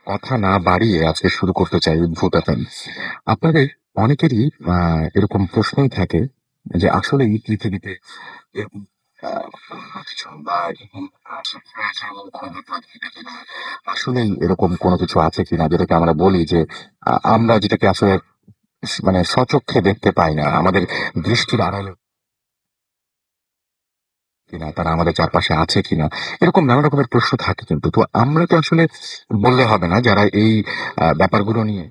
কথা না বাড়িয়ে আজকে শুরু করতে চাই ভূত এফএম। আপনাদের অনেকেরই এরকম প্রশ্নই থাকে যে আসলে এই পৃথিবীতে এরকম কিছু বা এরকম supernatural কোনো ব্যাপার থাকে কিনা, আসলেই এরকম কোনো কিছু আছে কিনা যেটাকে আমরা বলি যে আমরা যেটাকে আসলে মানে স্বচক্ষে দেখতে পাই না, আমাদের দৃষ্টির আড়ালে কিনা, তারা আমাদের চারপাশে আছে কিনা, এরকম নানা রকমের প্রশ্ন থাকে। কিন্তু তো আমরা তো আসলে বললে হবে না যারা এই ব্যাপারগুলো নিয়ে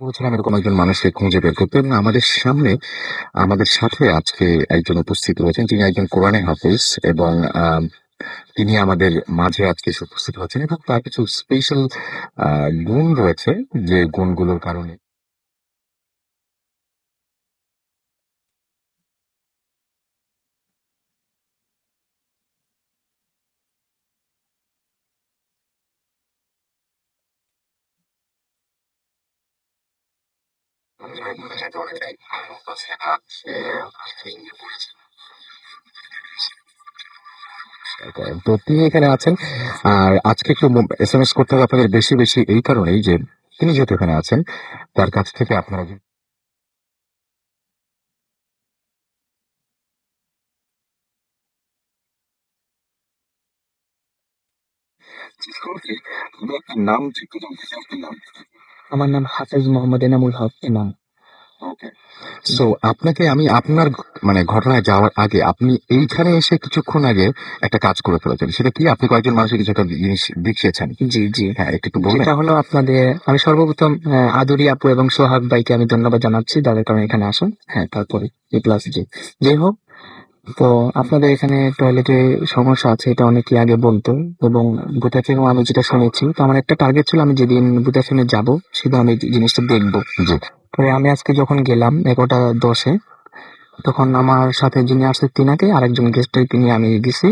বলছিলাম এরকম একজন মানুষকে খুঁজে বের করতে, এবং আমাদের সামনে আমাদের সাথে আজকে একজন উপস্থিত রয়েছেন, তিনি একজন কোরআনে হাফেজ, এবং আম, তিনি আমাদের মাঝে আজকে এসে উপস্থিত হচ্ছেন, এবং তার কিছু স্পেশাল গুণ রয়েছে, যে গুণগুলোর কারণে তো তিনি এখানে আছেন। আর আজকে একটু এসএমএস করতে হবে আপনাদের বেশি বেশি এই কারণেই যে তিনি যেহেতু এখানে আছেন, তার কাছ থেকে আপনারা নাম ঠিক জানতে চাই, আপনার নাম? আমার নাম হাফেজ মোহাম্মদ এনামুল হক ইমাম। ওকে। সো আপনাকে আমি আপনার মানে ঘটনায় যাওয়ার আগে আপনি এইখানে এসে কিছুক্ষণ আগে একটা কাজ করে ফেলেছেন। সেটা কি? আপনি কয়েকজন মানুষের কিছু একটা জিনিস দেখিয়েছেন। জি, জি। হ্যাঁ, একটু বলবেন? সেটা হলো আপনাদের আমি সর্বপ্রথম আদুরি আপু এবং সোহাগ ভাইকে আমি ধন্যবাদ জানাচ্ছি যাদের কারণে এখানে আসুন। হ্যাঁ, তারপরে প্লাস জি। যাই হোক, তো আপনাদের এখানে টয়লেটে সমস্যা আছে এটা অনেকেই আগে বলতো, এবং ভূতা ফিল্ম আমি যেটা শুনেছি, তো আমার একটা টার্গেট ছিল আমি যেদিন ভূতা ফিল্মে যাবো সেদিন আমি জিনিসটা দেখবো। জি। পরে আমি আজকে যখন গেলাম 11টা 10-এ, তখন আমার সাথে যিনি আসছে তিনাকে আরেকজন গেস্টকে নিয়ে আমি গেছি।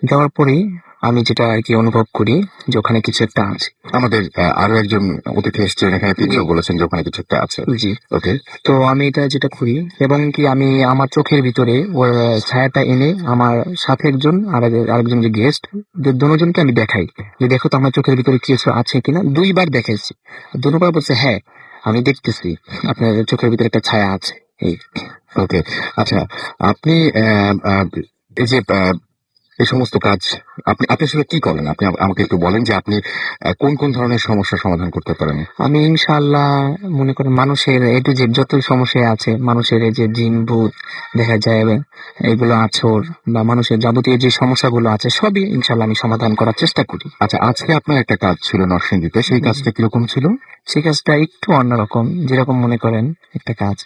যাওয়ার পরেই আমি যেটা আর কি অনুভব করি যে ওখানে কিছু একটা আছে। আমাদের আরো একজন অতিথি এসেছেন এখানে, তিনিও বলেছেন যে ওখানে কিছু একটা আছে। জি। ওকে। তো আমি এটা যেটা করি, এবং কি আমি আমার চোখের ভিতরে ওর ছায়াটা এনে আমার সাথে একজন আরেকজন যে গেস্ট, যে দুজনকে আমি দেখাই যে দেখো তো আমার চোখের ভিতরে কিছু আছে কিনা। 2বার দেখাইছি, দুবার বলছে হ্যাঁ আমি দেখতেছি আপনার চোখের ভিতরে একটা ছায়া আছে। এই ওকে। আচ্ছা, আপনি এই যে এই সমস্ত কাজ আপনি আপনি আসলে কি করেন? আপনি আমাকে একটু বলেন যে আপনি কোন কোন ধরনের সমস্যার সমাধান করতে পারেন? আমি ইনশাআল্লাহ মনে করেন মানুষের এ টু জেড যত সমস্যা আছে, মানুষের এই যে জিন ভূত দেখা যায় এগুলো আছর বা মানুষের যাবতীয় যে সমস্যাগুলো আছে সবই ইনশাআল্লাহ আমি সমাধান করার চেষ্টা করি। আচ্ছা, আজকে আপনার একটা কাজ ছিল নরসিংদীতে, সেই কাজটা কিরকম ছিল? সেই কাজটা একটু অন্যরকম, যেরকম মনে করেন একটা কাজ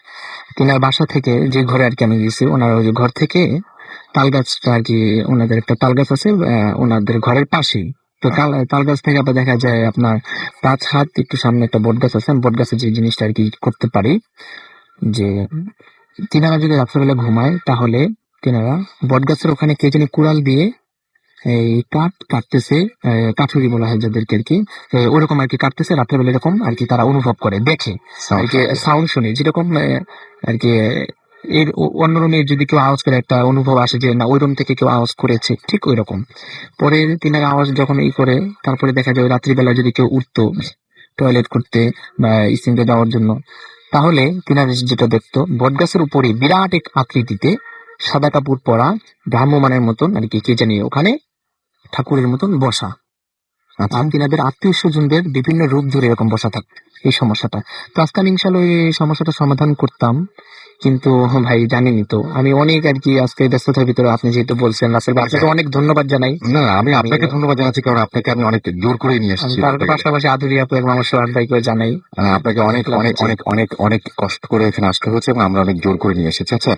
তিনার বাসা থেকে যে ঘরে আর কি আমি গেছি, ওনার ওই যে ঘর থেকে তাল গাছটা আর কি, ওনাদের একটা তাল গাছ আছে ওনাদের ঘরের পাশেই। তো তাল গাছ থেকে আবার দেখা যায় আপনার 5 হাত একটু সামনে একটা বট গাছ আছে। বট গাছের যে জিনিসটা আর কি করতে পারি, যে তিনারা যদি রাত্রেবেলা ঘুমায় তাহলে তিনারা বট গাছের ওখানে কে জানি কুড়াল দিয়ে এই কাঠ কাটতেছে, কাঠুরি বলা হয় যাদেরকে আর কি, ওরকম আর কি কাটতেছে রাত্রেবেলা, এরকম আর কি তারা অনুভব করে দেখে আর কি, সাউন্ড শুনে যেরকম আর কি এর অন্য রুমে যদি কেউ আওয়াজ করে একটা অনুভব আসে যে না ওই রুম থেকে কেউ আওয়াজ করেছে, ঠিক ওই রকম। পরে তিনার আওয়াজ যখন করে, তারপরে দেখা যায় রাত্রিবেলা যদি কেউ উঠতো টয়লেট করতে বা স্ত্রীতে যাওয়ার জন্য, তাহলে তিনার যেটা দেখতো বটগাছের উপরে বিরাট এক আকৃতিতে সাদা কাপড় পরা ভ্রাম্যমানের মতন আর কি কে জানি ওখানে ঠাকুরের মতন বসা, আর তিনাদের আত্মীয় স্বজনদের বিভিন্ন রূপ ধরে এরকম বসা থাকতো। এই সমস্যাটা, তো আজকে আমি ইনশাল্লাহ এই সমস্যাটা সমাধান করতাম, কিন্তু ভাই জানেনই তো আমি অনেক আর কি আজকে ব্যস্ততার ভিতরে, আপনি যেহেতু বলছেন রাসেল ভাই, আপনাকে অনেক ধন্যবাদ জানাই। না, আমি আপনাকে ধন্যবাদ জানাচ্ছি, কারণ আপনাকে আমি অনেক জোর করেই নিয়ে আমি এসেছি তার আপনাকে। পাশাপাশি আদুরি আপু এবং আমার সোহাগ ভাইকেও জানাই। আপনাকে অনেক অনেক অনেক অনেক অনেক কষ্ট করে এখানে আসতে হয়েছে, এবং আমরা অনেক জোর করে নিয়ে এসেছি। আচ্ছা,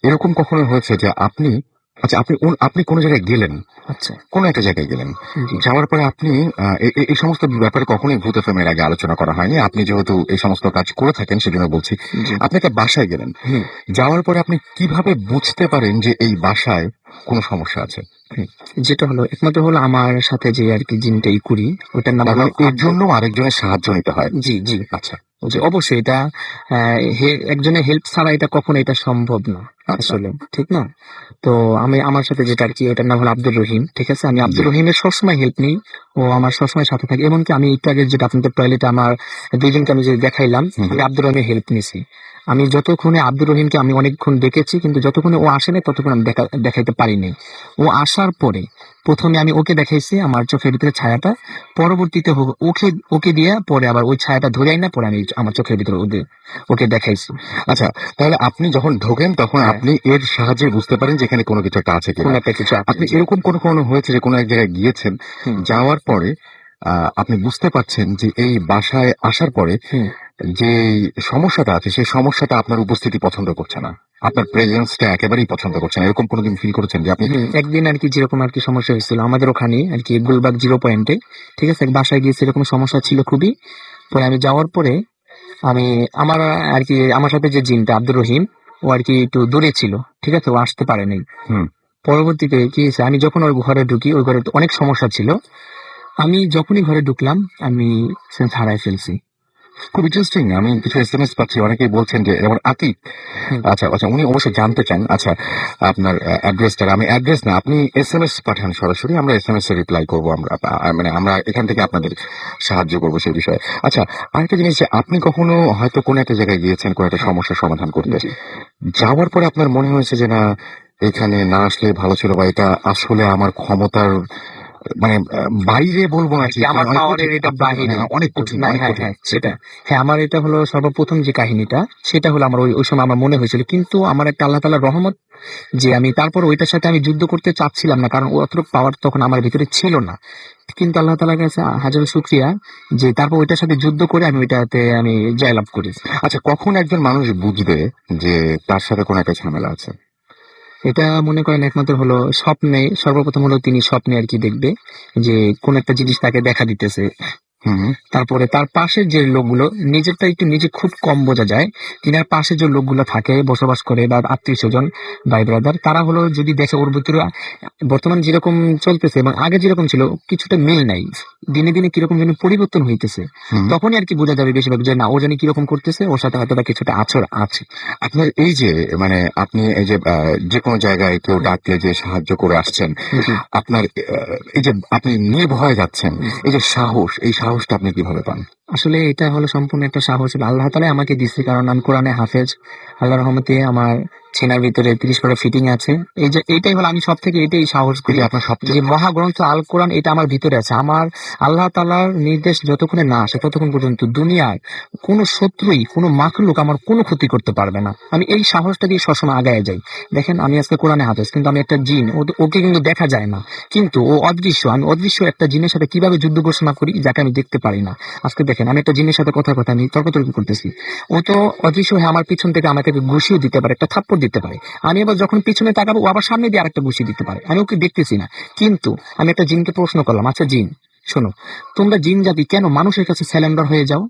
এরকম কখনো হয়েছে যে আপনি, আচ্ছা আপনি আপনি কোনো জায়গায় গেলেন, আচ্ছা। কোনো একটা জায়গায় গেলেন, জি। যাওয়ার পরে আপনি এই সমস্ত ব্যাপারে কখনোই ভূত এফএম এর আগে আলোচনা করা হয়নি, আপনি যেহেতু এই সমস্ত কাজ করে থাকেন সেজন্য বলছি। জি। আপনি একটা বাসায় গেলেন, হুম। যাওয়ার পরে আপনি কিভাবে বুঝতে পারেন যে এই বাসায় কোনো সমস্যা আছে? যেটা হলো একমাত্র হলো আমার সাথে যে আর কি জিনটা করি, ওটার নাম তার হলো মানে এর জন্য আরেকজনের সাহায্য নিতে হয়। জি, জি। আচ্ছা, জি, অবশ্যই এটা একজনের হেল্প ছাড়া এটা কখনো এটা সম্ভব না আচ্ছা। আসলে, ঠিক না? তো আমি আমার সাথে যেটা আরকি ওটার নাম হলো আব্দুর রহিম। ঠিক আছে? আমি জি। আব্দুর রহিমের সবসময় হেল্প নিই। ও আমার সবসময় সাথে থাকে। এমনকি আমি একটু আগে যেটা আপনাদের টয়লেটে আমার ২ জনকে আমি যে দেখাইলাম, হুম, আমি হুম। আব্দুর রহিমের হেল্প নিছি। আমি যতক্ষণে আব্দুর রহিমকে আমি অনেকক্ষণ ডেকেছি কিন্তু যতক্ষণে ও আসে নাই ততক্ষণ আমি দেখাইতে পারি নাই। ও আসার পরে ১ম এ আমি ওকে দেখাইছি আমার চোখের ভিতরে ছায়াটা। পরবর্তীতে ওকে ওকে দিয়া পরে আবার ওই ছায়াটা ধরে আইনা পরে আমি আমার চোখের ভিতরে ওকে দেখাইছি। আচ্ছা, তাহলে আপনি যখন ঢোকেন তখন হ্যাঁ, আপনি এর সাহায্যে বুঝতে পারেন যে এখানে কোনো কিছু একটা আছে কোন কিনা। একটা কিছু আছে। আপনি জি। এরকম কোনো হয়েছে যে কোনো এক জায়গায় গিয়েছেন, হুম, যাওয়ার পরে আপনি বুঝতে পারছেন যে এই বাসায় আসার পরে হুম। যেই সমস্যাটা আছে সেই সমস্যাটা আপনার উপস্থিতি পছন্দ করছে না। আপনার প্রেজেন্সটা একেবারেই পছন্দ করছে না। এরকম কোনদিন ফিল করেছেন যে আপনি একদিন আরকি যেরকম আরকি সমস্যা হয়েছিল আমাদের ওখানে আরকি গুলবাগ জিরো পয়েন্টে, ঠিক আছে? বাসায় গিয়েছি এরকম সমস্যা ছিল খুবই। পরে আমি যাওয়ার পরে আমি আমার আরকি আমার সাথে যে জিনটা আব্দুর রহিম ও আরকি একটু দূরে ছিল। ঠিক আছে? ও আসতে পারে নাই। হুম, পরবর্তীতে কি হয়েছে আমি যখন ওই ঘরে ঢুকি ওই ঘরে তো অনেক সমস্যা ছিল। আমি যখনই ঘরে ঢুকলাম আমি সেন্স হারায় ফেলছি। খুব ইন্টারেস্টিং। আমি কিছু এসএমএস পাচ্ছি। অনেকেই বলছেন যে যেমন আতিক। হুম, আচ্ছা, আচ্ছা উনি অবশ্যই জানতে চান। আচ্ছা, আপনার অ্যাড্রেসটা আমি অ্যাড্রেস না, আপনি এসএমএস পাঠান সরাসরি। আমরা এসএমএস এ রিপ্লাই করব। আমরা মানে আমরা এখান থেকে আপনাদের সাহায্য করব সেই বিষয়ে। আচ্ছা, আরেকটা জিনিস যে আপনি কখনো হয়তো কোনো একটা জায়গায় গিয়েছেন কোনো একটা হ্যাঁ, সমস্যার সমাধান করতে। জি। যাওয়ার পরে আপনার মনে হয়েছে যে না এখানে না আসলে ভালো ছিল বা এটা আসলে আমার ক্ষমতার মানে বাইরে বলব না আরকি ঠিক আমার কারণ অনেক পাওয়ারের কঠিন। এটা আপনার বাহিরে। হ্যাঁ, অনেক কঠিন, না, অনেক হ্যাঁ, কঠিন। হ্যাঁ, সেটা। হ্যাঁ, আমার এটা হলো সর্বপ্রথম যে কাহিনীটা, সেটা হলো আমার ওই সময় আমার মনে হয়েছিল। কিন্তু আমার একটা আল্লাহ তাআলার রহমত যে আমি তারপর ওইটার সাথে আমি যুদ্ধ করতে চাচ্ছিলাম না। কারণ অতটুকু পাওয়ার তখন আমার ভিতরে ছিল না। কিন্তু আল্লাহ তাআলার কাছে হাজারো শুকরিয়া যে তারপর ওইটার সাথে যুদ্ধ করে আমি ওইটাতে আমি জয়লাভ করি। আচ্ছা, কখন একজন মানুষ বুঝবে যে তার সাথে কোনো একটা ঝামেলা আছে? এটা মনে করেন একমাত্র হলো স্বপ্নে, সর্বপ্রথম হলো তিনি স্বপ্নে আরকি দেখবে যে কোন একটা জিনিস তাকে দেখা দিতেছে। হুম, হুম। তারপরে তার পাশের যে লোকগুলো নিজেরটা একটু নিজে খুব কম বোঝা যায়। তিনার পাশে যে লোকগুলো থাকে, বসবাস করে বা আত্মীয়স্বজন, ভাই ব্রাদার তারা হলো যদি দেখে ওর ভিতরে বর্তমান যেরকম চলতেছে এবং আগে যেরকম ছিল কিছুটা মিল নাই। দিনে, দিনে কিরকম যেন পরিবর্তন হইতেছে। হুম। তখনই আরকি বোঝা যাবে বেশিরভাগ যে না ও জানি কিরকম করতেছে, ওর সাথে হয়তোবা কিছুটা আছর আছে। আপনার এই যে মানে আপনি এই যে যেকোনো জায়গায় কেউ ডাকলে যে সাহায্য করে আসছেন, জি। আপনার এই যে আপনি নির্ভয়ে যাচ্ছেন, হুম। এই যে সাহস, এই সাহসটা আপনি কিভাবে পান? আসলে এটা হলো সম্পূর্ণ একটা সাহস আল্লাহ তাআলাই আমাকে দিছে। কারণ আমি কোরআনে হাফেজ। আল্লাহর রহমতে আমার সিনার ভিতরে ৩০ পারা ফিটিং আছে। এই যে এইটাই হলো আমি সবথেকে এটাই সাহস করি এটাই আপনার সবচেয়ে যে মহাগ্রন্থ আল কোরআন এটা আমার ভিতরে আছে। আমার আল্লাহ তাআলার নির্দেশ যতক্ষণে না আসে ততক্ষণ পর্যন্ত দুনিয়ায় কোনো শত্রুই, কোনো মাখলুক আমার কোনো ক্ষতি করতে পারবে না। আমি এই সাহসটা দিয়ে সবসময় আগায়ে যাই। দেখেন আমি আজকে কোরআনে হাফেজ কিন্তু আমি একটা জিন ওকে কিন্তু দেখা যায় না। কিন্তু ও অদৃশ্য। আমি অদৃশ্য একটা জিনের সাথে কিভাবে যুদ্ধ ঘোষণা করি যাকে আমি দেখতে পারি না। আজকে দেখেন আমি একটা জিনের সাথে কথায় কথায় আমি তর্কাতর্কি করতেছি। ও তো অদৃশ্য হয়ে আমার পিছন থেকে আমাকে ঘুষিও দিতে পারে, একটা থাপ্পড় দিতে পারে। আমি আবার যখন পিছনে তাকাবো ও আবার সামনে দিয়ে আরেকটা ঘুষি দিতে পারে। আমি ওকে দেখতেছি না। কিন্তু আমি একটা জিনকে প্রশ্ন করলাম, আচ্ছা জিন, শোনো, তোমরা জিন জাতি কেন মানুষের কাছে স্যালেন্ডার হয়ে যাও?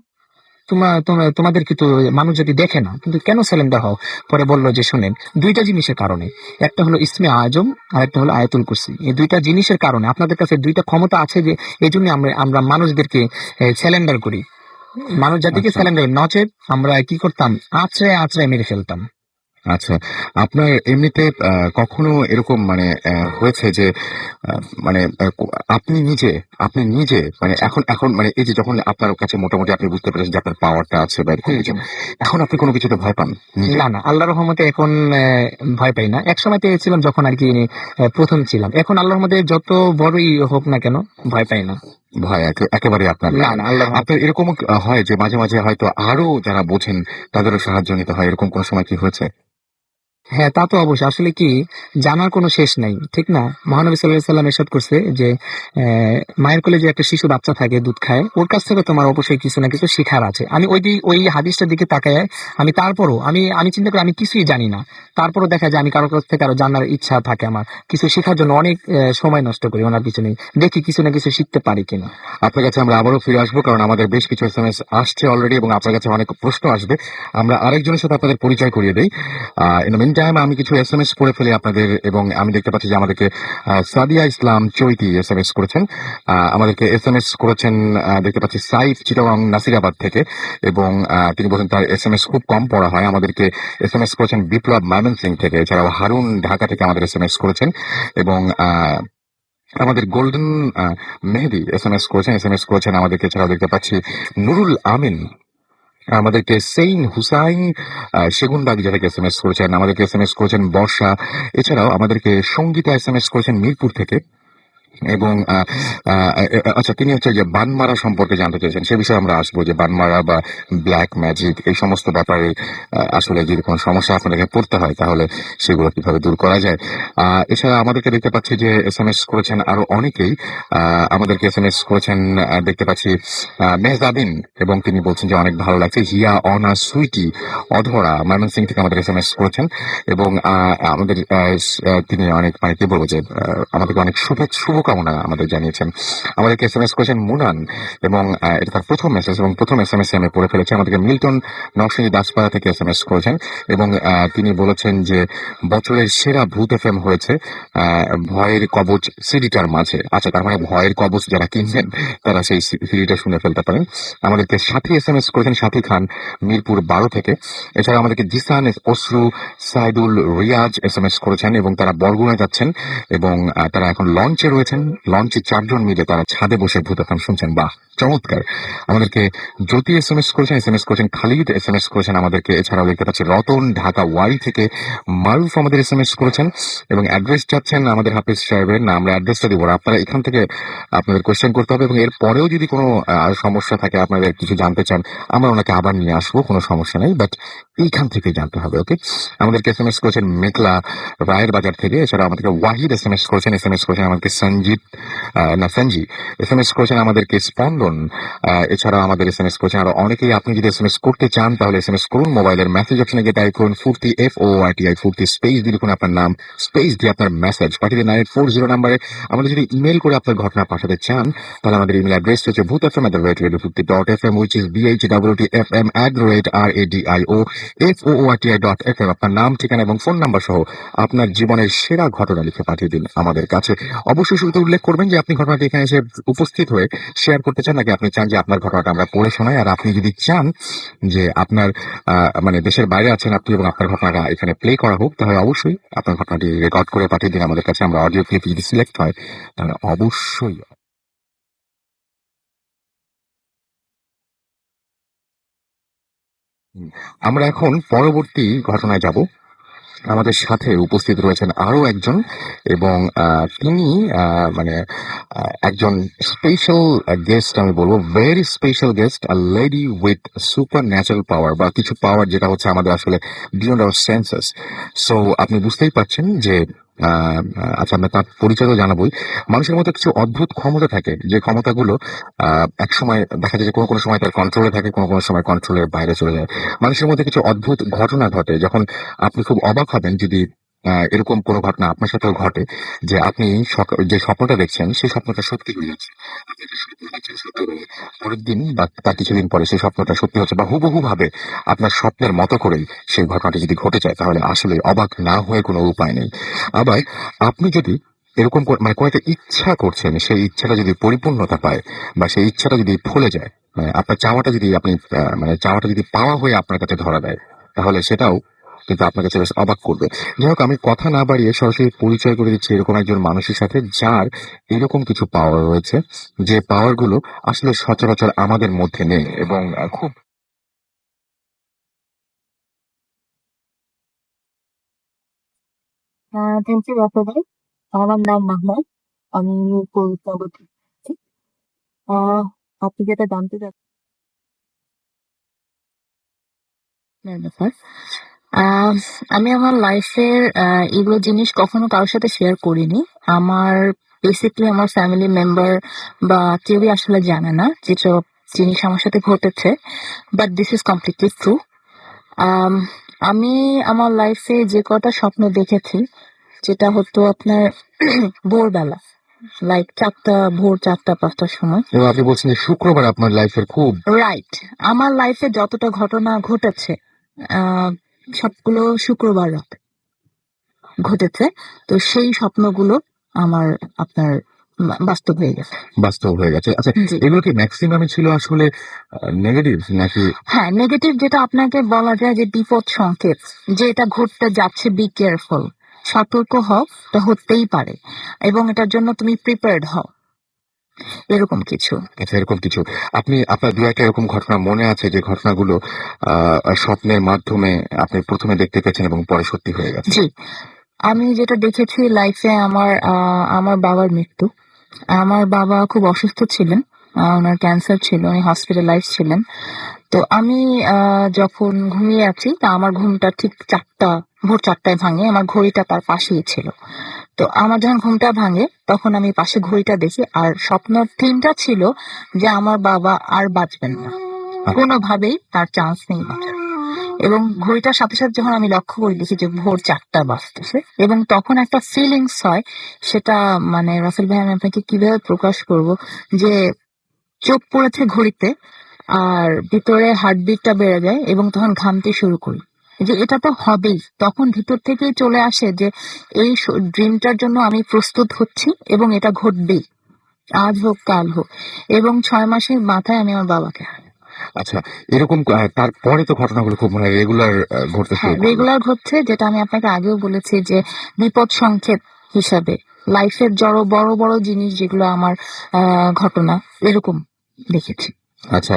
তোমাদের কিন্তু মানুষ যদি দেখে না কিন্তু কেন স্যালেন্ডার হও? পরে বলল যে শোনেন ২ টা জিনিসের কারণে। একটা হলো ইসমে আজম আর একটা হলো আয়াতুল কুরসি। এই ২ টা জিনিসের কারণে আপনাদের কাছে ২ টা ক্ষমতা আছে যে এজন্য আমরা আমরা মানুষদেরকে স্যালেন্ডার করি। মানুষ জাতিকে আচ্ছা। স্যালেন্ডার নচেৎ আমরা কি করতাম? আঁচড়ায়, আঁচড়ায় মেরে ফেলতাম। আচ্ছা। আপনার এমনিতে কখনো এরকম মানে হয়েছে যে আ মানে আপনি নিজে মানে জি। এখন মানে এই যে যখন আপনার কাছে মোটামুটি আপনি বুঝতে পেরেছেন যে আপনার পাওয়ারটা আছে বা এরকম হুম, কিছু। হুম। এখন আপনি কোন কিছুতে ভয় পান? নিজে? না, না। আল্লাহর রহমতে এখন ভয় পাই না। একসময় পেয়েছিলাম যখন আরকি ১ম ছিলাম। এখন আল্লাহর রহমতে যত বড়ই হোক না কেন ভয় পাই না। ভয় একেবারেই আপনার না, নাই। না আল্লাহর রহমতে আপনার এরকমও হয় যে মাঝে, মাঝে হয়তো আরো যারা বোঝেন তাদেরও সাহায্য নিতে হয়। এরকম কোন সময় কি হয়েছে? হ্যাঁ, তা তো অবশ্যই। আসলে কি জানার কোনো শেষ নাই। ঠিক না? মহানবী সাল্লাল্লাহু আলাইহি সাল্লাম ইরশাদ করছে যে মায়ের কোলে যে একটা শিশু বাচ্চা থাকে দুধ খায়, ওর কাছ থেকে তোমার অবশ্যই কিছু না কিছু শিখার আছে। আমি ওই হাদিসটার দিকে তাকায়া আমি তারপরও আমি চিন্তা করি আমি কিছুই জানি না। তারপরও দেখা যায় আমি কারো কাছ থেকে আরো জানার ইচ্ছা থাকে আমার। কিছু শেখার জন্য অনেক সময় নষ্ট করি ওনার পিছনে। দেখি কিছু না কিছু শিখতে পারি কিনা। আপনার কাছে আমরা আবারও ফিরে আসবো কারণ আমাদের বেশ কিছু এসএমএস আসছে অলরেডি এবং আপনার কাছে অনেক প্রশ্ন আসবে। আমরা আরেকজনের সাথে আপনাদের পরিচয় করিয়ে দেই। In the mean mean time আমি কিছু এসএমএস পড়ে ফেলি আপনাদের, এবং আমি দেখতে পাচ্ছি যে আমাদেরকে সাদিয়া ইসলাম চৈতি এসএমএস করেছেন। আমাদেরকে এসএমএস করেছেন, দেখতে পাচ্ছি সাইফ চিটাগং নাসিরাবাদ থেকে, এবং তিনি বলেন তার এসএমএস খুব কম পড়া হয়। আমাদেরকে এসএমএস করেছেন বিপ্লব ময়মনসিং থেকে, এছাড়াও হারুন ঢাকা থেকে আমাদের এসএমএস করেছেন, এবং আমাদের গোল্ডেন মেহেদি এসএমএস করেছেন আমাদেরকে। এছাড়াও দেখতে পাচ্ছি নুরুল আমিন আমাদেরকে, সেইন হুসাইন সেগুনবাগিচা থেকে এসএমএস করেছেন, আমাদেরকে এসএমএস করেছেন বর্ষা। এছাড়াও আমাদেরকে সঙ্গীতা এসএমএস করেছেন মিরপুর থেকে, এবং আচ্ছা, তিনি হচ্ছে যে বানমারা সম্পর্কে জানতে চেয়েছেন। সে বিষয়ে আমরা আসবো, যে বানমারা বা ব্ল্যাক ম্যাজিক এই সমস্ত ব্যাপারে আসলে যদি কোনো সমস্যা আপনাদেরকে পড়তে হয় তাহলে সেগুলো কিভাবে দূর করা যায়। এছাড়া আমাদেরকে দেখতে পাচ্ছি যে এসএমএস করেছেন আরো অনেকেই। আমাদেরকে এসএমএস করেছেন, দেখতে পাচ্ছি মেহজাবিন, এবং তিনি বলছেন যে অনেক ভালো লাগছে। হিয়া অনা সুইটি অধরা ময়মনসিং থেকে আমাদের এসএমএস করেছেন, এবং আমাদের তিনি অনেক, মানে কি বলবো, যে আমাদেরকে অনেক শুভকামনা আমাদের জানিয়েছেন। আমাদেরকে এসএমএস করেছেন মুনান, এবং এটা তার প্রথম মেসেজ, এবং প্রথম এসএমএস আমি পড়ে ফেলেছি। আমাদেরকে মিল্টন নরসিংদী দাসপাড়া থেকে এসএমএস করেছেন, এবং তিনি বলেছেন যে বছরের সেরা ভূত এফএম হয়েছে ভয়ের কবচ সিডিটার মাঝে। আচ্ছা, তার মানে ভয়ের কবচ যারা কিনবেন তারা সেই সিডিটা শুনে ফেলতে পারেন। আমাদেরকে সাথী এসএমএস করেছেন সাথী খান মিরপুর 12 থেকে। এছাড়া আমাদেরকে জিসান অশ্রু সাইদুল রিয়াজ এসএমএস করেছেন, এবং তারা বরগুনায় যাচ্ছেন, এবং তারা এখন লঞ্চে রয়েছেন। লঞ্চে 4 জন মিলে তারা ছাদে বসে ভূত এফএম শুনছেন। বাহ, চমৎকার। আমাদেরকে জ্যোতি এসএমএস করেছেন খালিদ এসএমএস করেছেন আমাদেরকে। এছাড়াও দেখতে পাচ্ছি রতন ঢাকা ওয়াই থেকে, মারুফ আমাদের এসএমএস করেছেন, এবং অ্যাড্রেস চাচ্ছেন আমাদের হাফিজ সাহেবের। না, আমরা অ্যাড্রেসটা দিব না, আপনারা এখান থেকে আপনাদের কোয়েশ্চেন করতে হবে, এবং এর পরেও যদি কোনো সমস্যা থাকে, আপনাদের কিছু জানতে চান, আমরা ওনাকে আবার নিয়ে আসবো, কোনো সমস্যা নেই, বাট এইখান থেকে জানতে হবে। ওকে। আমাদেরকে এসএমএস করেছেন মেঘলা রায়ের বাজার থেকে। এছাড়া আমাদেরকে ওয়াহিদ এসএমএস করেছেন আমাদেরকে সঞ্জিত না সঞ্জি এসএমএস করেছেন আমাদেরকে স্পন্দন। এছাড়া আমাদের এসএমএস করেছেন আরো অনেকেই। আপনি যদি এসএমএস করতে চান তাহলে এসএমএস করুন, মোবাইলের মেসেজ অপশনে গিয়ে টাইপ করুন ফুর্তি FORTI ফুর্তি, স্পেস দিয়ে লিখুন আপনার নাম, স্পেস দিয়ে আপনার মেসেজ পাঠিয়ে দিন 9840 নাম্বারে। আমাদের যদি ইমেল করে আপনার ঘটনা পাঠাতে চান তাহলে আমাদের ইমেল অ্যাড্রেস হচ্ছে bhutfm@radio50.fm, which is BHWTFM@radio4ORTI.FM। আপনার নাম, ঠিকানা এবং ফোন নাম্বার সহ আপনার জীবনের সেরা ঘটনা লিখে পাঠিয়ে দিন আমাদের কাছে। অবশ্যই শুরুতে উল্লেখ করবেন যে আপনি ঘটনাটি এখানে এসে উপস্থিত হয়ে শেয়ার করতে চান, নাকি আপনি চান যে আপনার ঘটনাটা আমরা পড়ে শোনাই। আর আপনি যদি চান যে আপনার মানে দেশের বাইরে আছেন আপনি, এবং আপনার ঘটনাটা এখানে প্লে করা হোক, তাহলে অবশ্যই আপনার ঘটনাটি রেকর্ড করে পাঠিয়ে দিন আমাদের কাছে। আমরা অডিও ক্লিপ যদি সিলেক্ট হয় তাহলে অবশ্যই। আমরা এখন পরবর্তী ঘটনায় যাব। আমাদের সাথে উপস্থিত রয়েছেন আরো একজন, এবং তিনি মানে একজন স্পেশাল গেস্ট, আমি বলবো very special guest, lady with super natural power, বা কিছু পাওয়ার যেটা হচ্ছে আমাদের আসলে বিয়ন্ড আওয়ার সেন্সেস। সো আপনি বুঝতেই পারছেন যে আচ্ছা, আমরা তার পরিচয়ও জানাবোই। মানুষের মধ্যে কিছু অদ্ভুত ক্ষমতা থাকে, যে ক্ষমতাগুলো এক সময় দেখা যায় যে কোনো কোনো সময় তার কন্ট্রোলে থাকে, কোনো কোনো সময় কন্ট্রোলের বাইরে চলে যায়। মানুষের মধ্যে কিছু অদ্ভুত ঘটনা ঘটে, যখন আপনি খুব অবাক হবেন যদি এরকম কোনো ঘটনা আপনার সাথেও ঘটে, যে আপনি যে স্বপ্নটা দেখছেন সেই স্বপ্নটা সত্যি হয়ে যাচ্ছে। আপনি একটা স্বপ্ন দেখছেন সত্যি হয়ে, পরের দিন বা তার কিছুদিন পরে সেই স্বপ্নটা সত্যি হচ্ছে, বা হুবহু ভাবে আপনার স্বপ্নের মতো করেই সেই ঘটনাটি যদি ঘটে যায়, তাহলে আসলে অবাক না হয়ে কোনো উপায় নেই। আবার আপনি যদি এরকম মানে কোনো একটা ইচ্ছা করছেন, সেই ইচ্ছাটা যদি পরিপূর্ণতা পায়, বা সেই ইচ্ছাটা যদি ফলে যায়, মানে আপনার চাওয়াটা যদি আপনি মানে চাওয়াটা যদি পাওয়া হয়ে আপনার কাছে ধরা দেয়, তাহলে সেটাও কিন্তু আপনার কাছে বেশ অবাক করবে। যাই হোক, আমি কথা না বাড়িয়ে সরাসরি পরিচয় করে দিচ্ছি এরকম একজন মানুষের সাথে, যার এরকম কিছু পাওয়ার রয়েছে, যে পাওয়ার গুলো আসলে সচরাচর আমাদের মধ্যে নেই, এবং খুব থ্যাংক ইউ রাফা ভাই। আমার নাম মাহমুদ। আমি কলকাতা থেকে এসেছি। আপনি যেটা জানতে চাচ্ছেন ব্যাপার, আহ, আমি আমার লাইফের এগুলো জিনিস কখনো কারোর সাথে শেয়ার করিনি। আমার বেসিকলি আমার ফ্যামিলি মেম্বার বা কেউই আসলে জানে না যেসব জিনিস আমার সাথে ঘটেছে, but this is completely true. আমি আমার লাইফে যে কটা স্বপ্ন দেখেছি, যেটা হতো আপনার ভোরবেলা, লাইক ভোর 4টা 5টার সময়। এবং আপনি বলছেন যে শুক্রবার আপনার লাইফের খুব রাইট। আমার লাইফে যতটা ঘটনা ঘটেছে, আহ, সবগুলো শুক্রবার রাত। ঘটেছে। তো সেই স্বপ্নগুলো আমার আপনার বাস্তব হয়ে গেছে। বাস্তব হয়ে গেছে। আচ্ছা, জি। এগুলো কি ম্যাক্সিমামই ছিল আসলে নেগেটিভ নাকি? হ্যাঁ, নেগেটিভ যেটা আপনাকে বলা যায় যে বিপদ সংকেত, যে এটা ঘটতে যাচ্ছে, বি কেয়ারফুল, সতর্ক হও, এটা হতেই পারে এবং এটার জন্য তুমি প্রিপেয়ার্ড হও, এরকম কিছু। আচ্ছা, এরকম কিছু আপনি আপনার দু একটা এরকম ঘটনা মনে আছে যে ঘটনাগুলো স্বপ্নের মাধ্যমে আপনি প্রথমে দেখতে পেয়েছেন এবং পরে সত্যি হয়ে গেছে? জি, আমি যেটা দেখেছি লাইফে আমার বাবার মৃত্যু। আমার বাবা খুব অসুস্থ ছিলেন। ওনার ক্যান্সার ছিল, উনি হসপিটালাইজ ছিলেন। তো আমি যখন ঘুমিয়ে আছি, তা আমার ঘুমটা ঠিক ভোর 4টায় ভাঙে। আমার ঘড়িটা তার পাশেই ছিল। তো আমার যখন ঘুমটা ভাঙে তখন আমি পাশে ঘড়িটা দেখি, আর স্বপ্নের থিমটা ছিল যে আমার বাবা আর বাঁচবেন না, কোনোভাবেই তার চান্স নেই বাঁচার। এবং ঘড়িটার সাথে সাথে যখন আমি লক্ষ্য করি, দেখি যে ভোর 4টা বাজতেছে এবং তখন একটা ফিলিংস হয়, সেটা মানে রাসেল ভাই আমি আপনাকে কিভাবে প্রকাশ করব, যে চোখ পড়েছে ঘড়িতে আর ভিতরে হার্টবিটটা বেড়ে যায় এবং তখন ঘামতে শুরু করি, যে এটা তো হবেই। তখন ভিতর থেকেই চলে আসে যে এই ড্রিমটার জন্য আমি প্রস্তুত হচ্ছি এবং এটা ঘটবেই, আজ হোক কাল হোক। এবং 6 মাসের মাথায় আমি আমার বাবাকে হারাই। আচ্ছা, এরকম তারপরে তো ঘটনাগুলো খুব মানে রেগুলার ঘটতে হ্যাঁ, শুরু করলো। রেগুলার ঘটছে, যেটা আমি আপনাকে আগেও বলেছি যে বিপদ সংকেত হিসাবে লাইফের বড় বড় জিনিস যেগুলো আমার ঘটনা এরকম দেখেছি। আচ্ছা,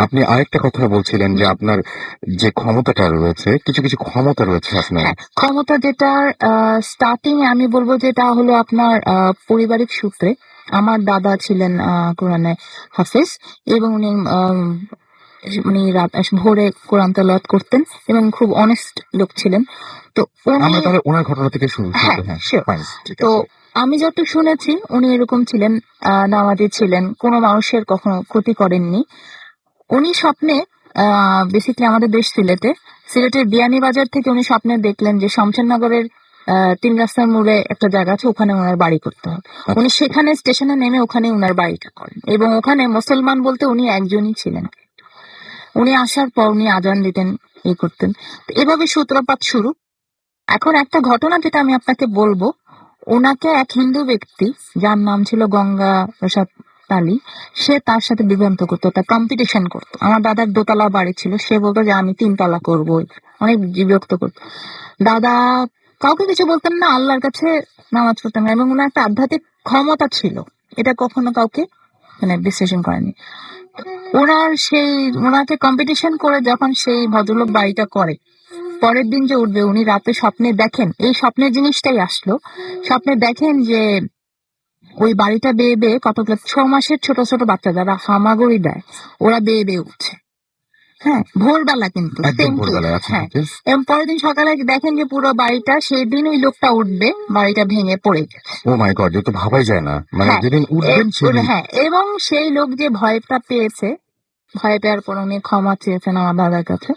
আপনি আরেকটা কথা বলছিলেন যে আপনার যে ক্ষমতাটা রয়েছে, কিছু কিছু ক্ষমতা রয়েছে আপনার। হ্যাঁ, ক্ষমতা যেটার স্টার্টিং এ আমি বলবো যেটা হলো আপনার পারিবারিক সূত্রে। আমার দাদা ছিলেন কোরআনে হাফেজ এবং উনি ভোরে কোরআন তেলাওয়াত করতেন এবং খুব অনেস্ট লোক ছিলেন। তো উনি, আমরা তাহলে ওনার ঘটনা থেকে শুরু হ্যাঁ শুরু হ্যাঁ, শিওর। ফাইন, ঠিক তো আছে। আমি যত শুনেছি উনি এরকম ছিলেন, নামাজি ছিলেন, কোনো মানুষের কখনো ক্ষতি করেননি। উনি স্বপ্নে বেসিক্যালি আমাদের দেশ সিলেটের বিয়ানীবাজার থেকে উনি স্বপ্নে দেখলেন যে শমশেরনগরের 3 রাস্তার মোড়ে একটা জায়গা আছে, ওখানে ওনার বাড়ি করতে হবে। উনি সেখানে স্টেশনে নেমে ওখানে ওনার বাড়িটা করেন এবং ওখানে মুসলমান বলতে উনি একজনই ছিলেন। উনি আসার পর উনি আজান দিতেন, করতেন। তো এভাবে সূত্রপাত শুরু। এখন একটা ঘটনা যেটা আমি আপনাকে বলবো, ওনাকে এক হিন্দু ব্যক্তি যার নাম ছিল গঙ্গা প্রসাদ তালি, সে তার সাথে বিভ্রান্ত করতো, তার কম্পিটিশন করতো। আমার দাদার দোতলা বাড়ি ছিল, সে বলতো যে আমি 3 তলা করবো, অনেক বিরক্ত করতো। দাদা কাউকে কিছু বলতেন না, আল্লাহর কাছে নামাজ পড়তেন না এবং ওনার একটা আধ্যাত্মিক ক্ষমতা ছিল, এটা কখনো কাউকে মানে বিশ্লেষণ করেনি। ওনাকে কম্পিটিশন করে যখন সেই ভদ্রলোক বাড়িটা করে, পরের দিন যে উঠবে উনি রাতে স্বপ্নে দেখেন, এই স্বপ্নের জিনিসটাই আসলো। স্বপ্নে দেখেন যে ওই বাড়িটা বেয়ে বেয়ে কতগুলো 6 মাসের ছোট ছোট বাচ্চা যারা হামাগুড়ি দেয়, ওরা বেয়ে বেয়ে উঠছে। হ্যাঁ, ভোরবেলা কিন্তু একদম same case, ভোরবেলায়। আচ্ছা, হ্যাঁ। ওকে। এবং পরের দিন সকালে দেখেন যে পুরো বাড়িটা, সেই দিন ওই লোকটা উঠবে, বাড়িটা ভেঙে পড়ে গেছে। ও মাই গড, এ তো ভাবাই যায় না। মানে হ্যাঁ, যেদিন উঠবেন সেদিন। হ্যাঁ, এবং সেই লোক যে ভয়টা পেয়েছে, ভয় পাওয়ার পর উনি ক্ষমা চেয়েছেন আমার দাদার কাছে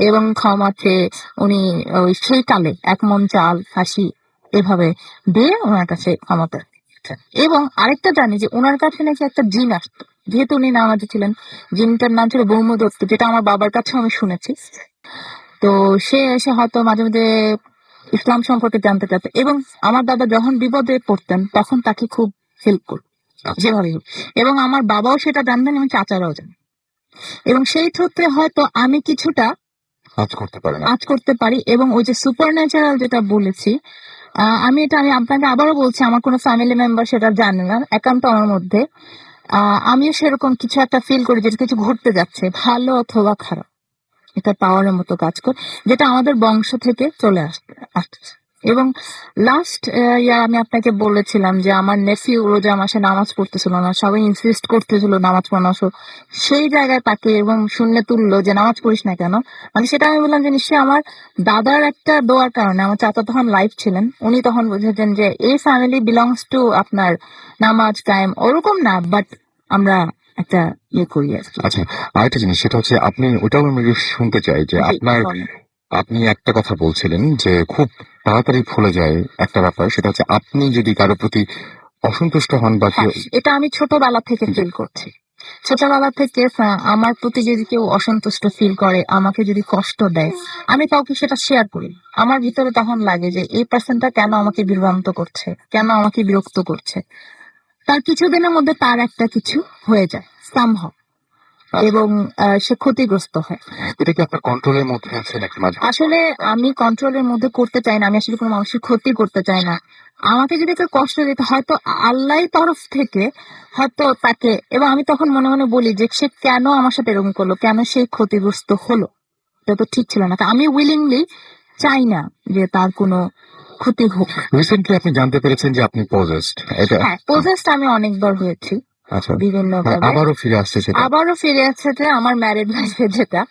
এবং ক্ষমা চেয়ে উনি ওই সেই কালে 1 মণ চাল ফাঁসি এভাবে দিয়ে ওনার কাছে ক্ষমতা চেয়েছেন। এবং আরেকটা জানি যে ওনার কাছে নাকি একটা জিন আসতো, যেহেতু উনি নামাজি ছিলেন। জিনটার নাম ছিল ব্রহ্মদত্ত, যেটা আমার বাবার কাছেও আমি শুনেছি। তো সে এসে হয়তো মাঝে মাঝে ইসলাম সম্পর্কে জানতে চাচ্ছে এবং আমার দাদা যখন বিপদে পড়তেন তখন তাকে খুব হেল্প করত যেভাবে হোক। এবং আমার বাবাও সেটা জানতেন এবং চাচারাও জানেন এবং সেই সূত্রে হয়তো আমি কিছুটা কাজ করতে পারে না। আঁচ করতে পারি। এবং ওই যে সুপার ন্যাচারাল যেটা বলেছি, আমি আপনাকে আবারও বলছি, আমার কোনো ফ্যামিলি মেম্বার সেটা জানে না, একান্ত আমার মধ্যে। আমিও সেরকম কিছু একটা ফিল করি যে কিছু ঘটতে যাচ্ছে, ভালো অথবা খারাপ, এটা পাওয়ারের মতো কাজ করে, যেটা আমাদের বংশ থেকে চলে আসছে। এবং লাস্ট ইয়ার আমি আপনাকে বলেছিলাম যে আমার নেফিউ রোজা মাসে নামাজ পড়তেছিল না, সবাই ইনসিস্ট করতেছিল নামাজ পড়ানো, সেই জায়গায় তাকে এবং শূন্য তুললো যে নামাজ পড়িস না কেন। মানে সেটা আমি বললাম যে নিশ্চয়ই আমার দাদার একটা দোয়ার কারণে। আমার চাচা তখন লাইফ ছিলেন, উনি তখন বুঝেছেন যে এই ফ্যামিলি বিলংস টু আপনার নামাজ কায়েম ওরকম না, বাট আমরা একটা করি আর কি। আচ্ছা, আরেকটা জিনিস সেটা হচ্ছে আপনি ওটাও আমি শুনতে চাই যে জি, আপনার বলেন। আপনি একটা কথা বলছিলেন যে খুব তাড়াতাড়ি ভুলে যায় একটা ব্যাপার, সেটা হচ্ছে আপনি যদি কারো প্রতি অসন্তুষ্ট হন বা হ্যাঁ, কেউ। এটা আমি ছোটবেলা থেকে ফিল করছি। ছোটবেলা থেকে আমার প্রতি যদি কেউ অসন্তুষ্ট ফিল করে, আমাকে যদি কষ্ট দেয়, আমি কাউকে সেটা শেয়ার করি না। আমার ভিতরে তখন লাগে যে এই পার্সনটা কেন আমাকে বিভ্রান্ত করছে, কেন আমাকে বিরক্ত করছে। তার কিছুদিনের মধ্যে তার একটা কিছু হয়ে যায় সামহাও, এবং সে ক্ষতিগ্রস্ত হয়। এটা কি আপনার কন্ট্রোলের মধ্যে আছে নাকি মাঝে আসলে আমি কন্ট্রোলের মধ্যে করতে চাই না, আমি আসলে কোনো মানুষের ক্ষতি করতে চাই না। আমাকে যদি কেউ কষ্ট দিতে, হয়তো আল্লাহর তরফ থেকে হয়তো তাকে, এবং আমি তখন মনে মনে বলি যে সে কেন আমার সাথে এরকম করলো, কেন সে ক্ষতিগ্রস্ত হলো, এটা তো ঠিক ছিল না। তা আমি উইলিংলি চাই না যে তার কোনো ক্ষতি হোক। রিসেন্টলি আপনি জানতে পেরেছেন যে আপনি পজেসড, এটা হ্যাঁ, পজেসড আমি অনেকবার হয়েছি আচ্ছা, বিভিন্ন মানে ভাবে। আবারও ফিরে আসছে সেটা। আবারও ফিরে আসছে যে আমার ম্যারেড লাইফে যেটা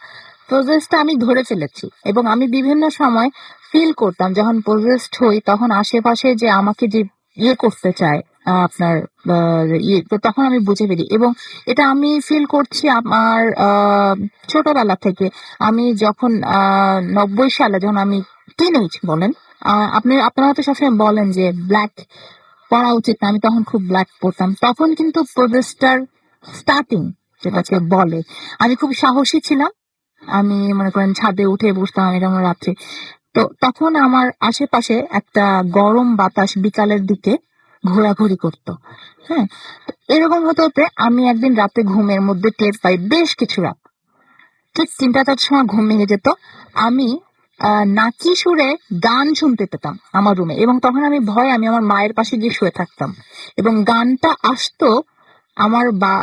পজেসটা আমি ধরে ফেলেছি, এবং আমি বিভিন্ন সময় ফিল করতাম যখন পজেসড হই, তখন আশেপাশে যে আমাকে যে ইয়ে করতে চায়, আপনার ইয়ে, তো তখন আমি বুঝে ফেলি। এবং এটা আমি ফিল করছি আমার ছোটবেলা থেকে। আমি যখন 90 সালে, যখন আমি টিনেজ বলেন, আপনারা তো সবসময় বলেন যে ব্ল্যাক পড়া উচিত না, আমি তখন খুব ব্ল্যাক পড়তাম। তখন কিন্তু প্রোটেস্টার স্টার্টিং যেটাকে বলে, আমি খুব সাহসী ছিলাম। আমি মনে করেন ছাদে উঠে বসতাম এরকম রাত্রে। তো তখন আমার আশেপাশে একটা গরম বাতাস বিকালের দিকে ঘোরাঘুরি করতো। হ্যাঁ, তো এরকম হতে হতে আমি একদিন রাতে ঘুমের মধ্যে টের পাই, বেশ কিছু রাত, ঠিক 3টা-4টার সময় ঘুম ভেঙে যেত। আমি নাচি সুরে গান শুনতে পেতাম আমার রুমে, এবং তখন আমি ভয়ে আমি আমার মায়ের পাশে গিয়ে শুয়ে থাকতাম, এবং গানটা আসতো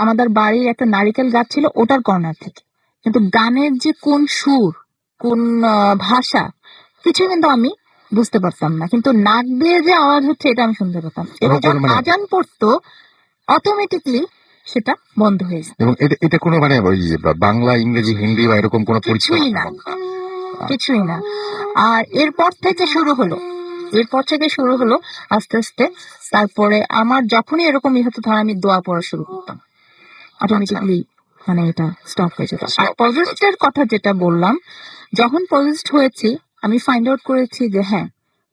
আমাদের বাড়ির একটা নারিকেল গাছ ছিল, ওটার কর্নার থেকে। কিন্তু গানের যে কোন সুর, কোন ভাষা, কিছু কিন্তু আমি বুঝতে পারতাম না, কিন্তু নাক দিয়ে যে আওয়াজ হচ্ছে এটা আমি শুনতে পেতাম। এবং এবং যখন মানে আজান পড়তো অটোমেটিকলি সেটা বন্ধ হয়ে যেত। এবং এটা এটা কোনো মানে ওই বাংলা, ইংরেজি, হিন্দি বা এরকম কোনো পরীক্ষা? কিছুই না, কিছুই না। আর এরপর থেকে শুরু হলো আস্তে আস্তে। তারপরে আমার যখনই এরকমই হতো, ধর আমি দোয়া পড়া শুরু করতাম, অটোমেটিকলি মানে এটা স্টপ হয়ে যেত। আর পজেস্টের কথা যেটা বললাম, যখন পজেস্ট হয়েছি আমি ফাইন্ড আউট করেছি যে হ্যাঁ,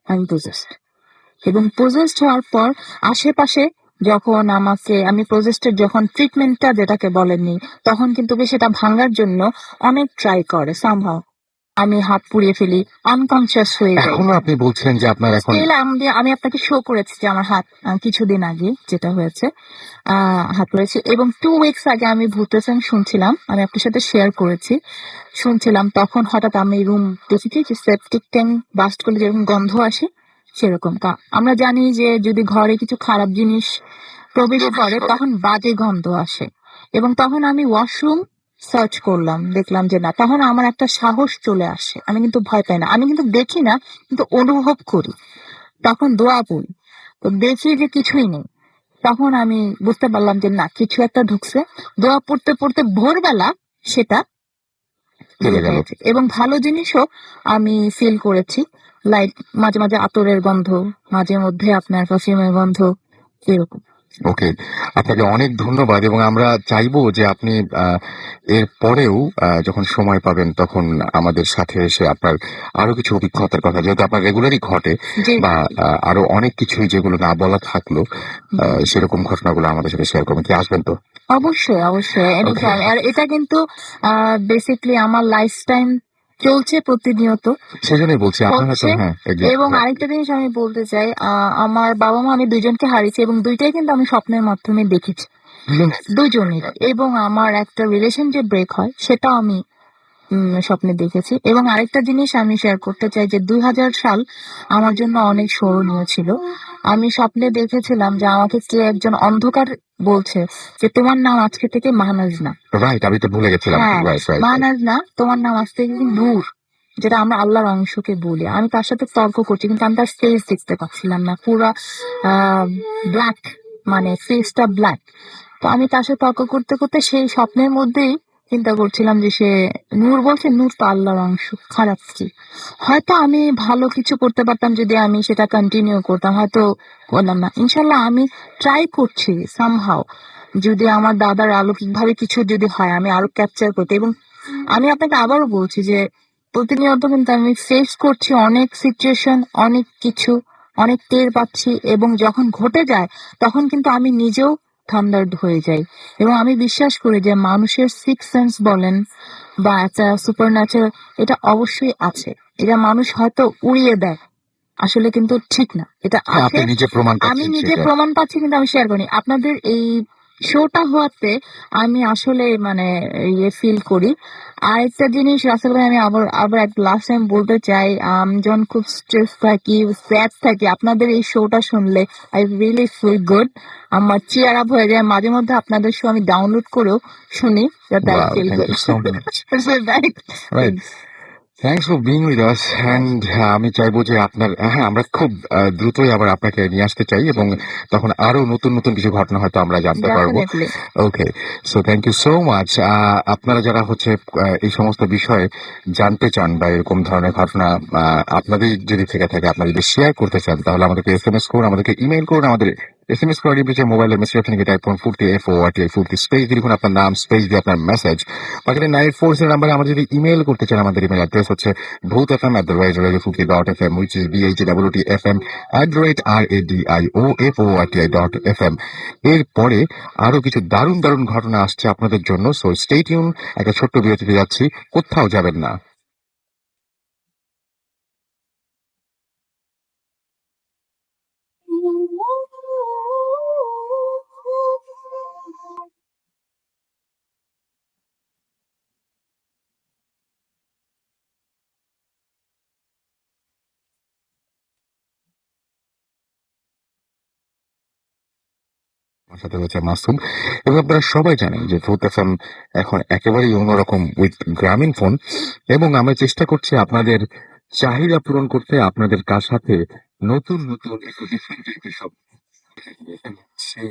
আমি পজেস্ট। এবং পজেস্ট হওয়ার পর আশেপাশে যখন আমি পজেস্টের যখন ট্রিটমেন্টটা যেটাকে বলেননি, তখন কিন্তু সেটা ভাঙার জন্য অনেক ট্রাই করে সামহাও। আমি হাত পুড়িয়ে ফেলি, আনকনসিয়াস হয়ে যাই। এখনো আপনি বলছিলেন যে আপনার এখন স্টিল আমি আপনাকে শো করেছি যে আমার হাত কিছুদিন আগে যেটা হয়েছে, হাত পড়েছে। এবং 2 উইকস আগে আমি ভূতেশন শুনছিলাম, আমি আপনার সাথে শেয়ার করেছি, শুনছিলাম। তখন হঠাৎ আমি রুম দেখেছি যে সেপটিক ট্যাঙ্ক বাস্ট করলে যেরকম গন্ধ আসে সেরকম। আমরা জানি যে যদি ঘরে কিছু খারাপ জিনিস প্রবেশ করে তখন বাজে গন্ধ আসে। এবং তখন আমি ওয়াশরুম সার্চ করলাম, দেখলাম যে না, তখন আমার একটা সাহস চলে আসে। আমি কিন্তু ভয় পাই না, আমি কিন্তু দেখি না, কিন্তু অনুভব করি। তখন দোয়া পড়ি, তো দেখি যে কিছুই নেই। তখন আমি বুঝতে পারলাম যে না, কিছু একটা ঢুকছে। দোয়া পড়তে পড়তে ভোরবেলা সেটা চলে ইয়ে গেল। হয়েছে। এবং ভালো জিনিসও আমি ফিল করেছি, লাইক মাঝে মাঝে আতরের গন্ধ, মাঝে মধ্যে আপনার পারফিউমের গন্ধ, এরকম। ওকে, আপনাকে অনেক ধন্যবাদ এবং আমরা চাইবো যে আপনি এর পরেও যখন সময় পাবেন তখন আমাদের সাথে এসে আপনার আরো কিছু অভিজ্ঞতার কথা, যেহেতু আপনার রেগুলারই ঘটে, যে বা আরো অনেক কিছুই যেগুলো না বলা থাকলো, সেরকম ঘটনাগুলো আমাদের সাথে শেয়ার করবেন। কি আসবেন তো? অবশ্যই অবশ্যই ওকে, anytime। আর এটা কিন্তু বেসিকলি আমার লাইফ টাইম চলছে প্রতিনিয়ত, সেজন্যই বলছি আপনার হয়তো, হচ্ছে। হ্যাঁ এবং exactly. আরেকটা জিনিস আমি বলতে চাই, আমার বাবা মা, আমি দুইজনকে হারিয়েছি, এবং দুইটাই কিন্তু আমি স্বপ্নের মাধ্যমে দেখেছি, দুজনের। এবং আমার একটা রিলেশন যে ব্রেক হয় সেটাও আমি স্বপ্নে দেখেছি। এবং আরেকটা জিনিস আমি শেয়ার করতে চাই যে 2000 সাল আমার জন্য অনেক স্মরণীয় ছিল। আমি স্বপ্নে দেখেছিলাম যে আমাকে কে একজন অন্ধকার বলছে যে তোমার নাম আজকে থেকে মাহনাজ না। রাইট, আমি তো ভুলে গেছিলাম। হ্যাঁ, রাইট রাইট। মাহনাজ না, তোমার নাম আজ থেকে নূর, যেটা আমরা আল্লাহর অংশকে বলি। আমি তার সাথে তর্ক করছি, কিন্তু আমি তার ফেস দেখতে পাচ্ছিলাম না, পুরা ব্ল্যাক, মানে ফেসটা ব্ল্যাক। তো আমি তার সাথে তর্ক করতে করতে সেই স্বপ্নের মধ্যেই চিন্তা করছিলাম যে সে নূর বলছে, নূর তো আল্লাহর অংশ, খারাপ কি? হয়তো আমি ভালো কিছু করতে পারতাম যদি আমি সেটা কন্টিনিউ করতাম, হয়তো করলাম না। ইনশাল্লাহ আমি ট্রাই করছি সামহাও, যদি আমার দাদার অলৌকিক ভাবে কিছু যদি হয় আমি আরো ক্যাপচার করতে। এবং আমি আপনাকে আবারও বলছি যে প্রতিনিয়ত কিন্তু আমি ফেস করছি অনেক সিচুয়েশন, অনেক কিছু, অনেক টের পাচ্ছি। এবং যখন ঘটে যায় তখন কিন্তু আমি নিজেও থান্ডার্ড হয়ে যাই। এবং আমি বিশ্বাস করি যে মানুষের সিক্স সেন্স বলেন বা একটা সুপার ন্যাচারাল, এটা অবশ্যই আছে। এটা মানুষ হয়তো উড়িয়ে দেয়, আসলে কিন্তু ঠিক না, এটা হ্যাঁ, আছে। আপনি নিজে প্রমাণ আমি পাচ্ছেন নিজে সেটা। প্রমাণ পাচ্ছি, কিন্তু আমি শেয়ার করি আপনাদের এই শোটা হওয়াতে। আমি আসলে মানে ইয়ে ফিল করি। আরেকটা জিনিস রাসেল ভাই, আমি আবার আবার এক লাস্ট টাইম বলতে চাই, যখন খুব স্ট্রেস থাকি, স্যাড থাকি, আপনাদের এই শোটা শুনলে আই রিয়েলি ফিল গুড। আমার চিয়ার আপ হয়ে যায়। মাঝে মধ্যে আপনাদের শো আমি ডাউনলোড করেও শুনি, যাতে I wow, feel thank good. You so much. Right. Thanks for being with us. And আমি চাইবো যে আপনার, হ্যাঁ, আমরা খুব দ্রুতই আবার আপনাকে নিয়ে আসতে চাই, এবং তখন আরো নতুন নতুন কিছু ঘটনা হয়তো আমরা জানতে পারবো। Definitely. Okay, so thank you so much. আপনারা যারা হচ্ছে এই সমস্ত বিষয়ে জানতে চান বা এরকম ধরনের ঘটনা আপনাদের যদি থেকে থাকে, আপনারা যদি শেয়ার করতে চান, তাহলে আমাদেরকে SMS করুন, আমাদেরকে ইমেল করুন। আমাদের SMS করে যে মোবাইলের মেসেজ আপনি টাইপ করুন 40FORTI স্পেস দিয়ে লিখুন আপনার নাম, স্পেস দিয়ে আপনার মেসেজ পাঠালে 984 নাম্বারে। আমাদের যদি ইমেল করতে চান, আমাদের ইমেল অ্যাড্রেস হচ্ছে bhutfm@radio40.fm, which is BHWTFM@radioFORTI.fm। এরপরে আরো কিছু দারুণ দারুণ ঘটনা আসছে আপনাদের জন্য, সো স্টে টিউন। একটা ছোট্ট বিরতিতে যাচ্ছি, কোথাও যাবেন না। আমার সাথে রয়েছে মাসুম, এবং আপনারা সবাই জানেন যে ভূত এফএম এখন একেবারেই অন্যরকম উইথ গ্রামীণ ফোন, এবং আমরা চেষ্টা করছি আপনাদের চাহিদা পূরণ করতে, আপনাদের কার সাথে নতুন নতুন একটু ডিফারেন্ট টাইপের সব সে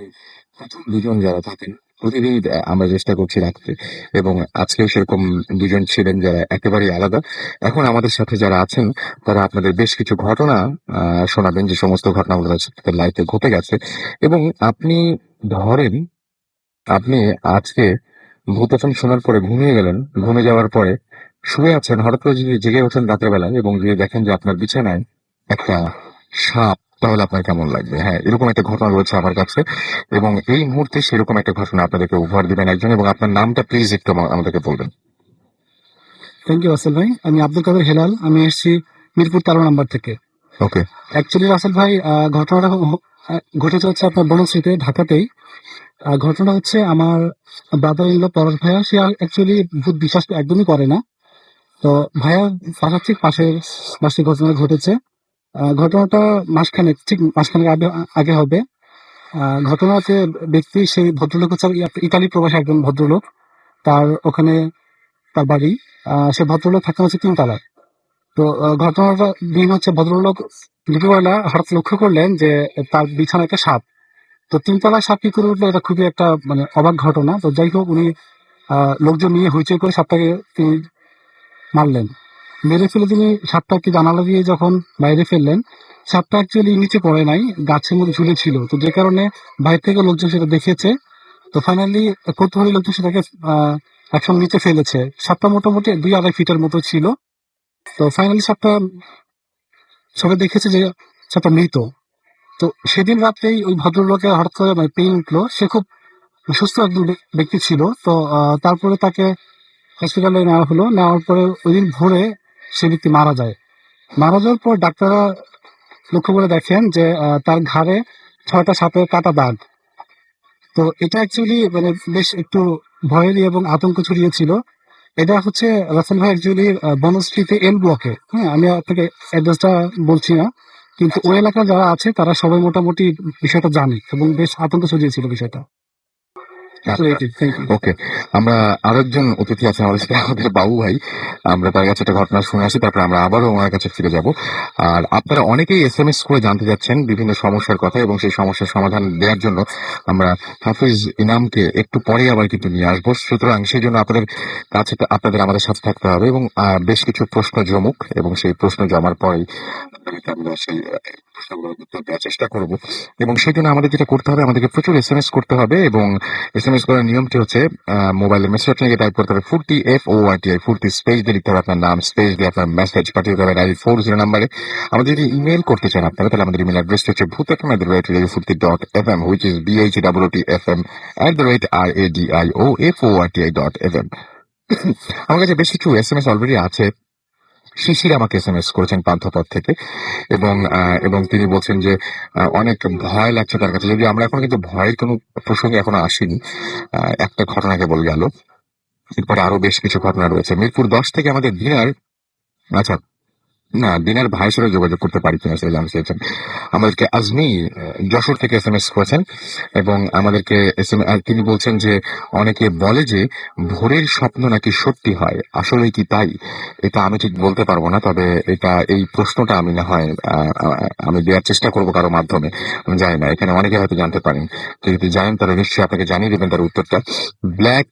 প্রথম দুজন যারা থাকেন প্রতিদিন আমরা চেষ্টা করছি রাখতে, এবং আজকেও সেরকম দুজন ছিলেন যারা একেবারেই আলাদা। এখন আমাদের সাথে যারা আছেন, তারা আপনাদের বেশ কিছু ঘটনা শোনাবেন, যে সমস্ত ঘটনাগুলো তাদের লাইফে ঘটে গেছে। এবং আপনি ধরেন, আপনি আজকে ভূত FM শোনার পরে ঘুমিয়ে গেলেন, ঘুমিয়ে যাওয়ার পরে শুয়ে আছেন, হঠাৎ করে যদি জেগে ওঠেন রাতের বেলায় এবং যদি দেখেন যে আপনার বিছানায় একটা সাপ, তাহলে আপনার কেমন লাগবে? হ্যাঁ, এরকম একটা ঘটনা রয়েছে আমার কাছে, এবং এই মুহূর্তে সেরকম একটা ঘটনা আপনাদেরকে উপহার দিবেন একজন, এবং আপনার নামটা প্লিজ একটু আমাদেরকে বলবেন। থ্যাংক ইউ রাসেল ভাই। আমি আব্দুল কাদের হেলাল, আমি এসেছি মিরপুর 13 নম্বর থেকে। ওকে। অ্যাকচুয়ালি রাসেল ভাই, ঘটনাটা ঘটেছে হচ্ছে আপনার বনশ্রীতে, ঢাকাতেই। ঘটনা হচ্ছে আমার ব্রাদার ইন ল পরশ ভাইয়া, সে অ্যাকচুয়ালি ভূত বিশ্বাস একদমই করে না। তো ভাইয়া বাসার ঠিক পাশের বাসে ঘটনা ঘটেছে। ঘটনাটা মাসখানেক আগে আগে হবে। ঘটনাতে ব্যক্তি, সেই ভদ্রলোক হচ্ছে ইতালি প্রবাসী একজন ভদ্রলোক। তার ওখানে তার বাড়ি। সে ভদ্রলোক থাকেন হচ্ছে 3 তলায়। তো ঘটনাটা দিন হচ্ছে, ভদ্রলোক দুপুরবেলা হঠাৎ লক্ষ্য করলেন যে তার বিছানায় একটা সাপ। তো 3 তলায় সাপ কি করে উঠলো, এটা খুবই একটা মানে অবাক ঘটনা। তো যাই হোক, উনি লোকজন নিয়ে হইচই করে সাপটাকে তিনি মারলেন। মেরে ফেলে তিনি সাপটাকে জানালা দিয়ে যখন বাইরে ফেললেন, সাপটা অ্যাকচুয়ালি নিচে পড়ে নাই, গাছের মধ্যে ঝুলে ছিল। তো যে কারণে বাইরে থেকে লোকজন সেটা দেখেছে। তো ফাইনালি কৌতূহলী লোকজন সেটাকে একসঙ্গে নিচে ফেলেছে। সাপটা মোটামুটি 2-2.5 ফিটের মতো ছিল। তো ফাইনালি সাপটা সবাই দেখেছে যে সাপটা মৃত। তো সেদিন রাত্রেই ওই ভদ্রলোকের হঠাৎ করে মানে পেইন উঠলো। সে খুব সুস্থ একজন ব্যক্তি ছিল। তো তারপরে তাকে হসপিটালে নেওয়া হলো। নেওয়ার পরে ওই দিন ভোরে সে ব্যক্তি মারা যায়। মারা যাওয়ার পর ডাক্তাররা লক্ষ্য করে দেখেন যে তার ঘাড়ে 6টা সাপের কাটা দাগ। তো এটা অ্যাকচুয়ালি মানে বেশ একটু ভয়েরই এবং আতঙ্ক ছড়িয়েছিল। এটা হচ্ছে রাসেল ভাই অ্যাকচুয়ালি বনশ্রীতে এল ব্লকে। হ্যাঁ, আমি আপনাকে অ্যাড্রেসটা বলছি না, কিন্তু ওই এলাকার যারা আছে তারা সবাই মোটামুটি বিষয়টা জানে, এবং বেশ আতঙ্ক ছড়িয়েছিল বিষয়টা। Thank you. ওকে, আমরা আরেকজন অতিথি আছেন আমাদের সাথে, আমাদের বাবু ভাই। আমরা তার কাছে একটা ঘটনা শুনে আসি, তারপর আমরা আবারও ওনার কাছে ফিরে যাব। আর আপনারা অনেকেই SMS করে জানতে যাচ্ছেন বিভিন্ন সমস্যার কথা, এবং সেই সমস্যার সমাধান দেওয়ার জন্য আমরা হাফিজ ইনামকে একটু পরে আবার কিন্তু নিয়ে আসবো। সুতরাং সেই জন্য আপনাদের কাছে, আপনাদের আমাদের সাথে থাকতে হবে, এবং বেশ কিছু প্রশ্ন জমুক, এবং সেই প্রশ্ন জমার পরেই আমরা সেই প্রশ্নগুলোর উত্তর দেওয়ার চেষ্টা করব এবং সেই জন্য আমাদের যেটা করতে হবে আমাদেরকে প্রচুর এসএমএস করতে হবে এবং এসএমএস করার নিয়মটি হচ্ছে মোবাইলের মেসেজ অপশনে টাইপ করতে হবে ফুর্তি FORTI ফুর্তি স্পেস দিয়ে লিখতে হবে আপনার নাম স্পেস দিয়ে আপনার মেসেজ পাঠিয়ে দিতে হবে 940 নাম্বারে। আমাদের যদি ইমেল করতে চান আপনারা তাহলে আমাদের ইমেল অ্যাড্রেসটি হচ্ছে bhutatfm@radiofurti.fm which is BHWTFM@radioForti.fm। আমার কাছে বেশ কিছু এসএমএস অলরেডি আছে। শিশির আমাকে এসএমএস করেছেন পান্থপথ থেকে এবং তিনি বলছেন যে অনেক ভয় লাগছে তার কাছে, যদিও আমরা এখন কিন্তু ভয়ের কোনো প্রসঙ্গে এখনো আসিনি। একটা ঘটনা কেবল গেল, এরপরে আরো বেশ কিছু ঘটনা রয়েছে। মিরপুর 10 থেকে আমাদের দিনার, আচ্ছা না দিনার ভাইয়ের সাথে যোগাযোগ করতে পারি কিনা সেটা জানতে চেয়েছেন। আমাদেরকে আজমি যশোর থেকে এসএমএস করেছেন এবং আমাদেরকে তিনি বলছেন যে অনেকে বলে যে ভোরের স্বপ্ন নাকি সত্যি হয়, আসলে কি তাই? এটা আমি ঠিক বলতে পারবো না, তবে এই প্রশ্নটা আমি না হয় আমি দেওয়ার চেষ্টা করবো কারো মাধ্যমে। আমি জানি না, এখানে অনেকে হয়তো জানতে পারেন, কেউ যদি জানেন তাহলে নিশ্চয়ই আপনাকে জানিয়ে দেবেন তার উত্তরটা। ব্ল্যাক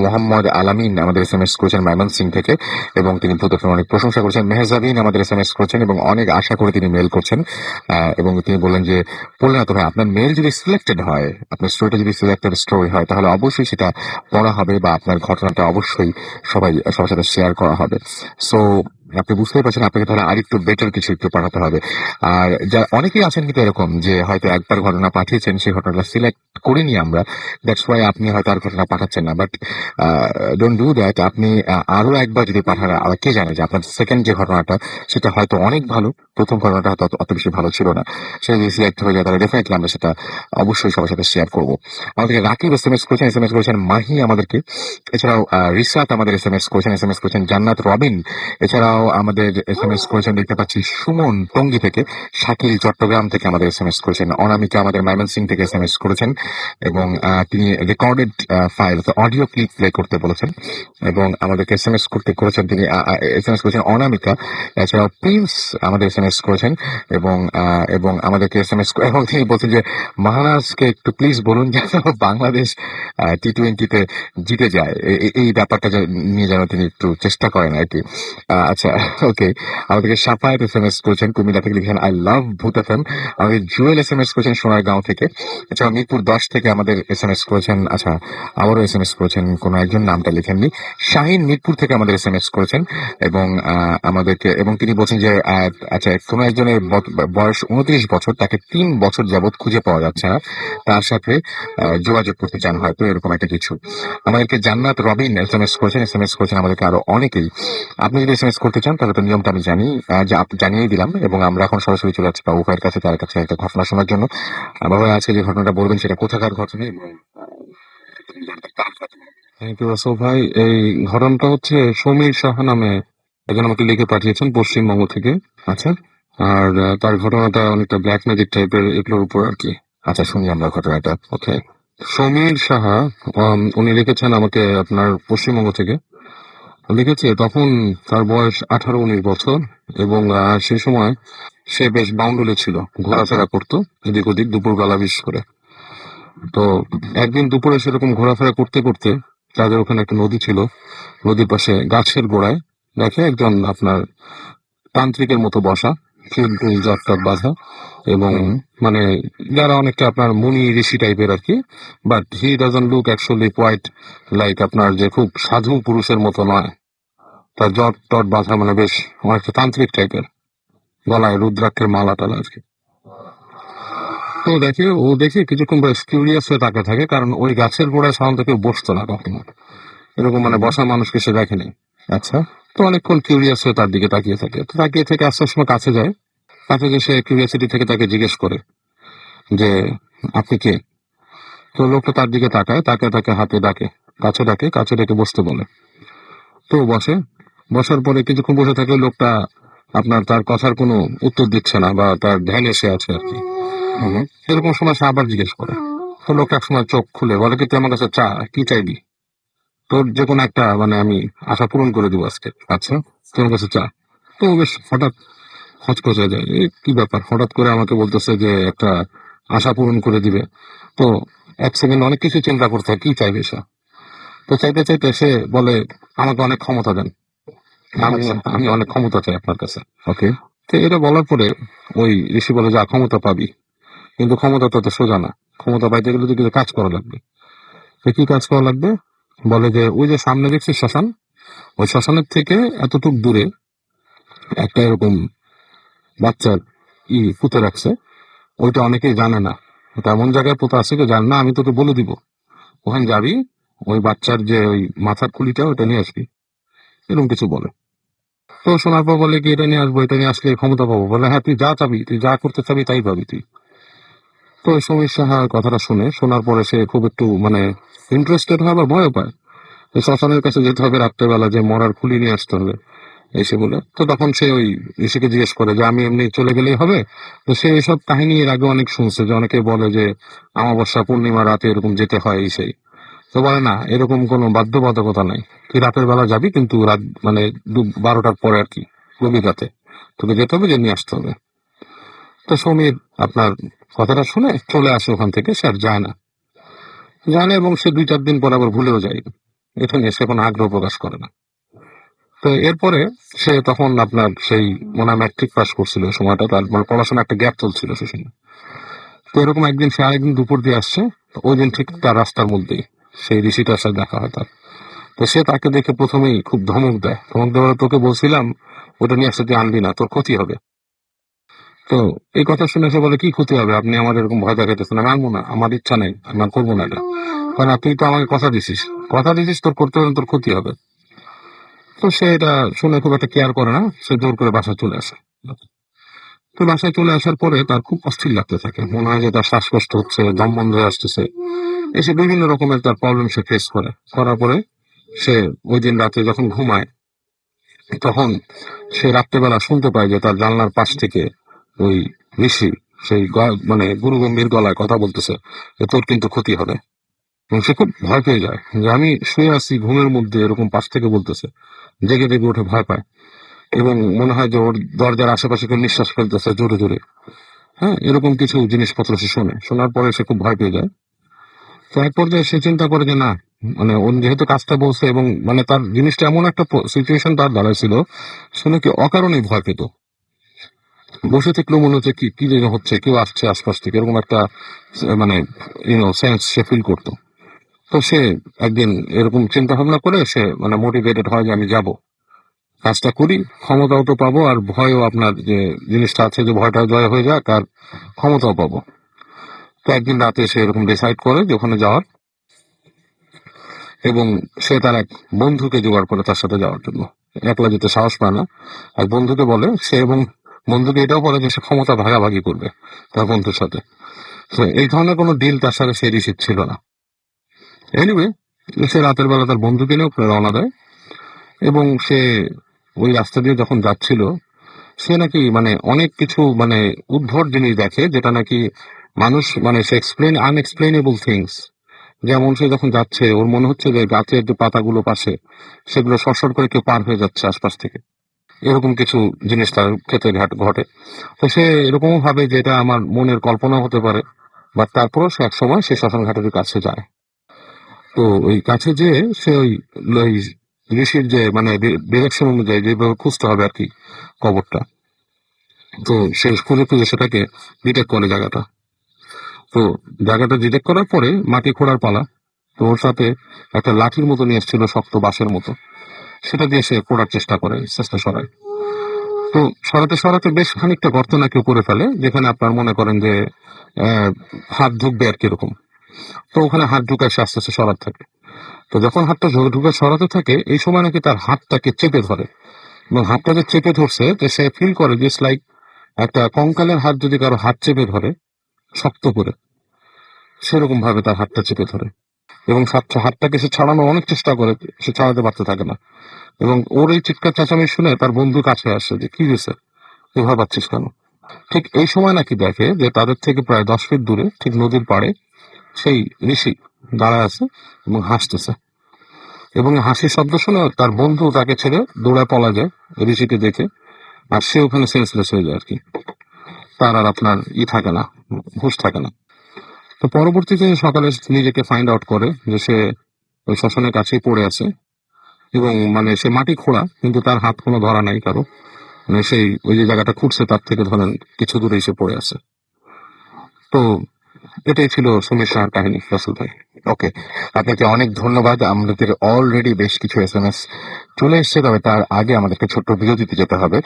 মোহাম্মদ আলামিন আমাদের এসএমএস করেছেন ময়মনসিং থেকে এবং তিনি ভূতফের অনেক প্রশংসা করেছেন। মেহজাবিন আমাদের এসএমএস করেছেন এবং অনেক আশা করে তিনি মেল করছেন এবং তিনি বললেন যে বললেন না তো ভাই, আপনার মেল যদি সিলেক্টেড হয়, আপনার স্টোরিটা যদি সিলেক্টেড স্টোরি হয় তাহলে অবশ্যই সেটা পড়া হবে বা আপনার ঘটনাটা অবশ্যই সবার সাথে শেয়ার করা হবে। সো আপনি বুঝতেই পারছেন আপনাকে তাহলে আরেকটু বেটার কিছু একটু পাঠাতে হবে। আর যা অনেকেই আছেন কিন্তু এরকম যে হয়তো একবার ঘটনা পাঠিয়েছেন, সেই ঘটনাটা সিলেক্ট করিনি আমরা, দ্যাটস ওয়াই আপনি হয়তো আর ঘটনা পাঠাচ্ছেন না। But don't do that. আপনি আরো একবার যদি পাঠান, আর কে জানে যে আপনার সেকেন্ড যে ঘটনাটা সেটা হয়তো অনেক ভালো, প্রথম ঘটনাটা হয়তো অত বেশি ভালো ছিল না, সেটা যদি সিলেক্ট হয়ে যায় তাহলে ডেফিনেটলি আমরা সেটা অবশ্যই সবার সাথে শেয়ার করবো। আমাদেরকে রাকিব এসএমএস করেছেন মাহি আমাদেরকে, এছাড়াও রিসাত আমাদের এসএমএস করেছেন জান্নাত রবিন, এছাড়াও আমাদের এসএমএস করেছেন দেখতে পাচ্ছি সুমন টঙ্গী থেকে, শাকিল চট্টগ্রাম থেকে আমাদের এসএমএস করেছেন, অনামিকা আমাদের ময়মনসিং থেকে এসএমএস করেছেন এবং তিনি recorded file audio clip play করতে বলেছেন এবং আমাদেরকে এসএমএস করেছেন তিনি এসএমএস করেছেন অনামিকা। এছাড়াও প্রিন্স আমাদের এসএমএস করেছেন এবং আমাদেরকে এসএমএস এবং তিনি বলছেন যে মাহানাজকে একটু প্লিজ বলুন যেন বাংলাদেশ T20-তে জিতে যায়, এই ব্যাপারটা নিয়ে যেন তিনি একটু চেষ্টা করেন আর কি। আচ্ছা ওকে। আমাদেরকে সাফায়েত এসএমএস করেছেন কুমিল্লা থেকে, লিখেছেন আই লাভ ভূত এফএম। আমাদের জুয়েল এসএমএস করেছেন সোনারগাঁও থেকে, এছাড়া মিরপুর 10 থেকে আমাদের এসএমএস করেছেন, আচ্ছা আবারও এসএমএস করেছেন কোন একজন, নামটা লিখেননি। শাহিন মিরপুর থেকে আমাদের এসএমএস করেছেন এবং আমাদেরকে এবং তিনি বলছেন যে আচ্ছা কোন একজনের বয়স 29 বছর, তাকে 3 বছর যাবত খুঁজে পাওয়া যাচ্ছে না, তার সাথে যোগাযোগ করতে চান হয়তো এরকম একটা কিছু। আমাদেরকে জান্নাত রবিন এসএমএস করেছেন আমাদেরকে আরো অনেকেই। আপনি যদি এসএমএস করতে চান তাহলে তো নিয়মটা আমি জানিয়ে দিলাম এবং আমরা এখন সরাসরি চলে যাচ্ছি বাবু ভাইয়ের কাছে, তার কাছে একটা ঘটনা শোনার জন্য। বাবু ভাই আজকে যে ঘটনাটা বলবেন সেটা কোথাকার ঘটনা এবং থ্যাংক ইউ আসফ ভাই। এই ঘটনাটা হচ্ছে সমীর সাহা নামে একজন আমাকে লিখে পাঠিয়েছেন পশ্চিমবঙ্গ থেকে। আচ্ছা আর তার ঘটনাটা অনেকটা ব্ল্যাক ম্যাজিক টাইপের, এগুলোর উপর আর কি। আচ্ছা শুনি আমরা ঘটনাটা। ওকে, সমীর সাহা উনি লিখেছেন আমাকে আপনার পশ্চিমবঙ্গ থেকে। লিখেছে তখন তার বয়স 18-19 বছর এবং সেই সময় সে বেশ বাউন্ডুলে ছিল, ঘোরাফেরা করতো এদিক ওদিক দুপুরবেলা বিশেষ করে। তো একদিন দুপুরে সেরকম ঘোরাফেরা করতে করতে তাদের ওখানে একটা নদী ছিল, নদীর পাশে গাছের গোড়ায় দেখে একজন আপনার তান্ত্রিকের মতো বসা, চুল টুল জট টট বাঁধা এবং মানে যারা অনেকটা আপনার মুনি ঋষি টাইপের আর কি, but he doesn't look actually quite like আপনার যে খুব সাধু পুরুষের মতো নয়। তার জট টট বাঁধা মানে বেশ অনেকটা তান্ত্রিক টাইপের, গলায় রুদ্রাক্ষের মালা টালা আর কি। তো দেখে কিছুক্ষণ বেশ কিউরিয়াস হয়ে তাকে থাকে, কারণ ওই গাছের গোড়ায় সাধারণত কেউ বসতো না কখনো, এরকম মানে বসা মানুষকে সে দেখেনি। আচ্ছা তো অনেকক্ষণ কিউরিয়াস হয়ে তার দিকে তাকিয়ে থাকে, তো তাকিয়ে থেকে আস্তে আস্তে কাছে যায়, কাছে গিয়ে সে কিউরিয়াসিটি থেকে তাকে জিজ্ঞেস করে যে আপনি কে? তো লোকটা তার দিকে তাকায়, তাকে হাতে ডাকে, কাছে ডেকে বসতে বলে। তো বসার পরে কিছুক্ষণ বসে থাকে, লোকটা আপনার তার কথার কোনো উত্তর দিচ্ছে না বা তার ধ্যান এসে আছে আর কি। এরকম সময় সে আবার জিজ্ঞেস করে। তো লোকটা এক সময় চোখ খুলে বলে কি তুই আমার কাছে চা কি চাইবি? তোর যে কোনো একটা মানে আমি আশা পূরণ করে দিব আজকে। আচ্ছা, তোর কাছে চা। তো বেশ হঠাৎ হচকচে যায়, কি ব্যাপার, হঠাৎ করে আমাকে বলতেছে যে একটা আশা পূরণ করে দিবে। তো এক সেকেন্ড অনেক কিছু চিন্তা করতে হয় কি চাইবে সে। তো চাইতে সে বলে আমাকে অনেক ক্ষমতা দেন, আমি অনেক ক্ষমতা চাই আপনার কাছে। ওকে তো এটা বলার পরে ওই ঋষি বলে যা ক্ষমতা পাবি, কিন্তু ক্ষমতা তো তো সোজা না, ক্ষমতা পাইতে গেলে তো কিছু কাজ করা লাগবে। তো কি কাজ করা লাগবে? বলে যে ওই যে সামনে দেখছিস শ্মশান, ওই শ্মশানের থেকে এতটুক দূরে একটা এরকম বাচ্চার পুঁতে রাখছে, ওইটা অনেকেই জানে না। ওটা এমন জায়গায় পোতা আছে কেউ জানে না, আমি তোকে বলে দিব, ওখানে যাবি, ওই বাচ্চার যে ওই মাথার খুলিটা ওটা নিয়ে আসবি, এরকম কিছু বলে। তো শোনার পর বলে কি এটা নিয়ে আসবো, এটা নিয়ে আসলে ক্ষমতা পাবো। বলে হ্যাঁ, তুই যা চাবি, তুই যা করতে চাবি তাই পাবি তুই। তো ওই সমীর সাহা কথাটা শোনার পরে সে খুব একটু মানে ইন্টারেস্টেড হয়, আবার ভয় পায়। এই শ্মশানের কাছে যেতে হবে রাত্রেবেলা, যে মরার খুলি নিয়ে আসতে হবে এসে বলে। তো তখন সে ওই ঋষিকে জিজ্ঞেস করে যে আমি এমনি চলে গেলেই হবে? তো সে এসব কাহিনী এর আগে অনেক শুনছে, যে অনেকে বলে যে অমাবস্যা পূর্ণিমা রাতে এরকম যেতে হয় এই সেই। তো বলে না, এরকম কোনো বাধ্যবাধকতা নাই, তুই রাতের বেলা যাবি, কিন্তু রাত মানে 12টার পরে আর কি, গভীর রাতে তোকে যেতে হবে, যে নিয়ে আসতে হবে। তো সমীর আপনার কথাটা শুনে চলে আসে ওখান থেকে, সে আর যায় না এবং সে 2-4 দিন পর আবার ভুলেও যায়। এটা নিয়ে সে কোনো আগ্রহ প্রকাশ করে না। তো এরপরে সে তখন আপনার সেই মনে হয় ম্যাট্রিক পাস করছিল ওই সময়টা, তার মানে পড়াশোনা একটা গ্যাপ চলছিল সে সময়। তো এরকম একদিন সে আরেকদিন দুপুর দিয়ে আসছে, তো ওই দিন ঠিক তার রাস্তার মধ্যেই সেই ঋষিটার সাথে দেখা হয় তার। তো সে তাকে দেখে প্রথমেই খুব ধমক দেওয়ার, তোকে বলছিলাম ওটা নিয়ে আসতে, তুই আনবি না, তোর ক্ষতি হবে। তো এই কথা শুনে সে বলে কি ক্ষতি হবে, আপনি আমার এরকম ভয় দেখাইতেছেন, আমি আনবো না, আমার ইচ্ছা নেই, আমি আর করবো না এটা। কারণ তুই তো আমাকে কথা দিছিস তোর করতে হলে তোর ক্ষতি হবে। তো সে এটা শুনে খুব একটা কেয়ার করে না, সে জোর করে বাসায় চলে আসে। তো বাসায় চলে আসার পরে তার খুব অস্থির লাগতে থাকে, মনে হয় যে তার শ্বাসকষ্ট হচ্ছে, দম বন্ধ হয়ে আসতেছে, এসে বিভিন্ন রকমের তার প্রবলেম সে ফেস করার পরে সে ওই দিন রাতে যখন ঘুমায়, তখন সে রাত্রেবেলা শুনতে পায় যে তার জানলার পাশ থেকে ওই ঋষি সেই মানে গুরু গম্ভীর গলায় কথা বলতেছে যে তোর কিন্তু ক্ষতি হবে। এবং সে খুব ভয় পেয়ে যায়, যে আমি শুয়ে আছি ঘুমের মধ্যে, এরকম পাশ থেকে বলতেছে, জেগে জেগে উঠে ভয় পায় এবং মনে হয় যে ওর দরজার আশেপাশে কেউ নিঃশ্বাস ফেলতেছে জোরে জোরে। হ্যাঁ, এরকম কিছু জিনিসপত্র সে শোনার পরে সে খুব ভয় পেয়ে যায়। তো এক পর্যায়ে সে চিন্তা করে যে না, মানে ও যেহেতু কাজটা বলছে এবং মানে তার জিনিসটা এমন একটা সিচুয়েশন তার দাঁড়াইছিল, সে নাকি অকারণেই ভয় পেত। বসে থাকলেও মনে হচ্ছে কি কি যেন হচ্ছে, কেউ আসছে আশপাশ থেকে, এরকম একটা মানে সেন্স সে ফিল করতো। তো সে একদিন এরকম চিন্তা ভাবনা করে সে মানে মোটিভেটেড হয় যে আমি যাব, কাজটা করি, ক্ষমতাও তো পাবো, আর ভয়ও আপনার যে জিনিসটা আছে যে ভয়টা জয় হয়ে যাক, আর ক্ষমতাও পাবো। তো একদিন রাতে সে এরকম ডিসাইড করে যে ওখানে যাওয়ার, এবং সে তার এক বন্ধুকে জোগাড় করে তার সাথে যাওয়ার জন্য। একলা যেতে সাহস পায় না, এক বন্ধুকে বলে সে, এবং বন্ধুকে এটাও বলে যে সে ক্ষমতা ভাগাভাগি করবে তার বন্ধুর সাথে। তো এই ধরনের কোনো ডিল তার সাথে সে রিসিভ ছিল না। এনিওয়ে, সে রাতের বেলা তার বন্ধুকে নিয়েও রওনা দেয়, এবং সে ওই রাস্তা দিয়ে যখন যাচ্ছিল, সে নাকি মানে অনেক কিছু মানে উদ্ভট জিনিস দেখে, যেটা নাকি মানুষ মানে সে আনএক্সপ্লেনেবল থিংস। যেমন সে যখন যাচ্ছে ওর মনে হচ্ছে যে গাছের যে পাতাগুলো পাশে, সেগুলো সরসর করে কেউ পার হয়ে যাচ্ছে আশপাশ থেকে, এরকম কিছু জিনিস তার ক্ষেত্রে ঘটে। তো সে এরকম ভাবে যে এটা আমার মনের কল্পনা হতে পারে, বাট তারপরও সে এক সময় সে শ্মশান ঘাটের কাছে যায়। তো ওই কাছে যে সে ওই ঋষির যে মানে ডিরেকশন অনুযায়ী যেভাবে খুঁজতে হবে আর কি কবরটা, তো সে খুঁজে খুঁজে সেটাকে ডিটেক্ট করে জায়গাটা। তো জায়গাটা ডিটেক্ট করার পরে মাটি খোঁড়ার পালা। তো ওর সাথে একটা লাঠির মতো নিয়ে এসেছিল, শক্ত বাঁশের মতো, সেটা দিয়ে সে খোঁড়ার চেষ্টা করে, চেষ্টা সরায়। তো সরাতে সরাতে বেশ খানিকটা গর্ত নাকি করে ফেলে, যেখানে আপনার মনে করেন যে হাত ঢুকবে আর কিরকম। তো ওখানে হাত ঢুকায় সে আস্তে আস্তে সরাতে থাকে। তো যখন হাতটা ঢুকে সরাতে থাকে, এই সময় নাকি তার হাতটাকে চেপে ধরে, এবং হাতটা যে চেপে ধরছে, তো সে ফিল করে যে লাইক একটা কঙ্কালের হাত যদি কারো হাত চেপে ধরে শক্ত করে, সেরকম ভাবে তার হাতটা চেপে ধরে, এবং হাতটাকে সে ছাড়ানোর অনেক চেষ্টা করে, সে ছাড়াতে পারতে থাকে না। এবং ওর এই চিৎকার চেঁচামেচি শুনে তার বন্ধু কাছে আসে, যে কি হয়েছে, তুই ভয় পাচ্ছিস কেন? ঠিক এই সময় নাকি দেখে যে তাদের থেকে প্রায় 10 ফিট দূরে, ঠিক নদীর পাড়ে, সেই ঋষি দাঁড়ায় আছে এবং হাসতেছে। এবং এই হাসির শব্দ শুনে তার বন্ধু তাকে ছেড়ে দৌড়ায় পলা যায় ঋষিকে দেখে, আর সে ওখানে সেন্সলেস হয়ে যায় আর কি। তার আর আপনার থাকে না, হুঁশ থাকে না। তো পরবর্তীতে সকালে নিজেকে ফাইন্ড আউট করে যে সে ওই শ্মশানের কাছেই পড়ে আছে, এবং মানে সে মাটি খোঁড়া, কিন্তু তার হাত কোনো ধরা নাই কারো, মানে সেই ওই যে জায়গাটা খুঁড়ছে তার থেকে ধরেন কিছু দূরে এসে পড়ে আছে। তো এটাই ছিল সমীর শাহর কাহিনী রাসেল ভাই। ওকে, আপনাকে অনেক ধন্যবাদ। আমাদের অলরেডি বেশ কিছু এসএমএস চলে এসেছে, তবে তার আগে আমাদেরকে ছোট্ট বিরতিতে যেতে হবে।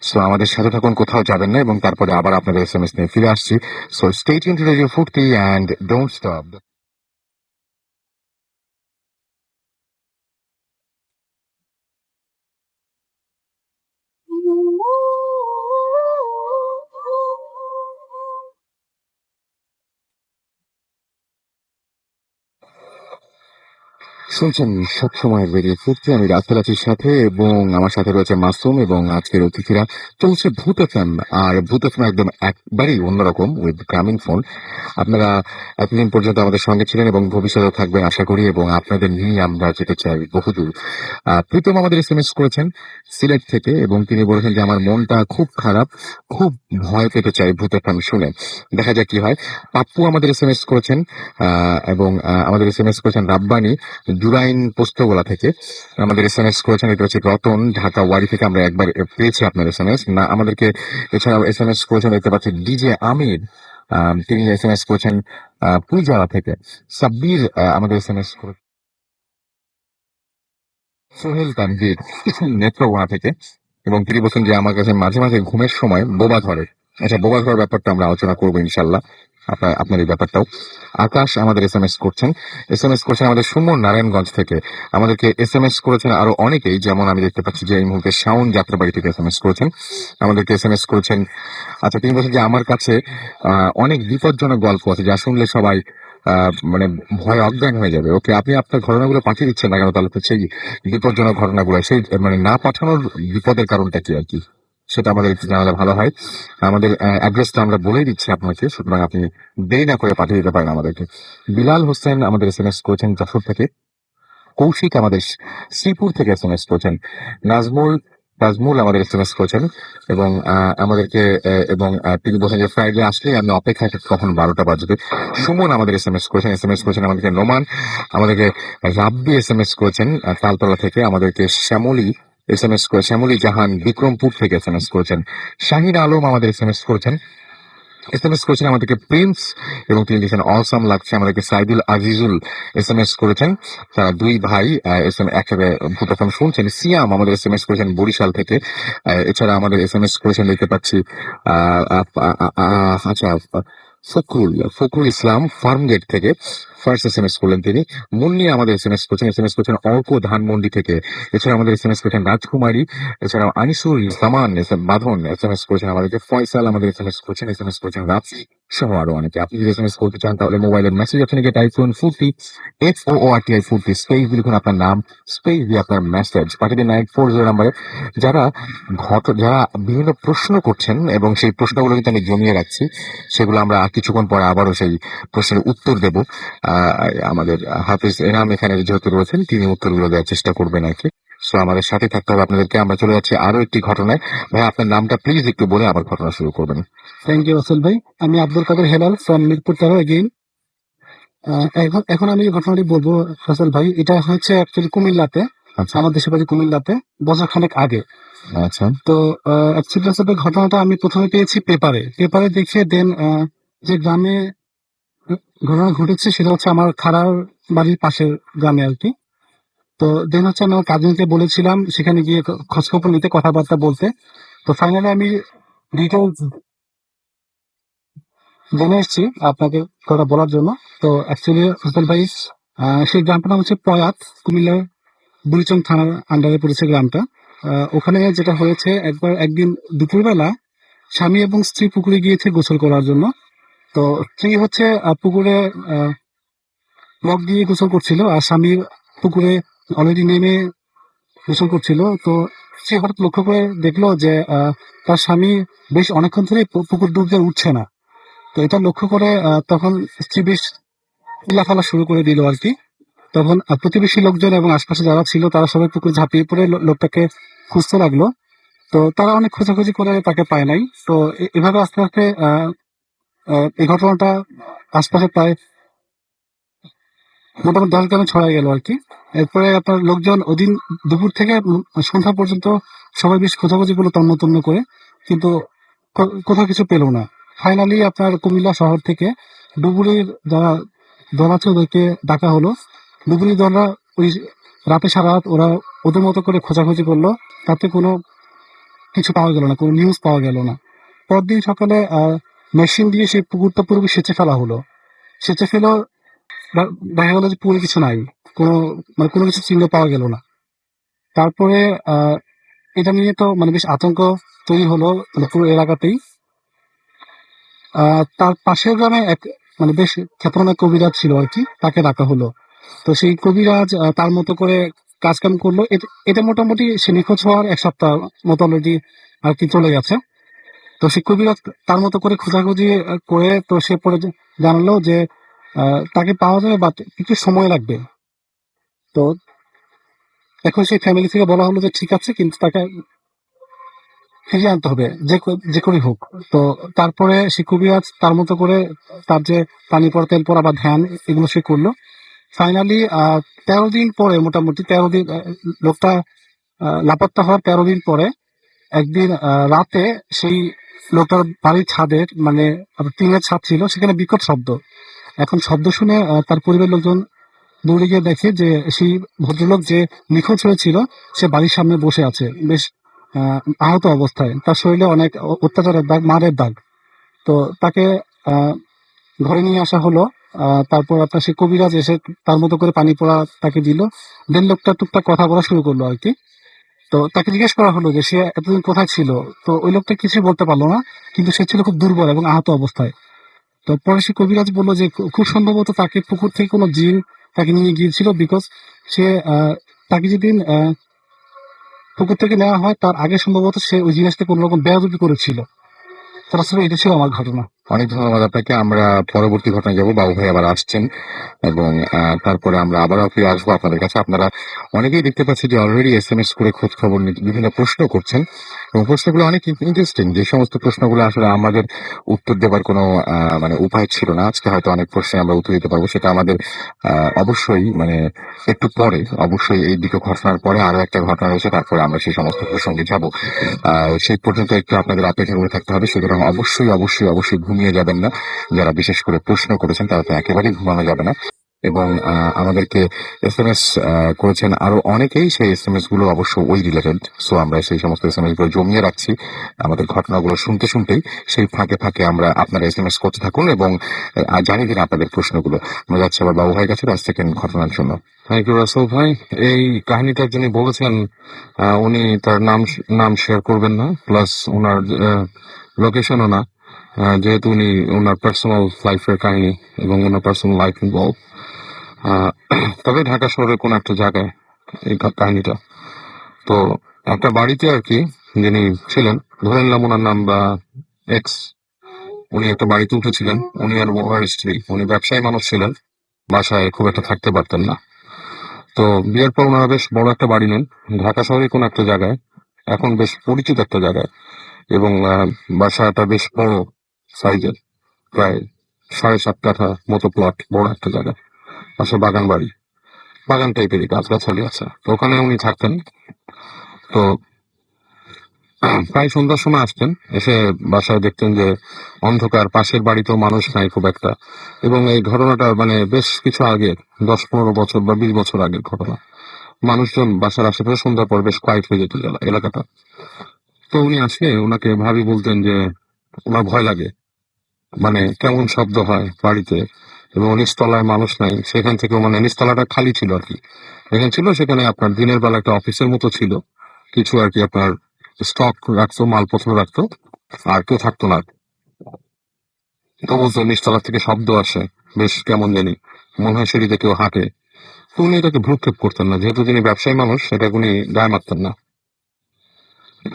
সো আমাদের সাথে থাকুন, কোথাও যাবেন না, এবং তারপরে আবার আপনাদের এসএমএস নিয়ে ফিরে আসছি। So stay tuned two radio ফুর্তি অ্যান্ড ডোন্ট স্টপ। শুনছেন সবসময় রেডিও ফুর্তি, আমি রাতের সাথে, এবং আমার সাথে রয়েছে মাসুম, এবং আজকের অতিথিরা চলছে ভূত এফএম। আর ভূত এফএম একদম একবারেই অন্যরকম উইথ গ্রামীণ ফোন। আপনারা এতদিন পর্যন্ত আমাদের সঙ্গে ছিলেন এবং ভবিষ্যতে থাকবেন আশা করি, এবং আপনাদের নিয়ে আমরা যেতে চাই বহুদূর। প্রীতম আমাদের এসএমএস করেছেন সিলেট থেকে, এবং তিনি বলেছেন যে আমার মনটা খুব খারাপ, খুব ভয় পেতে চাই ভূত এফএম শুনে। দেখা যাক কি হয়। পাপ্পু আমাদের এসএমএস করেছেন, এবং আমাদের এসএমএস করেছেন রাব্বানি জুরাইন পোস্তগোলা থেকে। আমাদের এসএমএস করেছেন, এটা হচ্ছে রতন ঢাকা ওয়ারি থেকে। আমরা একবার পেয়েছি আপনার এসএমএস না, আমাদেরকে এছাড়াও এসএমএস করেছেন দেখতে পাচ্ছি ডিজে আমির। তিনি এসএমএস করেছেন পুইজালা থেকে। সাব্বির আমাদের এসএমএস করে সোহেল তানভীর নেত্রকোনা থেকে, এবং তিনি বলছেন যে আমার কাছে মাঝে মাঝে ঘুমের সময় বোবা ধরে। আচ্ছা, বোবা ধরার ব্যাপারটা আমরা আলোচনা করবো ইনশাল্লাহ, আপনার এই ব্যাপারটাও। আকাশ আমাদের এসএমএস করছেন আমাদের সুমন নারায়ণগঞ্জ থেকে। আমাদেরকে এসএমএস করেছেন আরো অনেকেই, যেমন আমি দেখতে পাচ্ছি যে এই মুহূর্তে শাওন যাত্রাবাড়ি থেকে এসএমএস করেছেন, আমাদেরকে এসএমএস করেছেন। আচ্ছা, তিনি বলছেন যে আমার কাছে অনেক বিপজ্জনক গল্প আছে যা শুনলে সবাই মানে ভয় অজ্ঞান হয়ে যাবে। ওকে, আপনি আপনার ঘটনাগুলো পাঠিয়ে দিচ্ছেন না কেন তাহলে? তো সেই বিপজ্জনক ঘটনাগুলো, সেই মানে না পাঠানোর বিপদের কারণটা কি আর কি, সেটা আমাদের একটু জানালে ভালো হয়। আমাদের অ্যাড্রেসটা আমরা বলেই দিচ্ছি আপনাকে, সুতরাং আপনি দেরি না করে পাঠিয়ে দিতে পারেন আমাদেরকে। বিলাল হোসেন আমাদের এসএমএস করেছেন যশোর থেকে। কৌশিক আমাদের শ্রীপুর থেকে এসএমএস করেছেন। নাজমুল নাজমুল আমাদের এসএমএস করেছেন, এবং তিনি বলছেন যে ফ্রাইডে আসলে আমি অপেক্ষায় থাকি, কখন 12টা বাজবে। সুমন আমাদের এসএমএস করেছেন আমাদেরকে। নোমান আমাদেরকে। রাব্বি এসএমএস করেছেন তালতলা থেকে। আমাদেরকে শ্যামলী জাহান বিক্রমপুর থেকে এসএমএস করেছেন। শাহিন আলম আমাদের এসএমএস করেছেন আমাদেরকে প্রিন্স, এবং তিনি লিখেছেন অসম লাগছে। আমাদেরকে সাইদুল আজিজুল এসএমএস করেছেন। তারা দুই ভাই একসাথে ভূত FM শুনছেন। সিয়াম আমাদের এসএমএস করেছেন বরিশাল থেকে। এছাড়া আমাদের এসএমএস করেছেন দেখতে পাচ্ছি আচ্ছা, ফখরুল ইসলাম ফার্মগেট থেকে ফার্স্ট এসএমএস করলেন তিনি। মুন্নি আমাদের এসএমএস করেছেন অর্ক ধানমন্ডি থেকে। এছাড়া আমাদের এসএমএস করেছেন রাজকুমারী। এছাড়াও আনিসুল জামান বাঁধন এসএমএস করেছেন আমাদেরকে। ফয়সাল আমাদের এসএমএস করেছেন রাফি, সহ আরো অনেকে। আপনি যদি এসএমএস করতে চান তাহলে মোবাইলের মেসেজ অপশনে গিয়ে টাইপ করুন ফুর্তি, FOORTI ফুর্তি, স্পেস দিয়ে লিখুন আপনার নাম, স্পেস দিয়ে আপনার মেসেজ পাঠিয়ে দিন 940 নাম্বারে। যারা যারা বিভিন্ন প্রশ্ন করছেন, এবং সেই প্রশ্নগুলো কিন্তু আমি জমিয়ে রাখছি, সেগুলো আমরা কিছুক্ষণ পরে আবারও সেই প্রশ্নের উত্তর দেব। আমাদের হাফিজ এনাম এখানে যেহেতু রয়েছেন, তিনি উত্তরগুলো দেওয়ার চেষ্টা করবেন আর কি। সো আমাদের সাথে থাকতে হবে আপনাদেরকে। আমরা চলে যাচ্ছি আরো একটি ঘটনায়। ভাই, আপনার নামটা প্লিজ একটু বলে আবার ঘটনা শুরু করবেন। থ্যাংক ইউ রাসেল ভাই। আমি আব্দুল কাদের হেলাল ফ্রম মিরপুর 13 এগেইন। এখন আমি যে ঘটনাটি বলবো রাসেল ভাই, এটা হচ্ছে অ্যাকচুয়ালি কুমিল্লাতে। আচ্ছা আমার দেশের বাড়ি কুমিল্লাতে, বছর খানেক আগে। আচ্ছা তো অ্যাকচুয়ালি রাসেল ভাই, ঘটনাটা আমি প্রথমে পেয়েছি পেপারে দেখে। দেন যে গ্রামে ঘটনা ঘটেছে সেটা হচ্ছে আমার খালার বাড়ির পাশের গ্রামে আর কি। তো দেন হচ্ছে আমি আমার কাজিনকে বলেছিলাম সেখানে গিয়ে খোঁজখবর নিতে, কথাবার্তা বলতে। তো ফাইনালি আমি ডিটেলস জেনে এসেছি আপনাকে কথা বলার জন্য। তো অ্যাকচুয়ালি হোসেন ভাই, সেই গ্রামটার নাম হচ্ছে প্রয়াত, কুমিল্লার বুড়িচং থানার আন্ডারে পড়েছে গ্রামটা। ওখানে যেটা হয়েছে, একদিন দুপুরবেলা স্বামী এবং স্ত্রী পুকুরে গিয়েছে গোসল করার জন্য। তো স্ত্রী হচ্ছে পুকুরে লক দিয়ে গোসল করছিল, আর স্বামী পুকুরে অলরেডি নেমে গোসল করছিল। তো সে হঠাৎ লক্ষ্য করে দেখলো যে তার স্বামী বেশ অনেকক্ষণ ধরে পুকুর ডুব দিয়ে উঠছে না। তো এটা লক্ষ্য করে তখন স্ত্রী বেশ লাফালা শুরু করে দিল আর কি। তখন প্রতিবেশী লোকজন এবং আশপাশে যারা ছিল তারা সবাই পুকুরে ঝাঁপিয়ে পড়ে লোকটাকে খুঁজতে লাগলো। তো তারা অনেক খোঁজাখুঁজি করে তাকে পায় নাই। তো এভাবে আস্তে আস্তে এই ঘটনাটা আশপাশে প্রায় মোটামুটি 10 গ্রামে ছড়াই গেল আর কি। এরপরে আপনার লোকজন ওদিন দুপুর থেকে সন্ধ্যা পর্যন্ত সবাই বেশ খোঁজাখুঁজি করলো তন্ন তন্ন করে, কিন্তু কোথাও কিছু পেলো না। ফাইনালি আপনার কুমিল্লা শহর থেকে ডুবুরির যারা দল আছে ওদেরকে ডাকা হলো। ডুবুরি দলরা ওই রাতে সারা রাত ওরা ওদের মতো করে খোঁজাখুঁজি করলো, তাতে কোনো কিছু পাওয়া গেল না, কোনো নিউজ পাওয়া গেল না। পরদিন সকালে মেশিন দিয়ে সেই পুকুরটা পুরোপুরি সেচে ফেলা হলো। সেচে ফেলেও দেখা গেলো যে পুরো কিছু নাই, কোনো মানে কোনো কিছু চিহ্ন পাওয়া গেল না। তারপরে এটা নিয়ে তো মানে বেশ আতঙ্ক তৈরি হলো মানে পুরো এলাকাতেই। তার পাশের গ্রামে এক মানে বেশ খ্যাতনামা কবিরাজ ছিল আর কি, তাকে ডাকা হলো। তো সেই কবিরাজ তার মতো করে কাজ কাম করলো। এটা মোটামুটি সে নিখোঁজ হওয়ার 1 সপ্তাহ মতো অলরেডি আর কি চলে গেছে। তো সেই কবিরাজ তার মতো করে খোঁজাখুঁজি করে তো সে পরে জানালো যে তাকে পাওয়া যাবে বাট একটু সময় লাগবে। তো এখন সেই ফ্যামিলি থেকে বলা হলো যে ঠিক আছে, কিন্তু তাকে ফিরিয়ে আনতে হবে যে করেই হোক। তো তারপরে সে কবিরাজ তার মতো করে তার যে পানি পড়া তেল পড়া বা ধ্যান এগুলো সে করলো। ফাইনালি 13 দিন পরে, মোটামুটি 13 দিন, লোকটা লাপাত্তা হওয়ার 13 দিন পরে একদিন রাতে সেই লোকটার বাড়ির ছাদের মানে আপনার টিনের ছাদ ছিল, সেখানে বিকট শব্দ। এখন শব্দ শুনে তার পরিবারের লোকজন দৌড়ে গিয়ে দেখে যে সেই ভদ্রলোক যে নিখোঁজ হয়েছিল সে বাড়ির সামনে বসে আছে, বেশ আহত অবস্থায়। তার শরীরে অনেক অত্যাচারের দাগ, মারের দাগ। তো তাকে আহ, ঘরে নিয়ে আসা হলো। তারপর আপনার সে কবিরাজ এসে তার মতো করে পানি পড়া তাকে দিল। দেন লোকটা টুকটাক কথা বলা শুরু করলো আর কি। তো তাকে জিজ্ঞেস করা হলো যে সে এতদিন কোথায় ছিল। তো ওই লোকটা কিছুই বলতে পারলো না, কিন্তু সে ছিল খুব দুর্বল এবং আহত অবস্থায়। তো পরে সে কবিরাজ বললো যে খুব সম্ভবত তাকে পুকুর থেকে কোনো জিন তাকে নিয়ে গিয়েছিল, বিকজ সে তাকে যেদিন পুকুর থেকে নেওয়া হয় তার আগে সম্ভবত সে ওই জিনিসটা কোনো রকম বেয়াদবি করেছিল। তো আসলে এটা ছিল আমার ঘটনা। অনেক ধন্যবাদ আপনাকে। আমরা পরবর্তী ঘটনায় যাবো। বাবু ভাই আবার আসছেন এবং তারপরে আমরা আবারও ফিরে আসবো আপনাদের কাছে। আপনারা অনেকেই দেখতে পাচ্ছি যে অলরেডি SMS করে খোঁজ খবর নিতে বিভিন্ন প্রশ্ন করছেন এবং প্রশ্নগুলো অনেক ইন্টারেস্টিং। যে সমস্ত প্রশ্নগুলো আসলে আমাদের উত্তর দেবার কোনো মানে উপায় ছিল না। আজকে হয়তো অনেক প্রশ্নে আমরা উত্তর দিতে পারবো। সেটা আমাদের অবশ্যই মানে একটু পরে, অবশ্যই এই দুটো ঘটনার পরে আরো একটা ঘটনা রয়েছে, তারপরে আমরা সেই সমস্ত প্রসঙ্গে যাব। সেই পর্যন্ত একটু আপনাদের অপেক্ষা করে থাকতে হবে। সুতরাং অবশ্যই অবশ্যই অবশ্যই ঘুমিয়ে যাবেন না। যারা বিশেষ করে প্রশ্ন করেছেন তারা তো একেবারেই ঘুমানো যাবে না। এবং আমাদেরকে SMS করেছেন আরো অনেকেই। সেই SMS গুলো অবশ্য ওই রিলেটেড। সো আমরা সেই সমস্ত SMS গুলো জমিয়ে রাখছি আমাদের ঘটনাগুলো শুনতে শুনতেই। সেই ফাঁকে ফাঁকে আমরা আপনারা SMS করতে থাকুন এবং জানিয়ে দিন আপনাদের প্রশ্নগুলো। আমরা যাচ্ছি আবার বাবু ভাইয়ের কাছে 10 সেকেন্ড ঘটনার জন্য। থ্যাংক ইউ রাসেল ভাই। এই কাহিনীটার যিনি বলেছেন উনি তার নাম শেয়ার করবেন না, প্লাস ওনার লোকেশনও না, যেহেতু উনি ওনার পার্সোনাল লাইফের কাহিনী এবং ওনার পার্সোনাল লাইফ ইনভলভ। তবে ঢাকা শহরের কোন একটা জায়গায় এই কাহিনীটা। তো একটা বাড়িতে আর কি যিনি ছিলেন, ধরে নিলাম ওনার নাম বা এক্স, উনি একটা বাড়িতে উঠেছিলেন। উনি আর ওনার স্ত্রী, উনি ব্যবসায়ী মানুষ ছিলেন, বাসায় খুব একটা থাকতে পারতেন না। তো বিয়ের পর ওনারা বেশ বড় একটা বাড়ি নেন ঢাকা শহরে কোন একটা জায়গায়, এখন বেশ পরিচিত একটা জায়গায়। এবং বাসাটা বেশ বড় সাইজের, প্রায় 7.5 কাঠা মতো প্লট, বড় একটা জায়গা। পাশে বাগান বাড়ি, বাগান টাইপেরই, গাছগাছালি আছে। তো ওখানে উনি থাকতেন। তো প্রায় সন্ধ্যার সময় আসতেন, এসে বাসায় দেখতেন যে অন্ধকার, পাশের বাড়িতেও মানুষ নাই খুব একটা। এবং এই ঘটনাটা মানে বেশ কিছু আগের, 10-15 বছর বা 20 বছর আগের ঘটনা। মানুষজন বাসার আশেপাশে সন্ধ্যার পর বেশ কোয়াইট হয়ে যেত এলাকাটা। তো উনি আসলে ওনাকে ভাবি বলতেন যে ওনার ভয় লাগে, মানে কেমন শব্দ হয় বাড়িতে, এবং নিচতলায় মানুষ নাই। সেখান থেকে মানে নিচতলাটা খালি ছিল আর কি, যেখানে ছিল সেখানে আপনার দিনের বেলা একটা অফিসের মতো ছিল, কিছু আর কি আপনার স্টক রাখতো, মালপত্র রাখতো, আর কেউ থাকতো না। তো বলতো নিচতলা থেকে শব্দ আসে, বেশ কেমন জানি, মনে হয় সিঁড়িতে কেউ হাঁটে। তো উনি এটাকে ভ্রুক্ষেপ করতেন না, যেহেতু তিনি ব্যবসায়ী মানুষ, সেটা উনি গায়ে মারতেন না।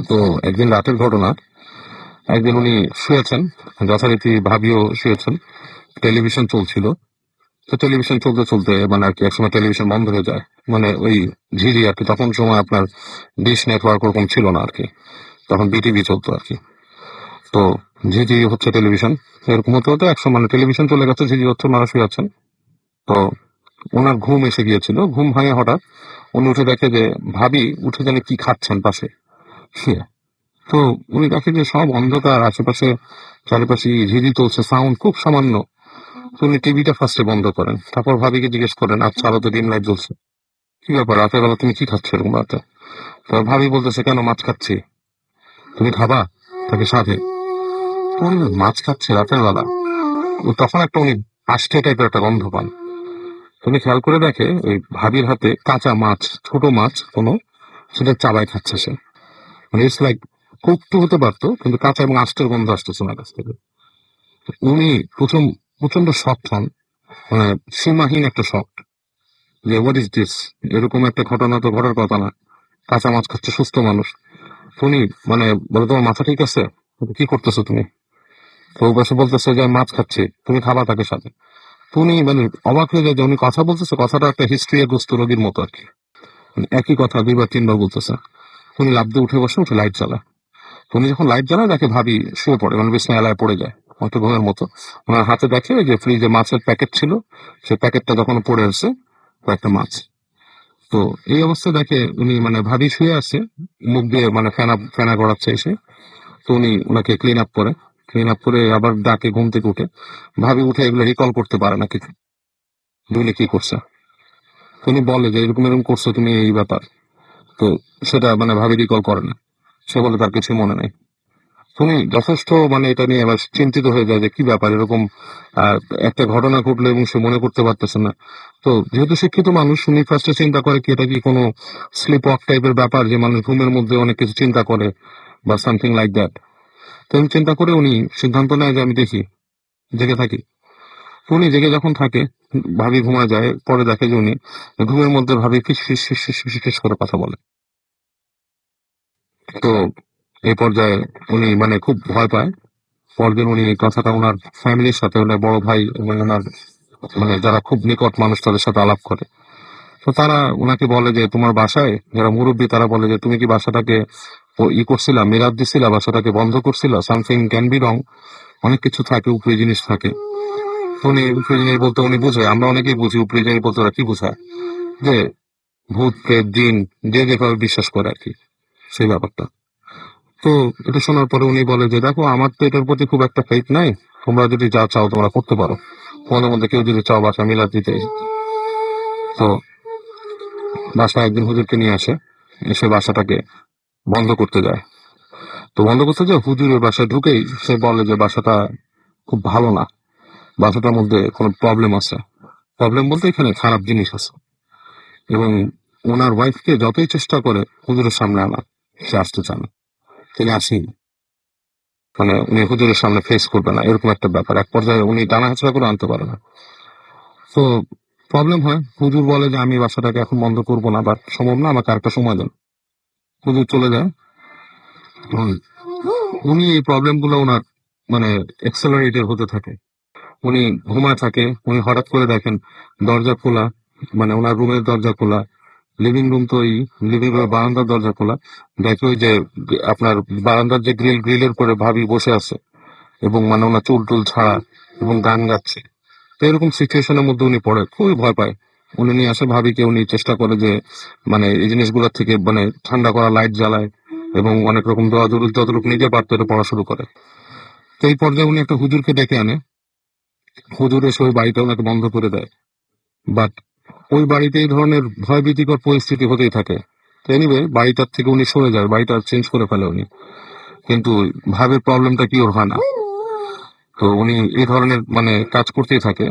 তো একদিন রাতের ঘটনা, একদিন উনি শুয়েছেন, যথারীতি ভাবিও শুয়েছেন, টেলিভিশন চলছিল। তো টেলিভিশন চলতে চলতে মানে আর কি একসময় টেলিভিশন বন্ধ হয়ে যায়, মানে ওই ঝিরি আর কি। তখন সময় আপনার ডিশ নেটওয়ার্ক ওরকম ছিল না আর কি, তখন বিটিভি চলতো আর কি। তো ঝিঝি হচ্ছে টেলিভিশন, এরকম হতে হতে একসময় মানে টেলিভিশন চলে গেছে, ঝিঝি হচ্ছে, মানুষ শুয়ে আছেন। তো ওনার ঘুম এসে গিয়েছিল, ঘুম ভাঙে হঠাৎ উনি উঠে দেখে যে ভাবি উঠে জানে কি খাচ্ছেন পাশে শুয়ে। তো উনি দেখে যে সব অন্ধকার, আশেপাশে চারিপাশে ঝিরি চলছে, সাউন্ড খুব সামান্য। তো উনি টিভিটা ফার্স্টে বন্ধ করেন, তারপর ভাবিকে জিজ্ঞেস করেন, আচ্ছা আলো তো ডিম লাইট জ্বলছে, কি ব্যাপার রাতের বেলা তুমি কি খাচ্ছ এরকম রাতে? তো ভাবি বলতেছে, কেন মাছ খাচ্ছি, তুমি খাবা তাকে সাথে? তো উনি মাছ খাচ্ছে রাতের বেলা। তখন একটা উনি আষ্টে টাইপের একটা গন্ধ পান। তুমি খেয়াল করে দেখে ওই ভাবির হাতে কাঁচা মাছ, ছোট মাছ কোনো, সেটা চাবাই খাচ্ছে সে। মানে ইটস লাইক কুকটু হতে পারতো, কিন্তু কাঁচা এবং আষ্টের গন্ধ আসতেছে ওনার কাছ থেকে। তো উনি প্রথম প্রচন্ড শক হন, মানে সীমাহীন একটা শক, যে হোয়াট ইজ দিস, এরকম একটা ঘটনা তো ঘটার কথা না, কাঁচা মাছ খাচ্ছে সুস্থ মানুষ। তো উনি মানে বলে, তোমার মাথা ঠিক আছে, কি করতেছো তুমি? তো ও পাশে বলতেছে যে আমি মাছ খাচ্ছি, তুমি খাবা তাকে সাথে? তো উনি মানে অবাক হয়ে যায় যে উনি কথা বলতেছে, কথাটা একটা হিস্ট্রি গ্রস্ত রোগীর মতো আর কি, মানে একই কথা দুইবার তিনবার বলতেছে। উনি লাফ দিয়ে উঠে বসে, উঠে লাইট জ্বালায়। তো উনি যখন লাইট জ্বালায় দেখে ভাবি শুয়ে পড়ে, মানে বিছানায় এলায় পড়ে যায় হয়তো ঘুমের মতো। ওনার হাতে দেখে ওই যে ফ্রিজে মাছের প্যাকেট ছিল, সেই প্যাকেটটা তখন পড়ে আছে কয়েকটা মাছ। তো এই অবস্থায় দেখে উনি মানে ভাবি শুয়ে আছে, মুখ দিয়ে মানে ফেনা ফেনা গড়াচ্ছে এসে। তো উনি ওনাকে ক্লিন আপ করে, ক্লিন আপ করে আবার ডাকে ঘুম থেকে উঠে। ভাবি উঠে এগুলো রিকল করতে পারে না কিছু, দুইলে কি করছে। তো উনি বলে যে এরকম এরকম করছো তুমি, এই ব্যাপার। তো সেটা মানে ভাবি রিকল করে না, সে বলে তার কিছু মনে নেই। তুমি যথেষ্ট মানে এটা নিয়ে এবার চিন্তিত হয়ে যায় যে কি ব্যাপার এরকম, আহ, একটা ঘটনা ঘটলো এবং সে মনে করতে পারতেছে না। তো যেহেতু শিক্ষিত মানুষ, উনি ফার্স্টে চিন্তা করে কি এটা কি কোনো স্লিপ ওয়াক টাইপের ব্যাপার, যে মানুষ ঘুমের মধ্যে অনেক কিছু চিন্তা করে বা সামথিং লাইক দ্যাট। তো উনি চিন্তা করে উনি সিদ্ধান্ত নেয় যে আমি দেখি, জেগে থাকি। তো উনি জেগে যখন থাকে, ভাবি ঘুমায় যায়, পরে দেখে যে উনি ঘুমের মধ্যে ভাবি ফিস ফিস ফিস ফিস ফিস ফিস করে কথা বলে। তো এই পর্যায়ে উনি মানে খুব ভয় পায়। পরদিন উনি এই কথাটা ওনার ফ্যামিলির সাথে, ওনার বড় ভাই এবং ওনার মানে যারা খুব নিকট মানুষ তাদের সাথে আলাপ করে। তো তারা ওনাকে বলে যে তোমার বাসায় যারা মুরব্বী তারা বলে যে তুমি কি বাসাটাকে করছিলা, মিরাত দিছিলা, বাসাটাকে বন্ধ করছিলা, সামথিং ক্যান বি রং। অনেক কিছু থাকে, উপরি জিনিস থাকে। তো উনি উপরি জিনিস বলতে উনি বুঝে, আমরা অনেকেই বুঝি উপরি জিনিস বলতে ওরা কি বোঝায়, যে ভূত প্রেত জিন, যে যেভাবে বিশ্বাস করে আর কি, সেই ব্যাপারটা। তো এটা শোনার পরে উনি বলে যে দেখো আমার তো এটার প্রতি খুব একটা ফেথ নাই, তোমরা যদি যা চাও তোমরা করতে পারো, তোমাদের মধ্যে কেউ যদি চাও বাসা মিলাদ দিতে। তো বাসায় একদিন হুজুরকে নিয়ে আসে, এসে বাসাটাকে বন্ধ করতে যায়। তো বন্ধ করতে যায়, হুজুরের বাসায় ঢুকেই সে বলে যে বাসাটা খুব ভালো না, বাসাটার মধ্যে কোনো প্রবলেম আছে। প্রবলেম বলতে এখানে খারাপ জিনিস আছে। এবং ওনার ওয়াইফকে যতই চেষ্টা করে হুজুরের সামনে আনা, সে আসতে চান না, তিনি আসেনি। মানে উনি হুজুরের সামনে ফেস করবে না, এরকম একটা ব্যাপার। এক পর্যায়ে উনি টানা হাঁচড়া করে আনতে পারে না। তো প্রবলেম হয়, হুজুর বলে যে আমি বাসাটাকে এখন বন্ধ করবো না, বাট সম্ভব না, আমাকে আরেকটা সময় দেন। হুজুর চলে যায়। হুম, উনি এই প্রবলেম গুলো ওনার মানে এক্সেলারেটেড হতে থাকে। উনি ঘুমায় থাকে, উনি হঠাৎ করে দেখেন দরজা খোলা, মানে ওনার রুমের দরজা খোলা, লিভিং রুম তো লিভিং রুমের বারান্দার দরজা খোলা। দেখে ওই যে আপনার বারান্দার যে গ্রিলের পরে ভাবি বসে আছে, এবং মানে ওনার চুল টুল ছাড়া, এবং গান গাচ্ছে। তো এরকম সিচুয়েশনের মধ্যে উনি পড়ে, খুবই ভয় পায়। উনি নিয়ে আসে ভাবিকে, উনি চেষ্টা করে যে মানে এই জিনিসগুলোর থেকে মানে ঠান্ডা করা, লাইট জ্বালায়, এবং অনেক রকম দোয়া দরুদ যতটুকু নিজে পারতো এটা পড়া শুরু করে। তো এই পর্যায়ে উনি একটা হুজুরকে ডেকে আনে। হুজুর এসে ওই বাড়িটা ওনাকে বন্ধ করে দেয়। বাট ওই বাড়িতে এই ধরনের ভয়ভীতিকর পরিস্থিতি হতেই থাকে। তো এনিওয়ে বাড়িটার থেকে উনি সরে যায়, বাড়িটা চেঞ্জ করে ফেলে উনি। কিন্তু ভাবের প্রবলেমটা কি ওর হয় না। তো উনি এই ধরনের মানে কাজ করতেই থাকে,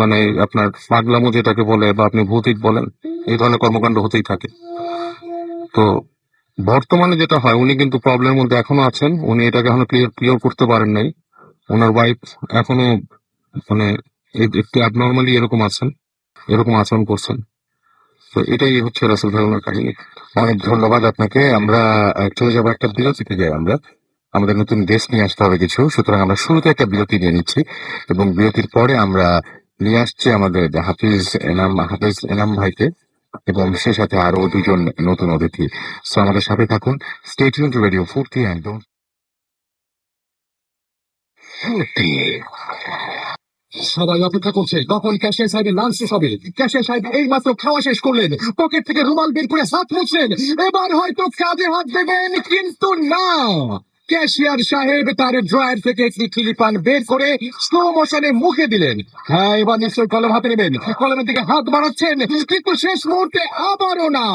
মানে আপনার পাগলামো যেটাকে বলে বা আপনি ভৌতিক বলেন, এই ধরনের কর্মকাণ্ড হতেই থাকে। তো বর্তমানে যেটা হয়, উনি কিন্তু প্রবলেমের মধ্যে এখনো আছেন, উনি এটাকে এখনো ক্লিয়ার করতে পারেন নাই। ওনার ওয়াইফ এখনো মানে একটু অ্যাবনর্মালি এরকম আছেন, এরকম আচরণ করছেন। তো এটাই হচ্ছে রাসেল ভাই ওনার কাহিনী। অনেক ধন্যবাদ আপনাকে। আমরা চলে যাবো একটা বিরতিতে যাই, আমরা আমাদের নতুন গেস্ট নিয়ে আসতে হবে কিছু, সুতরাং আমরা শুরুতে একটা বিরতি নিয়ে নিচ্ছি, এবং বিরতির পরে আমরা নিয়ে আসছি আমাদের হাফিজ এনাম ভাইকে, এবং সে সাথে আরো দুজন নতুন অতিথি। সো আমাদের সাথে থাকুন, stay tune two radio 40 and don't সবাই অপেক্ষা করছে কখন ক্যাশিয়ার সাহেবের লাঞ্চ শেষ হবে। ক্যাশিয়ার সাহেব এই মাত্র খাওয়া শেষ করলেন, পকেট থেকে রুমাল বের করে হাত মুছলেন, এবার হয়তো কাঁধে হাত দেবেন, কিন্তু না, ক্যাশিয়ার সাহেব তার ড্রয়ার থেকে একটি টিলিপান বের করে স্লো মোশনে মুখে দিলেন। হ্যাঁ, এবার নিশ্চয়ই কলম হাতে নেবেন, কলমের দিকে হাত বাড়াচ্ছেন, কিন্তু শেষ মুহূর্তে আবারও না।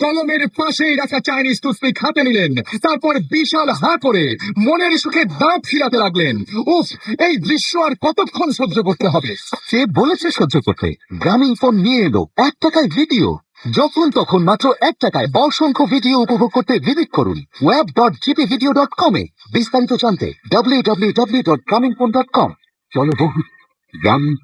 কলমের পাশেই রাখা চাইনিজ টুথপিক হাতে নিলেন, তারপর বিশাল হা করে মনের সুখে দাঁত ফিরাতে লাগলেন। উফ, এই দৃশ্য আর কতক্ষণ সহ্য করতে হবে? সে বলেছে সহ্য করতে। গ্রামীণ ফোন নিয়ে এলো 1 টাকায় ভিডিও, যখন তখন মাত্র 1 টাকায় অসংখ্য ভিডিও উপভোগ করতে ভিজিট করুন web.gpvideo.com এ। বিস্তারিত জানতে www.grameenphone.com। চলো বহু গ্রামীণ।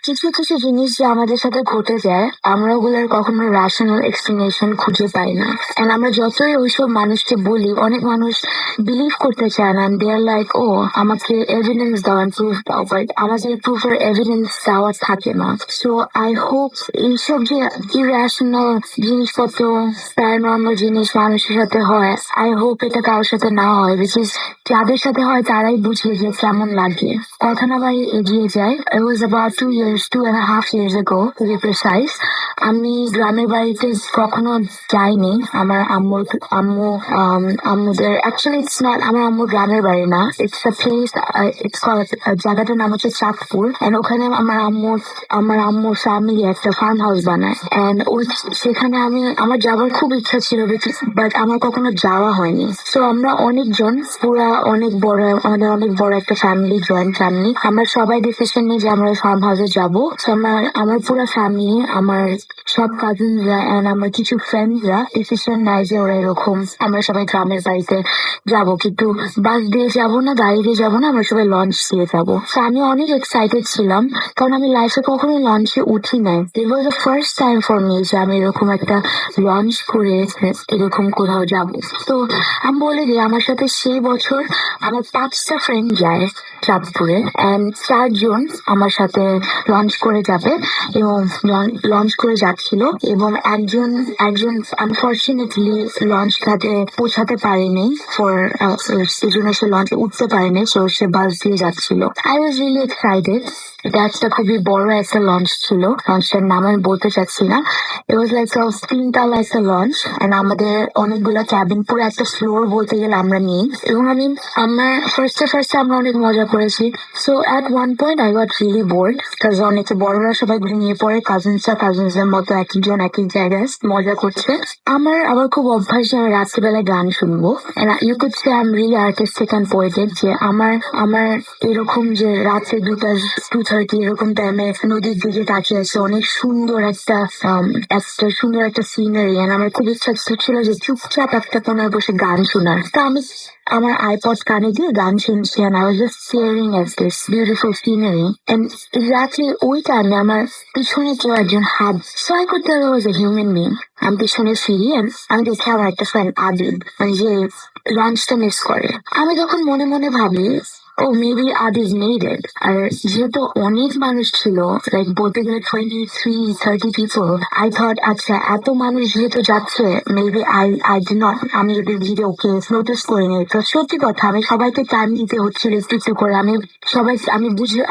কিছু কিছু জিনিস যে আমাদের সাথে ঘটে যায়, আমরা ওগুলোর কখনো রেশনাল এক্সপ্লেনেশন খুঁজে পাই না। এন্ড আমরা যতই ওইসব মানুষকে বলি, অনেক মানুষ বিলিভ করতে চায় না। দে আর লাইক, ও আমাকে এভিডেন্স দাও, প্রুফ দাও, বাট আমাদের প্রুফের এভিডেন্স দেওয়া থাকে না। সো আই হোপ এইসব যে ইরেশনাল জিনিসপত্র, প্যারানর্মাল জিনিস মানুষের সাথে হয়, আই হোপ এটা কারোর সাথে না হয়, বিকজ যাদের সাথে হয় তারাই বুঝে যে কেমন লাগে। কথা না বাড়ি এগিয়ে যায়। It was about 2.5 years ago to be precise. আমি গ্রামের বাড়িতে কখনো যাইনি। আমার আম্মুদের অ্যাকচুয়ালি ইটস নট, আমার আম্মুর গ্রামের বাড়ি না, it's a place, it's call, জায়গাটার নাম হচ্ছে চাঁদপুর। এন্ড ওখানে আমার আম্মুর ফ্যামিলি একটা ফার্ম হাউস বানায়। এন্ড সেখানে আমার যাওয়ার খুব ইচ্ছা ছিল, বাট আমার কখনো যাওয়া হয়নি। সো আমরা অনেকজন, পুরা অনেক বড়, আমাদের অনেক বড় একটা ফ্যামিলি, জয়েন্ট ফ্যামিলি। আমরা সবাই ডিসিশন নিই যে আমরা ফার্ম হাউসে যাবো। আমার পুরো ফ্যামিলি, আমার সব কাজিনরা এন্ড আমার কিছু ফ্রেন্ডসরা ডিসিশন নেয় যে ওরা এরকম আমরা সবাই গ্রামের বাড়িতে যাবো, কিন্তু বাস দিয়ে যাবো না, গাড়ি দিয়ে যাবো না, আমরা সবাই লঞ্চ দিয়ে যাবো। তো আমি অনেক এক্সাইটেড ছিলাম, কারণ আমি লাইফে কখনো লঞ্চে উঠি নাই। It was the first time for me যে আমি এরকম একটা লঞ্চ করে এরকম কোথাও যাবো। তো আমি বলে দিই, আমার সাথে সেই বছর আমার 5টা ফ্রেন্ড যায় চাঁদপুরে, এন্ড 4জন আমার সাথে লঞ্চ করে যাবে, এবং লঞ্চ করে যাচ্ছিল, এবং একজন আনফর্চুনেটলি লঞ্চ ঘাটে পৌঁছাতে পারেনি, সেজন্য সে লঞ্চে উঠতে পারেনি, সো সে বাস দিয়ে যাচ্ছিল। I was really excited. এটা একটা খুবই বড় একটা লঞ্চ ছিল, লঞ্চটার নাম আমি বলতে চাচ্ছি না। ইট ওয়াজ লাইক 3 তলা একটা লঞ্চ, এন্ড আমাদের অনেকগুলো ক্যাবিন, পুরো একটা ফ্লোর বলতে গেলে আমরা নিই। এবং আমরা ফার্স্টে আমরা অনেক মজা করেছি। So at one point I got really board, কাজ অনেকে বড়রা সবাই ঘুমিয়ে পড়ে, কাজিনসদের মতো এক একজন এক এক জায়গায় মজা করছে। আবার খুব অভ্যাস যে আমি রাত্রিবেলায় গান শুনবো। You could say I am really artistic and poetic, যে আমার এরকম যে রাতে 2:30 এরকম টাইমে নদীর দিকে তাকিয়ে আছে, অনেক সুন্দর একটা সিনারি, আমার খুব ইচ্ছা ছিল যে চুপচাপ একটা কোনায় বসে গান শোনার। তো আমি আমার আইপড কানে দিয়ে গান শুনছি, and I was just staring at this beautiful scenery. And exactly ওই টাইমে আমার পিছনে কেউ একজন হাত, so I could tell it was a human being. আমি পিছনে ফিরি, আমি দেখি আমার একটা ফ্রেন্ড আদিব, মানে যে লাঞ্চটা মিস করে। আমি তখন মনে মনে ভাবি, ও মেবি আদিজ মেড ইট। আর যেহেতু অনেক মানুষ ছিল, লাইক বলতে গেলে 23-30 পিপল, আই থট আচ্ছা এত মানুষ যেহেতু যাচ্ছে, মেবি আই ডি নট, আমি যদি ভিডিওকে নোটিস করিনি। তো সত্যি কথা, আমি সবাইকে টাইম দিতে হচ্ছিল কিছু করে।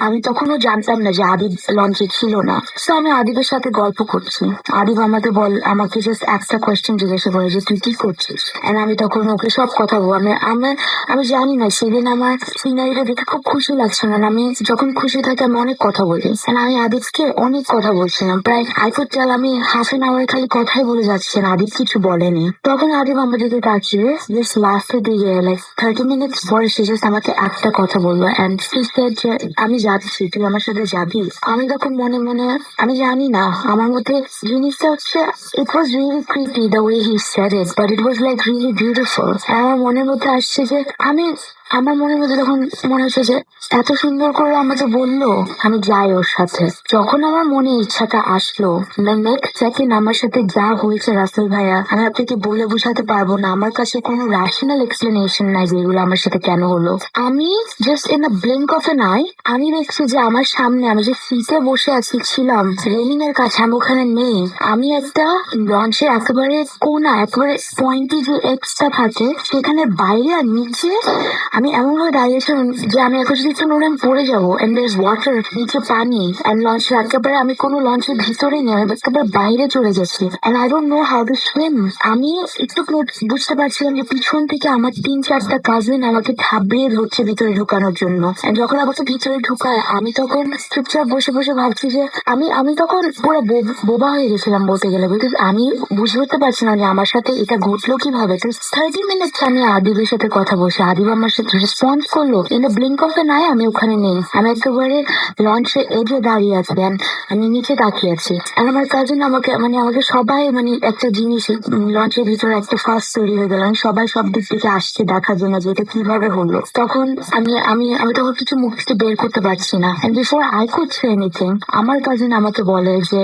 আমি তখনও জানতাম না যে আদিব লঞ্চে ছিল না। তো আমি আদিবের সাথে গল্প করছি, আদিব আমাকে জাস্ট একটা কোয়েশ্চেন জিজ্ঞাসা করে যে তুই কি করছিস, এন্ড আমি তখন ওকে সব কথা বলবো। আমি জানি না, সেদিন আমার সিনারিটা দেখে খুব খুশি লাগছে না। আমি যখন খুশি থাকি আমি অনেক কথা বলি, আমি আদিবকে অনেক কথা বলছিলাম, প্রায় আই কুড টেল আমি হাফ এন আওয়ার খালি কথাই বলে যাচ্ছেন, আদিব কিছু বলেনি। তখন আদিব আমার দিকে তাকিয়ে জাস্ট লাস্টের দিকে লাইক 30 মিনিটস পরে সে জাস্ট আমাকে একটা কথা বললো, এন্ড সে সেড যে আমি যাচ্ছি, তুই আমার সাথে যাবি। আমি তখন মনে মনে, আমি জানি না, আমার মধ্যে জিনিসটা হচ্ছে, it was really creepy the way he said it, but it was like really beautiful. আমার মনের মধ্যে আসছে যে আমার মনের মধ্যে তখন মনে হচ্ছে যে এত সুন্দর করে আমাকে বললো, আমি যাই ওর সাথে। যখন আমার মনে ইচ্ছাটা আসলো, নেক্সট সেকেন্ড আমার সাথে যা হয়েছে রাসেল ভাইয়া, আমি আপনাকে বলে বোঝাতে পারবো না। আমার কাছে কোনো রেশনাল এক্সপ্লেনেশন নাই যে এগুলো আমার সাথে কেন হলো। আমি just in the blink of N I আমি দেখছি যে আমার সামনে আমি যে সিটে বসে আছি ছিলাম রেলিং এর কাছে, আমি ওখানে নেই। আমি একটা লঞ্চের একেবারে কোনা, একেবারে পয়েন্টে যে এক্সটা থাকে সেখানে বাইরে আর নিচে আমি এমন ভাবে দাঁড়িয়েছিলাম যে আমি এখন যদি আমি পড়ে যাবো। এন্ড দেয়ার ইজ ওয়াটার, নিচে পানি, এন্ড লঞ্চের একেবারে আমি কোনো লঞ্চের ভিতরে নেই, আমি একেবারে বাইরে চলে যাচ্ছি। And I don't know how to swim. আমি একটু বুঝতে পারছিলাম যে পিছন থেকে আমার 3-4টা কাজিন আমাকে থাবড়িয়ে ধরছে ভিতরে ঢুকানোর জন্য। And যখন আমাকে ভিতরে ঢুকায় আমি তখন চুপচাপ বসে বসে ভাবছি যে আমি তখন পুরো বোবা হয়ে গেছিলাম বলতে গেলে, বিকজ আমি বুঝে উঠতে পারছিলাম যে আমার সাথে এটা ঘটলো কিভাবে। তো 30 মিনিট আমি আদিবের সাথে কথা বলছি, আদিব আমার সাথে রেসপন্স করলো। In the blink of N I আমি ওখানে নেই, আমি একেবারে লঞ্চে এজে দাঁড়িয়ে আছি, and আমি নিচে তাকিয়ে আছি। আর আমার কাজিন আমাকে সবাই একটা জিনিস, লঞ্চের ভিতরে একটা ফাঁস তৈরি হয়ে গেল। সবাই সব দিক থেকে আসছে দেখার জন্য যে এটা কিভাবে হলো। তখন আমি আমি আমি তখন কিছু মুখ থেকে বের করতে পারছি না। And before I could say anything, আমার কাজিন আমাকে বলে যে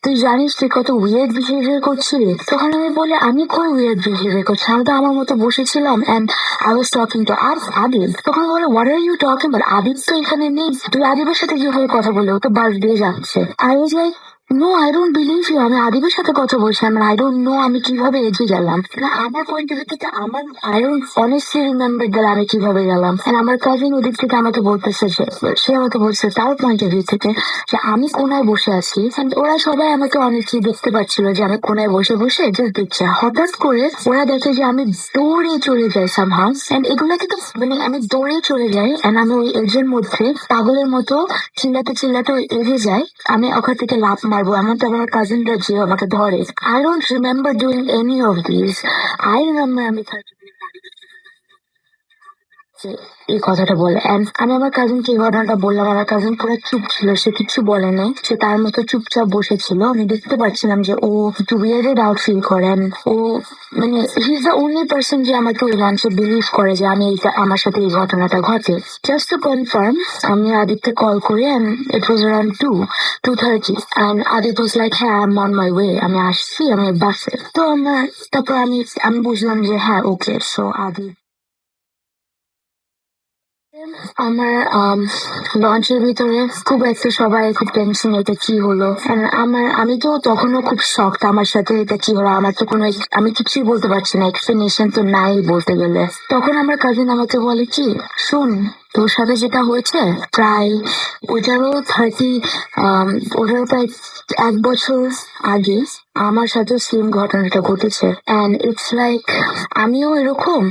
তুই জানিস তুই কত উইয়ার্ড বিহেভিয়ার করছিলি। তখন আমি বলি আমি কই উইয়ার্ড বিহেভিয়ার করছি, আমি তো আমার মতো বসেছিলাম and I was talking to Adib. তখন বলে what are you talking but, Adib তো এখানে নেই, তুই আদিবের সাথে কিভাবে কথা বলে, ও তো বাস দিয়ে যাচ্ছে। I was like no, I don't believe you, আমি আদিবের সাথে কথা বলছি, আই ডোন্ট নো আমি কিভাবে এগিয়ে গেলাম। না, আমার পয়েন্ট অফ ভিউ থেকে I don't honestly remember that আমি কিভাবে গেলাম। And আমার কাজিন ওদিক থেকে আমাকে বলতেছে যে সে আমাকে বলছে তার পয়েন্ট অফ ভিউ থেকে যে আমি কোনায় বসে আছি, and ওরা সবাই আমাকে অনেকই দেখতে পাচ্ছিল যে আমি কোনায় বসে বসে জাস্ট দেখছি। হঠাৎ করে ওরা দেখে যে আমি দৌড়ে চলে যাই সামহাউ, এন্ড এগুলা কিন্তু আমি দৌড়ে চলে যাই, এন্ড আমি ওই এজের মধ্যে পাগলের মতো চিল্লাতে চিল্লাতে ওই এজে যাই। আমি ওখান থেকে লাফ মারবো, এমন তো আমার কাজিনরা যে আমাকে ধরে। I don't remember doing any of this. I remember আমি যে এই কথাটা বলে, and আমি আমার কাজিনকে এই ঘটনাটা বললাম। আমার কাজিন পুরো চুপ ছিল, সে কিছু বলে নাই, সে তার মতো চুপচাপ বসেছিল। আমি দেখতে পাচ্ছিলাম যে ও একটু উইয়ার্ডেড আউট ফিল করেন। ও he is the only person যে আমাকে ওই লঞ্চে বিলিভ করে যে আমার সাথে এই ঘটনাটা ঘটে। জাস্ট টু কনফার্ম, আমি আদিত্যকে কল করি, and it was around 2:30, and Aditya was like হ্যাঁ I am on my way, আমি আসছি, আমি বাসে। তো তারপর আমি বুঝলাম যে হ্যাঁ ওকে। সো আমার লঞ্চের ভিতরে খুব একটা সবাই খুব টেনশন, এটা কি হলো। And আমি তো তখনও খুব শকড আমার সাথে এটা কি হলো। আমার তো আমি কিছুই বলতে পারছি না, এক্সপ্লেনেশন তো নাই বলতে গেলে। তখন আমার কাজিন আমাকে বলে কি শোন, তোর সাথে যেটা হয়েছে প্রায় ওটারও প্রায় 1 বছর আগে আমার সাথে সেম ঘটনাটা ঘটেছে। অ্যান্ড ইটস লাইক আমিও এরকম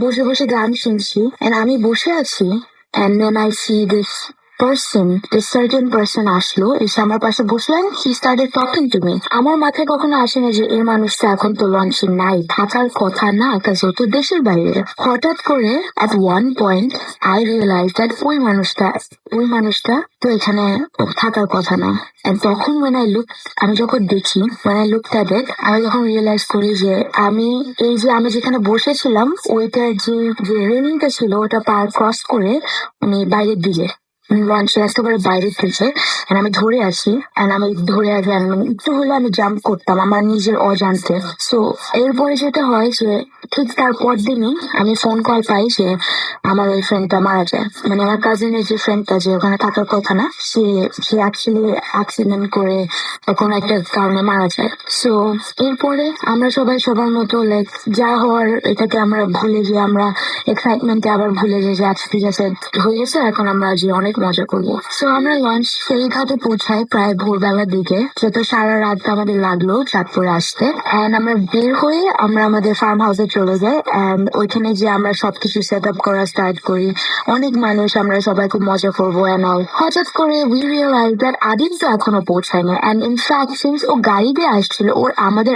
বসে বসে গান শুনছি, and আমি বসে আছি, and then I see this certain person আসলো, এসে আমার পাশে বসলেন, he started talking to me. আমার মাথায় কখনো আসে না যে এই মানুষটা এখন তো লঞ্চে নাই, থাকার কথা না, কাজ তো দেশের বাইরে। হঠাৎ করে at one point I realized that ওই মানুষটা তো এখানে থাকার কথা না। And তখন আমি যখন দেখি, when I looked at it, আমি যখন রিয়েলাইজ করি যে আমি যেখানে বসেছিলাম ওইটার যে রেলিংটা ছিল ওটা ক্রস করে আমি বাইরের দিকে লঞ্চে একেবারে বাইরে থেকে, and আমি ধরে আছি, and একটু হলে আমি জাম্প করতাম আমার নিজের অজান্তে। সো এরপরে যেটা হয় যে ঠিক তারপর দিনই আমি ফোন কল পাই যে আমার ওই ফ্রেন্ডটা মারা যায়। আমার কাজিনের যে ফ্রেন্ডটা যে ওখানে থাকার কথা না, সে অ্যাকচুয়ালি অ্যাক্সিডেন্ট করে কোনো একটা কারণে মারা যায়। সো এরপরে আমরা সবাই সবার মতো লাইক যা হওয়ার এটাকে আমরা ভুলে যে আমরা এক্সাইটমেন্টে আবার ভুলে যাই যে আচ্ছা ঠিক আছে হয়ে গেছে, এখন আমরা যে অনেক মজা করবো। সো আমরা লঞ্চ ফেরিঘাটে পৌঁছাই প্রায় ভোরবেলার দিকে, যেহেতু সারা রাত আমাদের লাগলো চাঁদপুরে আসতে। অ্যান্ড আমরা বের হয়ে আমরা আমাদের ফার্ম হাউসে চলে যাই, অ্যান্ড ওইখানে যে আমরা সবকিছু সেট আপ করা স্টার্ট করি, অনেক মানুষ, আমরা সবাই খুব মজা করবো। অ্যান্ড হঠাৎ করে উই রিয়েলাইজ দ্যাট আদিব তো এখনো পৌঁছায়নি, অ্যান্ড ইনফ্যাক্ট সিন্স ও গাড়িতে আসছিল ওর আমাদের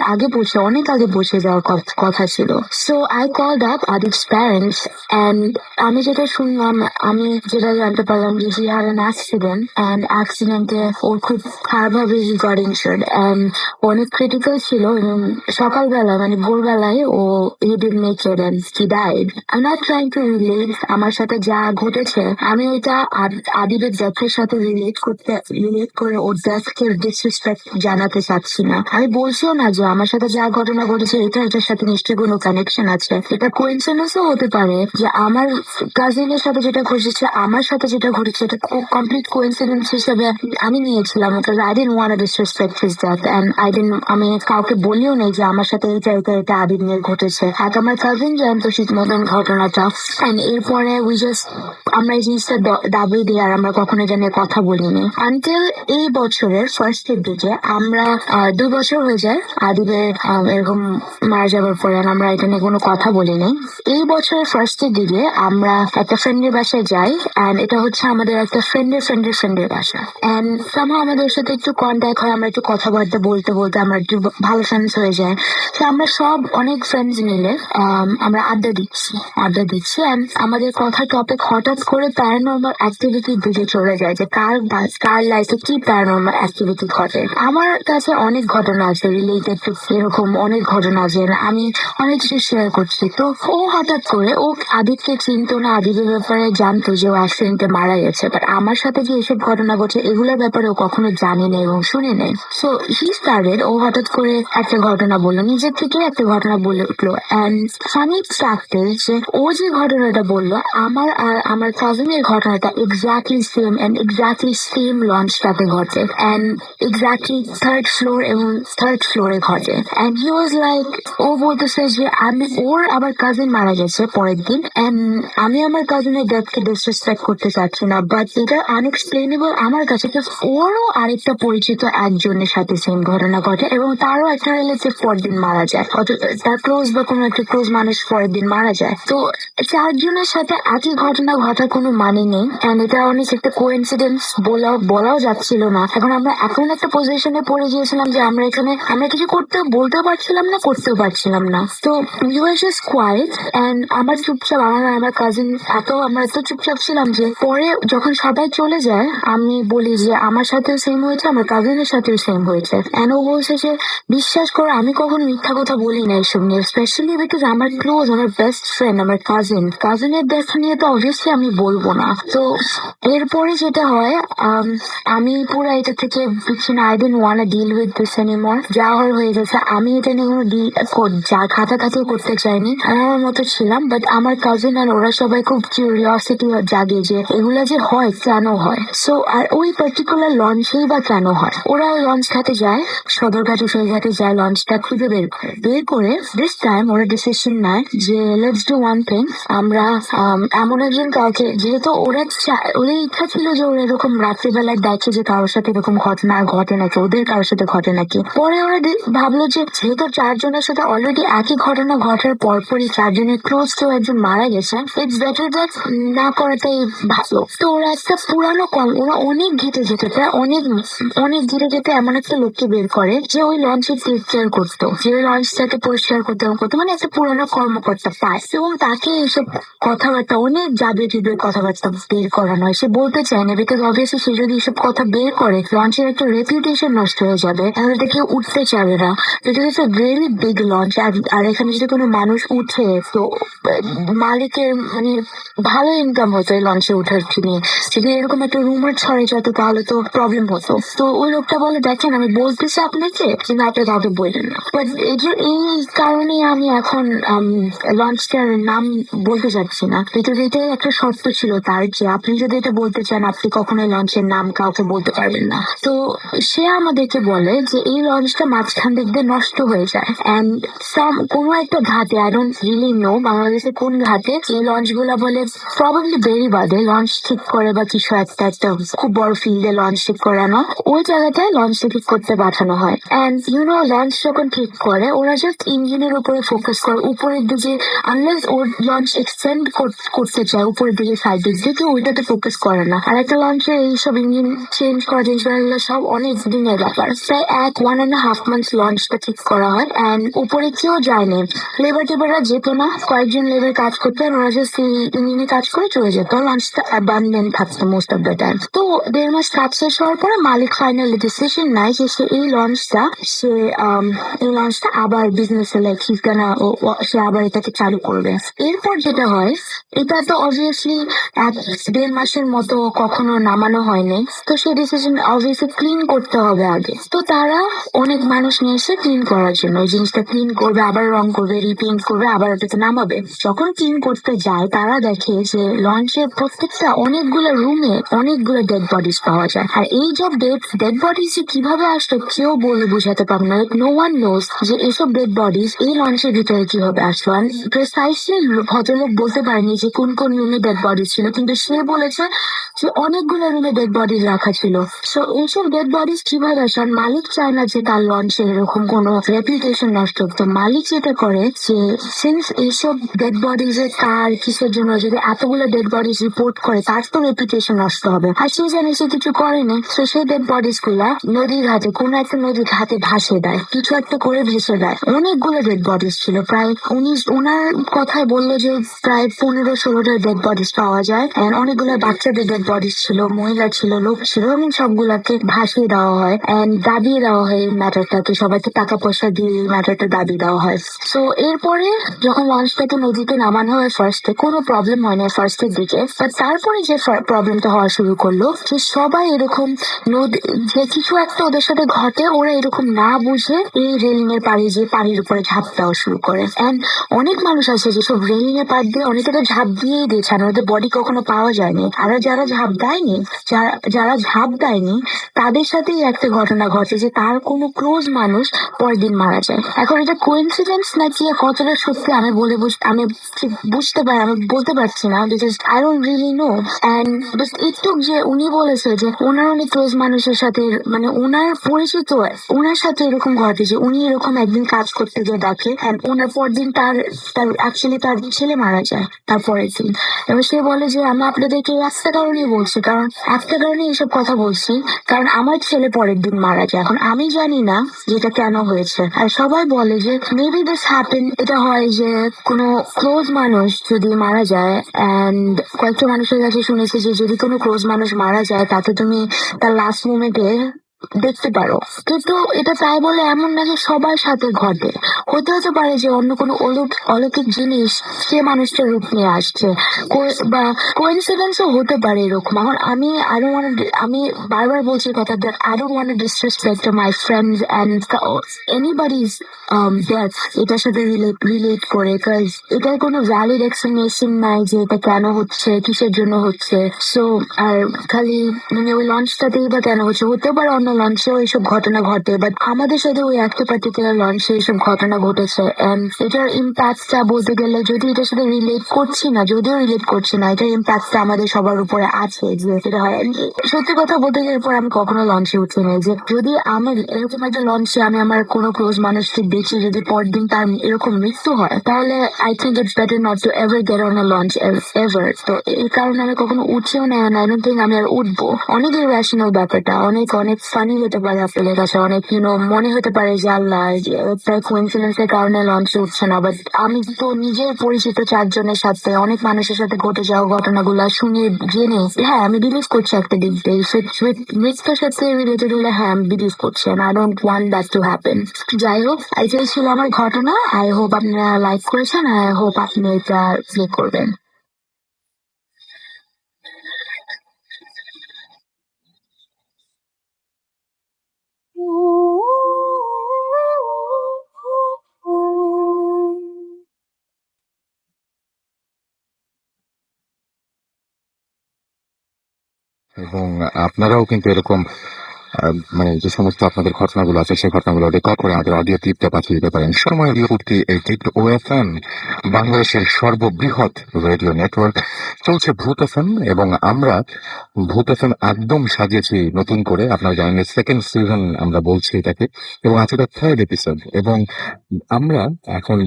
অনেক আগে পৌঁছে যাওয়ার কথা ছিল। সো আই কলড আপ আদিবস প্যারেন্টস, অ্যান্ড আমি যেটা শুনলাম, আমি যেটা জানতে পারলাম যে he had an accident and accidente ওর খুব খারাপ ভাবে he got injured and অনেক ক্রিটিক্যাল ছিল এবং সকালবেলা মানে ভোরবেলায় ও he didn't make it and he died. I'm not trying to relate আমার সাথে যা ঘটেছে আমি ওইটা আদিবের ডেথের সাথে রিলেট করে ওর ডেথকে ডিসরেসপেক্ট জানাতে চাচ্ছি না। আমি বলছিও না যে আমার সাথে যা ঘটনা ঘটেছে এটার সাথে নিশ্চয়ই কোনো কানেকশন আছে। এটা কোইন্সিডেন্সও হতে পারে যে আমার কাজিনের সাথে যেটা ঘটেছে আমার সাথে যেটা ঘটেছে এটা কমপ্লিট কোইন্সিডেন্স হিসেবে আমি নিয়েছিলাম। I didn't want to disrespect his death and আমি কাউকে বলিও নেই যে আমার সাথে এটা আদিব নিয়ে ঘটেছে। এক আমার কাজিন জানতো শীত মতন ঘটনাটা and এরপরে আমরা এই জিনিসটা দাবি দিই আর আমরা কখনো এটা নিয়ে কথা বলিনি আনটিল এই বছরের ফার্স্টের দিকে। আমরা 2 বছর হয়ে যায় আদিবের এরকম মারা যাবার পরে আর আমরা এটা নিয়ে কোনো কথা বলিনি। এই বছরের ফার্স্টের দিকে আমরা একটা ফ্রেন্ডের বাসায় যাই and এটা হচ্ছে আমাদের একটা ফ্রেন্ডের বাসা and somehow আমাদের সাথে একটু কন্ট্যাক্ট হয়, আমরা একটু কথাবার্তা বলতে আমরা একটু ভালো ফ্রেন্ডস হয়ে যায়। তো আমরা সব অনেক ফ্রেন্ডস মিলে আমরা আড্ডা দিচ্ছি and আমাদের কথা টপিক হঠাৎ করে প্যারানর্মাল অ্যাক্টিভিটির দিকে চলে যায় যে কার লাইফে কি প্যারানর্মাল অ্যাক্টিভিটি ঘটে। আমার কাছে অনেক ঘটনা আছে রিলেটেড টু এরকম অনেক ঘটনা আছে, আমি অনেক কিছু শেয়ার করছি। তো ও হঠাৎ করে ও আদিবকে চিনতো না, আদিবের ব্যাপারে জানতো যে ও অ্যাক্সিডেন্টে মারা গেছে, বাট আমার সাথে যে এসব ঘটনা ঘটছে এগুলোর ব্যাপারে ও কখনো জানে না এবং শুনে নেই। সো হি স্টার্টেড, ও হঠাৎ করে একটা ঘটনা বললো, নিজের থেকে একটা ঘটনা বলে উঠলো অ্যান্ড ফানি ফ্যাক্ট যে ও যে ঘটনাটা বললো আমার আর আমার কাজিনের ঘটনাটা এক্স্যাক্টলি সেম লঞ্চটাতে ঘটে and exactly থার্ড ফ্লোরে ঘটে and he was like ও বলতেছে যে আমি ওর আবার কাজিন মারা গেছে পরের দিন and আমি আমার কাজিনের ডেথকে ডিসরেসপেক্ট করতে চাচ্ছি না, বাট এটা আনএক্সপ্লেনেবল আমার কাছে। ওরও আরেকটা পরিচিত একজনের সাথে সেম ঘটনা ঘটে এবং তারও একটা রিলেটিভ পরের দিন মারা যায়, তার ক্লোজ বা কোনো একটা ক্লোজ মানুষ পরের দিন মারা যায়। তো 4 জনের সাথে একই ঘটনা ঘটার কোনো মানে নেই and এটা অনেক একটা কোইন্সিডেন্স বলাও যাচ্ছিল না। আমরা এখন একটা পজিশনে পড়ে গিয়েছিলাম যে আমরা কিছু বলতেও পারছিলাম না। তো we were just quiet and আমার কাজিন আমরা এত চুপচাপ ছিলাম যে পরে যখন সবাই চলে যায় আমি বলি যে আমার সাথেও সেম হয়েছে, আমার কাজিনের সাথেও সেম হয়েছে and ও বলছে যে বিশ্বাস করো আমি কখনো মিথ্যা কথা বলি না এসব নিয়ে, স্পেশালি বিকজ আমার ক্লোজ, আমার বেস্ট ফ্রেন্ড, আমার কাজিনের দেখা নিয়ে তো অবভিয়াসলি আমি বলবো না। তো এরপরে যেটা হয় আমি পুরো এটা থেকে পিছনে I didn't want to deal with this anymore, যা হয়ে গেছে আমি এটা নিয়ে কোনো খাতাও করতে চাইনি, আমি আমার মতো ছিলাম। বাট আমার কাজিন আর ওরা সবাই খুব কিউরিওসিটি জাগে যে এগুলা যে হয় কেন হয়, সো আর ওই পার্টিকুলার লঞ্চেই বা কেন হয়। ওরা লঞ্চ ঘাটে যায়, সদরঘাটে ঘাটে যায়, লঞ্চটা খুঁজে বের করে দিস টাইম ওরা ডিসিশন নেয় যে লেটস ডু ওয়ান থিং, আমরা এমন একজন কাউকে, যেহেতু ওদের ইচ্ছা ছিল যে ওরা এরকম রাত্রিবেলায় দেখে যে কারোর সাথে এরকম ঘটনা ঘটে নাকি, ওদের কারোর সাথে ঘটে নাকি। পরে ওরা ভাবলো যে যেহেতু 4 জনের সাথে অলরেডি একই ঘটনা ঘটার পরপরই 4 জনের ক্লোজ কেউ একজন মারা গেছে, ইটস বেটার দ্যাট না করাটাই ভালো। তো ওরা একটা পুরানো ওরা অনেক ঘেটে প্রায় অনেক ঘেটে এমন একটা লোককে বের করে যে ওই লঞ্চে টেক কেয়ার করতো, যে লঞ্চটাকে পরিষ্কার করতে মানে একটা পুরানো কর্মকর্তা পায় এবং তাকে এইসব কথাবার্তা অনেক যাবে কথাবার্তা বের করানো হয়। সে বলতে চায় না বিকজ অবভিয়াসলি সে যদি এসব কথা বের করে লঞ্চের একটা রেপুটেশন নষ্ট হয়ে যাবে, তাহলে এটা কেউ উঠতে চাবে না। এটা হচ্ছে ভেরি বিগ লঞ্চ আর এখানে যদি কোনো মানুষ উঠে তো মালিকের মানে ভালো ইনকাম হতো এই লঞ্চে উঠার নিয়ে। যদি এরকম একটা রুমার ছড়ে যেত তাহলে তো প্রবলেম হতো। তো ওই লোকটা বলে দেখেন আমি বলতেছি আপনাকে কিন্তু আপনি কাউকে বললেন না, বাট এই কারণে আমি এখন লঞ্চটার নাম বলতে চাচ্ছি না, কিন্তু এটাই একটা শর্ত ছিল তার যে আপনি যদি এটা বলতে চান আপনি কখনোই লঞ্চের নাম কাউকে বলতে পারবেন না। তো সে আমাদেরকে বলে যে এই লঞ্চটা মাঝখান দিক দিয়ে নষ্ট হয়ে যায় অ্যান্ড কোনো একটা ঘাটে, আই ডোন্ট রিয়েলি নো বাংলাদেশে কোন ঘাটে এই লঞ্চ গুলা বলে প্রবাবলি বেরিবাদে লঞ্চ ঠিক করে বা কিছু একটা খুব বড় ফিল্ডে লঞ্চ ঠিক করানো, ওই জায়গাটায় লঞ্চ ঠিক করতে পাঠানো হয় অ্যান্ড লঞ্চ যখন ঠিক করে ওরা জাস্ট ইঞ্জিনের উপরে ফোকাস করে, উপরের দিকে আনলেস ওর লঞ্চ এক্সটেন্ড করতে চায় উপরের দিকে সাইড দিক কেউ ওইটাতে ফোকাস করে না। আর একটা লঞ্চে এইসব ইঞ্জিন চেঞ্জ করা জিনিস এগুলো সব অনেক দিনের ব্যাপার। প্রায় 1.5 months লঞ্চটা ঠিক করা হয়, অ্যান্ড উপরে কেউ যায়নি, লেবার টেবাররা যেত না, কয়েকজন লেবার কাজ করতো, ওরা জাস্ট ইঞ্জিনে কাজ করে চলে যেত, লঞ্চটা অ্যাবান্ডন থাকতো মোস্ট অফ দ্য টাইম। তো 1.5 মাস কাজ শেষ হওয়ার পরে মালিক ফাইনালি ডিসিশন নেয় যে সে এই লঞ্চটা আবার বিজনেস লাইক সে আবার এটাকে চালু করবে। এরপর যেটা হয়, এটা তো অবভিয়াসলি 1.5 মাসের মতো কখনো নামানো হয়নি, তো সেই ডিসিশন অবভিয়াসলি ক্লিন করতে হবে আগে। তো তারা অনেক মানুষ নিয়ে এসে ক্লিন করার জন্য ওই জিনিসটা ক্লিন করবে, আবার রং করবে, রিপেইন্ট করবে, আবার ওটাকে নামাবে। যখন ক্লিন করতে যায় তারা দেখে যে লঞ্চের প্রত্যেকটা অনেকগুলো রুমে অনেকগুলো ডেড বডিজ পাওয়া যায়। আর এই সব ডেড বডিজ যে কিভাবে আসলো কেউ বলে বোঝাতে পারবে না, নো ওয়ান নোজ যে এসব ডেড বডিজ এই লঞ্চের ভিতরে কিভাবে আসলো। আর প্রিসাইসলি ভদ্রলোক বলতে পারেনি যে কোন কোন রুমে ডেড বডি ছিল, কিন্তু সে বলেছে যে অনেকগুলো রুমে ডেড বডিজ রাখা ছিল। সো এইসব ডেড বডিজ কিভাবে আসে? আর মালিক চায় না যে তার লঞ্চে এরকম কোনো রেপুটেশন নষ্ট হোক। তো মালিক যেটা করে যে সিন্স এইসব ডেড বডিজ এর কার কিসের জন্য, যদি এতগুলো ডেড বডিজ রিপোর্ট করে তার তো রেপুটেশন নষ্ট হবে। আর সে জানে সে কিছু করেনি, তো সেই ডেড বডিজ গুলা নদীর ঘাটে, কোনো একটা নদীর ঘাটে ভাসিয়ে দেয়, কিছু একটা করে ভেসে দেয়। অনেকগুলো ডেড বডিজ ছিল, প্রায় ওনার কথায় বললো যে প্রায় 15-16টা ডেড বডিজ পাওয়া যায়। And অনেকগুলো বাচ্চাদের ডেড বডিজ ছিল, মহিলা ছিল, লোক ছিল, এবং সবগুলাকে ভাসিয়ে দেওয়া হয় এন্ড দাবিয়ে দেওয়া হয় এই ম্যাটারটাকে, সবাইকে টাকা পয়সা দিয়ে এই ম্যাটারটা দাবি দেওয়া হয়। সো এরপরে যখন লঞ্চটাকে নদীতে নামানো হয় ফার্স্টে কোনো প্রবলেম হয় না ফার্স্টের দিকে, বাট তারপরে যে প্রবলেমটা হওয়া শুরু করলো যে সবাই এরকম নদী, যে কিছু একটা ওদের সাথে ঘটে, ওরা এরকম না বুঝে এই রেলিং এর পাড়ে যে পানির উপরে ঝাঁপ দেওয়া শুরু করে। এন্ড অনেক মানুষ আছে যেসব রেলিং এর পাড় দিয়ে অনেকে তো ঝাঁপ দিয়েই দিয়েছে, আর ওদের বডি কখনো পাওয়া যায়নি। আর যারা ঝাঁপ দেয়নি, যারা ঝাঁপ দেয়নি তাদের সাথেই একটা ঘটনা ঘটে যে তার কোনো ক্লোজ মানুষ পরের দিন মারা যায়। এখন এটা কোইন্সিডেন্স নাকি কতটা সত্যি আমি ঠিক আমি বলতে পারছি না, because I don't really know. And just একটু যে উনি বলেছে যে ওনার অনেক ক্লোজ মানুষের সাথে, মানে ওনার পরিচিত, ওনার সাথে এরকম ঘটে যে উনি এরকম একদিন কাজ করতে গিয়ে দেখে এন্ড ওনার পরদিন তার অ্যাকচুয়ালি তার ছেলে মারা যায় তারপরের দিন। এবার সে বলে যে আমি আপনাদেরকে একটা কারণেই বলছি, কারণ একটা কারণে এইসব কথা বলছি, কারণ আমার ছেলে পরের দিন মারা যায়। এখন আমি জানি না যেটা কেন হয়েছে। আর সবাই বলে যে মেবি দিস হ্যাপেন, এটা হয় যে কোনো ক্লোজ মানুষ যদি মারা যায়, এন্ড কয়েকটা মানুষের কাছে শুনেছি যে যদি কোনো ক্লোজ মানুষ মারা যায় তাতে তুমি তার লাস্ট মোমেন্টে দেখতে পারো। কিন্তু এটা তাই বলে এমন না যে সবার সাথে ঘটে, হতে পারে যে অন্য কোনো অলৌকিক জিনিস সে মানুষটার রূপ নিয়ে আসছে, বা কোইন্সিডেন্সও হতে পারে এরকম। এখন আমি বারবার বলছি কথা, that I don't want to disrespect my friends and anybody's death এটার সাথে রিলেট করে, বিকজ এটার কোনো ভ্যালিড এক্সপ্লেনেশন নাই যে এটা কেন হচ্ছে, কিসের জন্য হচ্ছে। সো আর খালি মানে ওই লঞ্চটাতেই বা কেন হচ্ছে, হতে পারে অন্য লঞ্চেও এইসব ঘটনা ঘটে, বাট আমাদের সাথে ওই একটা পার্টিকুলার লঞ্চে এইসব ঘটনা ঘটেছে। এন্ড এটার ইম্প্যাক্টটা বলতে গেলে, যদি এটার সাথে যদিও রিলেট করছি না, এটার ইম্প্যাক্টটা আমাদের সবার উপরে আছে যে এটা হয়। সত্যি কথা বলতে গেলে এরপর আমি কখনো লঞ্চে উঠি নাই, যে যদি আমার এরকম একটা লঞ্চে আমি আমার কোনো ক্লোজ মানুষকে দেখি যদি পরের দিন তার এরকম মৃত্যু হয়, তাহলে I think it's better not to ever get on a launch ever. তো এই কারণে আমি কখনো উঠছেও না, আই ডোন্ট থিঙ্ক আমি আর উঠবো। অনেক ইরেশনাল ব্যাপারটা, অনেক ফানি হতে পারে আপনাদের কাছে, অনেক মনে হতে পারে যে আল্লাহ তাই কোইন্সিডেন্স এর কারণে লঞ্চে উঠছে না, বাট আমি তো নিজের পরিচিত 4 জনের সাথে, অনেক মানুষের সাথে ঘটে যাওয়া ঘটনাগুলো শুনে জেনে হ্যাঁ আমি বিলিভ করছি একটা দিক দিয়ে মৃত্যুর সাথে রিলেটেড হলে, হ্যাঁ আমি বিলিভ করছি, I don't want that to happen. যাই হোক, এটাই ছিল আমার ঘটনা। আই হোপ আপনারা লাইক করেছেন, আই হোপ আপনি এটা প্লে করবেন। এবং আপনারাও কিন্তু এরকম মানে যে সমস্ত আপনাদের ঘটনাগুলো আছে সেই ঘটনাগুলো রেকর্ড করে আমাদের অডিও ক্লিপটা পাঠিয়ে দিতে পারেন। সময় রেডিও ফুর্তি 88.0 FM, বাংলাদেশের সর্ববৃহৎ রেডিও নেটওয়ার্ক। চলছে ভূত এফএম এবং আমরা ভূত এফএম একদম সাজিয়েছি নতুন করে। আপনারা জানেন সেকেন্ড সিজন আমরা বলছি এটাকে, এবং আছে এটা থার্ড এপিসোড। এবং আমরা এখন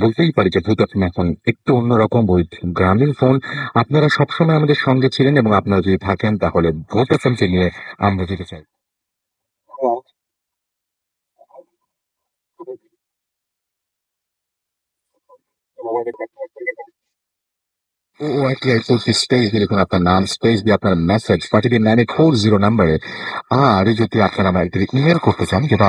বলতেই পারি যে ভূত এফএম এখন একটু অন্যরকম উইথ গ্রামীণ ফোন। আপনারা সবসময় আমাদের সঙ্গে ছিলেন এবং আপনারা যদি থাকেন তাহলে ভূত এফএম কে নিয়ে আমরা যেতে চাই। ওআইটিআই ফুর্তি স্পেস দিয়ে লিখুন আপনার নাম, স্পেস দিয়ে আপনার মেসেজ পাঠিয়ে দিন 9840 নাম্বারে। আর যদি আপনারা আমাদের ইমেল করতে চান, যেটা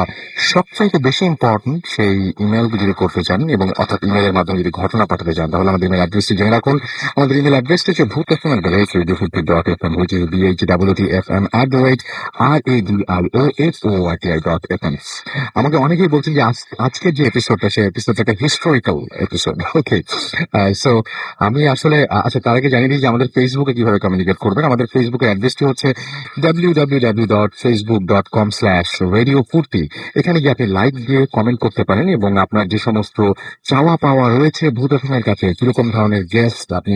সবচাইতে বেশি ইম্পর্টেন্ট, সেই ইমেল যদি করতে চান এবং অর্থাৎ ইমেলের মাধ্যমে যদি ঘটনা পাঠাতে চান, তাহলে আমাদের ইমেল অ্যাড্রেসটি জেনে রাখুন। আমাদের ইমেল অ্যাড্রেসটি হচ্ছে bhutfm@radiofurti.fm, which is bhwtfm@radiofurti.fm। আমাকে অনেকেই বলছেন যে আজকের যে এপিসোডটা, সেই এপিসোডটা একটা হিস্টোরিক্যাল এপিসোড। ওকে, সো আমি আসলে আচ্ছা, তার আগে জানিয়ে দিই যে আমাদের ফেসবুকে কিভাবে কমিউনিকেট করবেন। আমাদের ফেসবুকের অ্যাড্রেসটি হচ্ছে www.facebook.com/radiofurti। এখানে গিয়ে আপনি লাইক দিয়ে কমেন্ট করতে পারেন এবং আপনার যে সমস্ত চাওয়া পাওয়া রয়েছে ভূত এফএমের কাছে, কিরকম ধরনের গেস্ট আপনি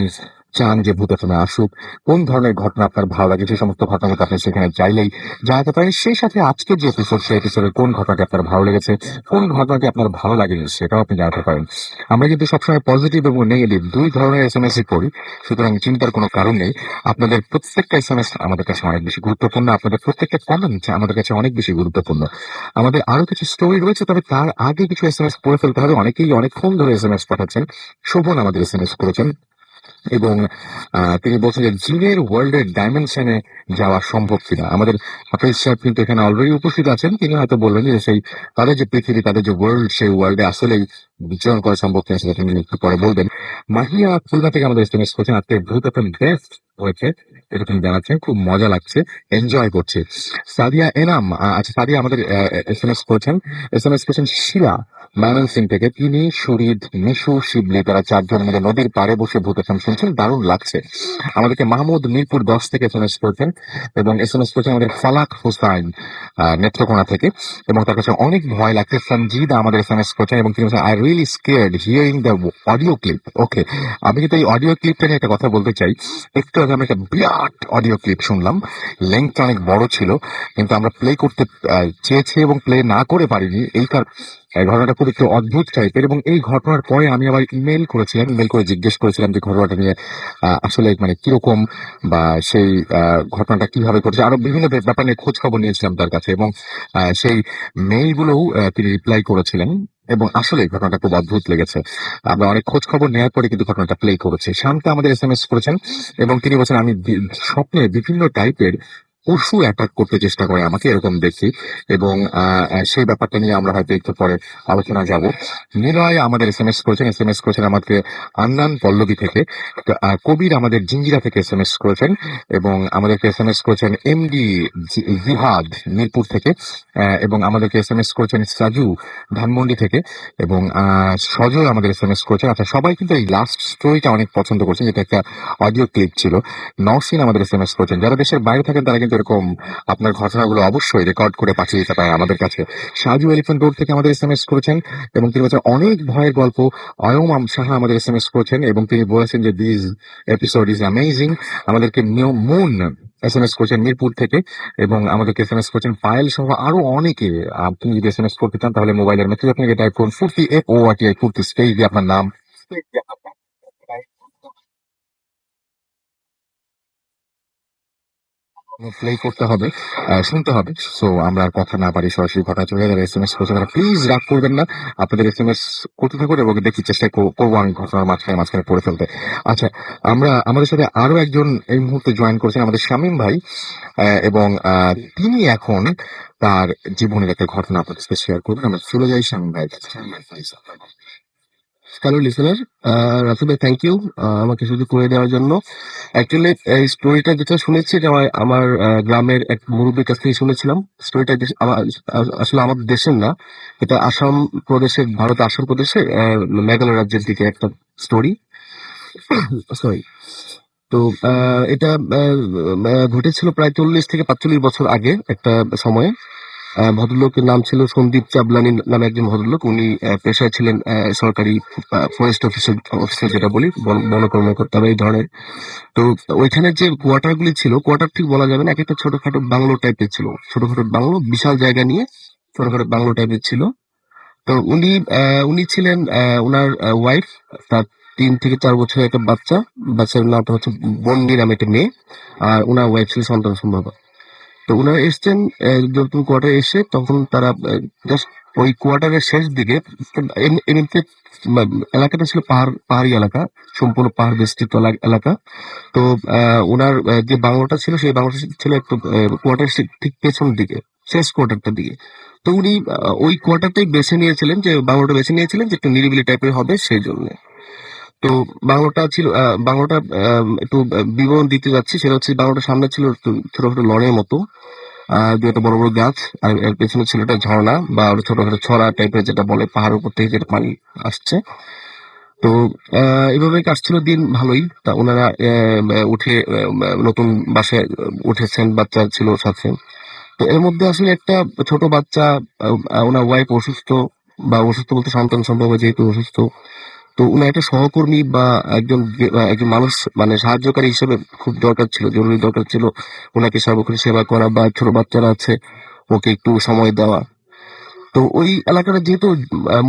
চান যে ভূত এফএমে আসুক, কোন ধরনের ঘটনা আপনার ভালো লাগে, সেই সমস্ত ঘটনাগুলো আপনি সেখানে চাইলেই জানাতে পারেন। সেই সাথে আজকের যে এপিসোড, সেই এপিসোডের কোন ঘটনাটি আপনার ভালো লেগেছে, কোন ঘটনাটি আপনার ভালো লাগেনি, সেটাও আপনি জানাতে পারেন। আমরা কিন্তু সবসময় পজিটিভ এবং নেগেটিভ দুই ধরনের এসএমএস করি, সুতরাং চিন্তার কোনো কারণ নেই। আপনাদের প্রত্যেকটা এসএমএস আমাদের কাছে অনেক বেশি গুরুত্বপূর্ণ, আপনাদের প্রত্যেকটা কমেন্ট আমাদের কাছে অনেক বেশি গুরুত্বপূর্ণ। আমাদের আরো কিছু স্টোরি রয়েছে, তবে তার আগে কিছু এসএমএস পড়ে ফেলতে হবে। অনেকেই অনেকক্ষণ ধরে এসএমএস পাঠাচ্ছেন। শোভন আমাদের এসএমএস করেছেন এবং তিনি বলছেন যে জিনের ওয়ার্ল্ডের ডাইমেনশনে যাওয়া সম্ভব কিনা। আমাদের হাফিজ সাহেব কিন্তু এখানে অলরেডি উপস্থিত আছেন, তিনি হয়তো বলবেন যে সেই তাদের যে পৃথিবী, তাদের যে ওয়ার্ল্ড, সেই ওয়ার্ল্ডে আসলেই বিচরণ করা সম্ভব কিনা, সেটা তিনি একটু পরে বলবেন। মাহিয়া খুলনা থেকে আমাদের এসএমএস করছেন, আজকে ভূত এফএম বেস্ট হয়েছে, এটা তিনি জানাচ্ছেন, খুব মজা লাগছে, এনজয় করছে। সাদিয়া এনাম, আচ্ছা সাদিয়া আমাদের এসএমএস করেছেন শিলা ময়মনসিং থেকে। তিনি, সুরিদ, মিশু, শিবলি, তারা চারজন মিলে নদীর পাড়ে বসে ভূত এফএম শুনছেন, দারুণ লাগছে। আমাদেরকে মাহমুদ মিরপুর 10 থেকে এসএমএস করেছেন এবং এসএমএস করেছেন আমাদের ফালাক হোসাইন নেত্রকোনা থেকে, এবং তার কাছে অনেক ভয় লাগছে। সঞ্জিদা আমাদের এসএমএস করেছেন এবং তিনি বলছেন I really scared hearing the audio clip. Okay, আমি কিন্তু এই অডিও ক্লিপটা নিয়ে একটা কথা বলতে চাই। একটু আগে আমরা একটা বিরাট অডিও ক্লিপ শুনলাম, লেন্থটা অনেক বড় ছিল, কিন্তু আমরা প্লে করতে চেয়েছি এবং প্লে না করে পারিনি। এই ঘটনাটা খুব একটু অদ্ভুত টাইপের, এবং এই ঘটনার পরে আমি আবার ইমেল করে জিজ্ঞেস করেছিলাম যে ঘটনাটা নিয়ে আসলে মানে কিরকম, বা সেই ঘটনাটা কিভাবে ঘটেছে, আরো বিভিন্ন ব্যাপার নিয়ে খোঁজ খবর নিয়েছিলাম তার কাছে, এবং সেই মেইলগুলোও তিনি রিপ্লাই করেছিলেন। এবং আসলে ঘটনাটা খুব অদ্ভুত লেগেছে। আমরা অনেক খোঁজ খবর নেওয়ার পরে কিন্তু ঘটনাটা প্লে করেছে। শান্তা আমাদের এসএমএস করেছেন এবং তিনি বলছেন আমি স্বপ্নে বিভিন্ন টাইপের পশু অ্যাটাক করতে চেষ্টা করে আমাকে, এরকম দেখি, এবং সেই ব্যাপারটা নিয়ে আমরা হয়তো একটু পরে আলোচনা যাব। নিলয় আমাদের এসএমএস করেছেন আমাকে আন্নান পল্লবী থেকে। কবির আমাদের জিঞ্জিরা থেকে এসএমএস করেছেন এবং আমাদেরকে এসএমএস করেছেন এমডি জিহাদ মিরপুর থেকে, এবং আমাদেরকে এসএমএস করেছেন সাজু ধানমন্ডি থেকে, এবং সজয় আমাদের এসএমএস করেছেন। আচ্ছা, সবাই কিন্তু এই লাস্ট স্টোরিটা অনেক পছন্দ করছেন, যেটা একটা অডিও ক্লিপ ছিল। নওশিন আমাদের এসএমএস করেছেন। যারা দেশের বাইরে থাকেন তারা কিন্তু এরকম আপনার ঘটনাগুলো অবশ্যই রেকর্ড করে পাঠিয়ে দিতে পারেন আমাদের কাছে। সাজু এলিফ্যান্ট রোড থেকে আমাদের এসএমএস করেছেন এবং তিনি বলছেন অনেক ভয়ের গল্প। অয়ম সাহা আমাদের এসএমএস করেছেন এবং তিনি বলেছেন যে দিস এপিসোড ইজ অ্যামেজিং। আমাদেরকে মুন এসএমএস করেছেন মিরপুর থেকে এবং আমাদেরকে এসএমএস করেছেন পায়েল সহ আরো অনেকে। আপনি যদি এসএমএস করতে চান তাহলে মোবাইলের মেসেজ আপনাকে টাইপ করুন ফুর্তি FORTI ফুর্তি স্পেস দিয়ে আপনার নাম প্লে করতে হবে, শুনতে হবে। সো আমরা আর কথা না পারি, সরাসরি ঘটনা চলে যাবে। এসএমএস করতে তারা প্লিজ রাগ করবেন না, আপনাদের এসএমএস করতে থাকুন এবং দেখি চেষ্টা করবো আমি ঘটনার মাঝখানে পড়ে ফেলতে। আচ্ছা, আমাদের সাথে আরো একজন এই মুহূর্তে জয়েন করেছেন, আমাদের শামীম ভাই, এবং তিনি এখন তার জীবনের একটা ঘটনা আপনাদের সাথে শেয়ার করবেন। আমরা চলে যাই শামীম ভাইয়ের কাছে। হ্যালো লিসেনার, রাসেল ভাই, থ্যাংক ইউ আমাকে সুযোগ করে দেওয়ার জন্য। অ্যাকচুয়ালি এই স্টোরিটা যেটা শুনেছি এটা আমার গ্রামের এক মুরব্বীর কাছ থেকে শুনেছিলাম। স্টোরিটা আসলে আমাদের দেশের না, এটা আসাম প্রদেশের, ভারত আসাম প্রদেশের মেঘালয় রাজ্যের দিকে একটা স্টোরি। সরি। তো এটা ঘটেছিল প্রায় 40 থেকে 45 বছর আগে একটা সময়ে। ভদ্রলোকের নাম ছিল সন্দীপ চাবলানি নামে একজন ভদ্রলোক। উনি পেশায় ছিলেন সরকারি ফরেস্ট অফিসার যেটা বলি, বন কর্মকর্তা বা এই ধরনের। তো ওইখানে যে কোয়ার্টার গুলি ছিল, কোয়ার্টার ঠিক বলা যাবে না, এক একটা ছোটখাটো বাংলো টাইপের ছিল, ছোটখাটো বাংলো, বিশাল জায়গা নিয়ে ছোটখাটো বাংলো টাইপের ছিল। তো উনি ছিলেন ওনার ওয়াইফ, তার 3 থেকে 4 বছরের একটা বাচ্চা। বাচ্চার নামটা হচ্ছে বন্ডি নামে একটা মেয়ে। আর ওনার ওয়াইফ ছিল সন্তান সম্ভব। তো ওনারা এসছেন যখন কোয়ার্টারে এসে, তখন তারা জাস্ট ওই কোয়ার্টারের শেষ দিকে এমনিতে এলাকাটা ছিল পাহাড়ি এলাকা, সম্পূর্ণ পাহাড় বেষ্টিত এলাকা। তো ওনার যে বাংলোটা ছিল, সেই বাংলোটা ছিল একটু কোয়ার্টার ঠিক পেছন দিকে, শেষ কোয়ার্টারটার দিকে। তো উনি ওই কোয়ার্টারটাই বেছে নিয়েছিলেন, যে বাংলোটা বেছে নিয়েছিলেন যে একটু নিরিবিলি টাইপের হবে সেই জন্য। তো বাংলোটা ছিল বাংলোটা একটু বিবরণ দিতে যাচ্ছি, সেটা হচ্ছে বাংলোটার সামনে ছিল একটু ছোট ছোট লনের মতো দু একটা বড় বড় গাছ, আর এর পেছনে ছিল একটা ঝর্ণা বা ছোটখাটো ছড়া টাইপের, যেটা বলে পাহাড়ের উপর থেকে যেটা পানি আসছে। তো এভাবে কাটছিল দিন ভালোই। তা ওনারা উঠে নতুন বাসায় উঠেছেন, বাচ্চা ছিল সাথে। তো এর মধ্যে আসলে একটা ছোট বাচ্চা, ওনার ওয়াইফ অসুস্থ, বা অসুস্থ বলতে সন্তান সম্ভব, যেহেতু অসুস্থ। তো উনার একটা সহকর্মী বা একজন মানুষ, মানে সাহায্যকারী হিসেবে খুব দরকার ছিল, জরুরি দরকার ছিল ওনাকে সর্বক্ষণ সেবা করা, বা ছোট বাচ্চারা আছে ওকে একটু সময় দেওয়া। তো ওই এলাকাটা যেহেতু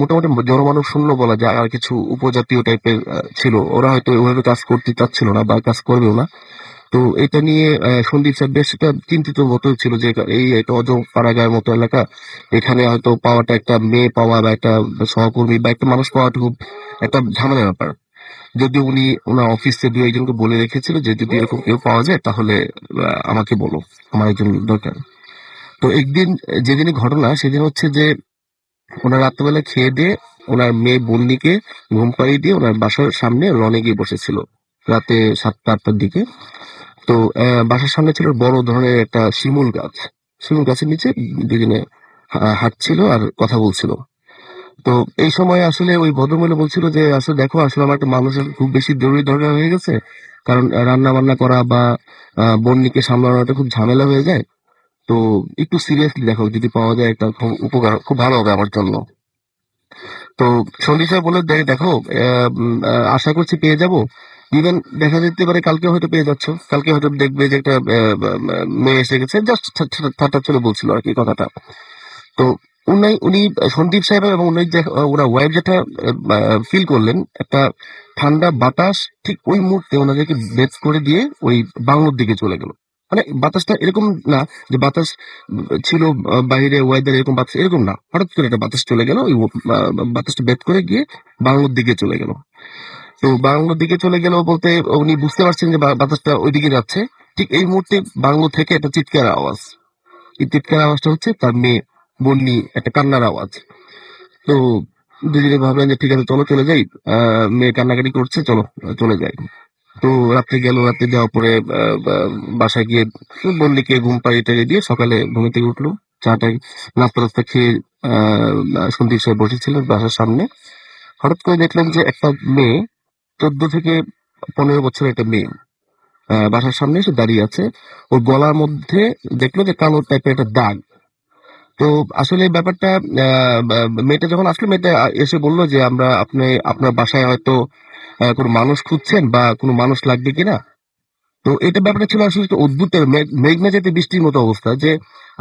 মোটামুটি জনমানব শূন্য বলা যায়, আর কিছু উপজাতীয় টাইপের ছিল, ওরা হয়তো ওইভাবে কাজ করতে চাচ্ছিল না বা কাজ করবেও না। তো এটা নিয়ে সন্দীপ স্যার বেশ একটা চিন্তিত মতো ছিল, যে এই একটা অজপাড়াগাঁয়ের মতো এলাকা, এখানে হয়তো পাওয়াটা, একটা মেয়ে পাওয়া বা একটা সহকর্মী বা একটা মানুষ পাওয়াটা খুব একটা ঝামেলার ব্যাপার। যদিও উনি ওনার অফিসে দু একজনকে বলে রেখেছিল যে যদি এরকম কেউ পাওয়া যায় তাহলে আমাকে বলো, আমার একজন দরকার। তো একদিন যেদিনই ঘটনা, সেদিন হচ্ছে যে ওনার রাত্রেবেলা খেয়ে দিয়ে ওনার মেয়ে বন্দিকে ঘুম পাড়িয়ে দিয়ে ওনার বাসার সামনে লনে গিয়ে বসেছিল রাতে 7টা-8টার দিকে। তো বাসার সামনে ছিল বড় ধরনের একটা শিমুল গাছ। শিমুল গাছের নিচে দুজনে হাঁটছিল আর কথা বলছিল। তো এই সময় আসলে ওই ভদ্রমহিলা বলছিল যে আসলে দেখো, আসলে আমার একটা মানুষের খুব বেশি জরুরি দরকার হয়ে গেছে, কারণ রান্না বান্না করা বা বন্নিকে সামলানোটা খুব ঝামেলা হয়ে যায়। তো একটু সিরিয়াসলি দেখো, যদি পাওয়া যায় একটা খুব উপকার, খুব ভালো হবে আমার জন্য। তো সন্দীপ স্যার বলে দেখো, আশা করছি পেয়ে যাব। ইভেন দেখা যেতে পারে কালকে হয়তো পেয়ে যাচ্ছ, কালকে হয়তো দেখবে যে একটা মেয়ে এসে গেছে, জাস্ট ঠাট্টা চলে বলছিল আর কি কথাটা। তো উনি সন্দীপ সাহেব এবং উনি যে ওনার ওয়াইফ যেটা ফিল করলেন, একটা ঠান্ডা বাতাস ঠিক ওই মুহূর্তে ওনাদেরকে বেদ করে দিয়ে ওই বাংলোর দিকে চলে গেল। মানে বাতাসটা এরকম না যে বাতাস ছিল বাইরে ওয়েদার এরকম বাতাস, এরকম না, হঠাৎ করে একটা বাতাস চলে গেল, ওই বাতাসটা বেদ করে গিয়ে বাংলোর দিকে চলে গেল। তো বাংলোর দিকে চলে গেল বলতে উনি বুঝতে পারছেন যে বাতাসটা ওইদিকে যাচ্ছে। ঠিক এই মুহূর্তে বাংলো থেকে একটা চিৎকার আওয়াজ। এই চিৎকার আওয়াজটা হচ্ছে তার মেয়ে বন্যি একটা কান্নার আওয়াজ। তো দুজনে ভাবলেন যে ঠিক আছে চলো চলে যাই, মেয়ে কান্নাকাটি করছে, চলো চলে যাই। তো রাত্রে গেল, রাত্রে যাওয়ার পরে বাসায় গিয়ে বন্যিকে ঘুম পাড়িয়ে টাড়িয়ে দিয়ে সকালে ঘুম থেকে উঠলো, চাটা নাস্তা টাস্তা খেয়ে সন্দীপ সাহেব বসেছিলেন বাসার সামনে। হঠাৎ করে দেখলেন যে একটা মেয়ে, 14 থেকে 15 বছরের একটা মেয়ে বাসার সামনে এসে দাঁড়িয়ে আছে। ওর গলার মধ্যে দেখলো যে কালো টাইপের একটা দাগ। তো আসলে ব্যাপারটা মেয়েটা যখন আসলো, মেয়েটা এসে বললো যে আপনার বাসায় হয়তো কোনো মানুষ খুঁজছেন বা কোনো মানুষ লাগবে কিনা। তো এটা ব্যাপারটা ছিল আসলে একটু অদ্ভুত টাইপের, মেঘনা যেতে বৃষ্টির মতো অবস্থা, যে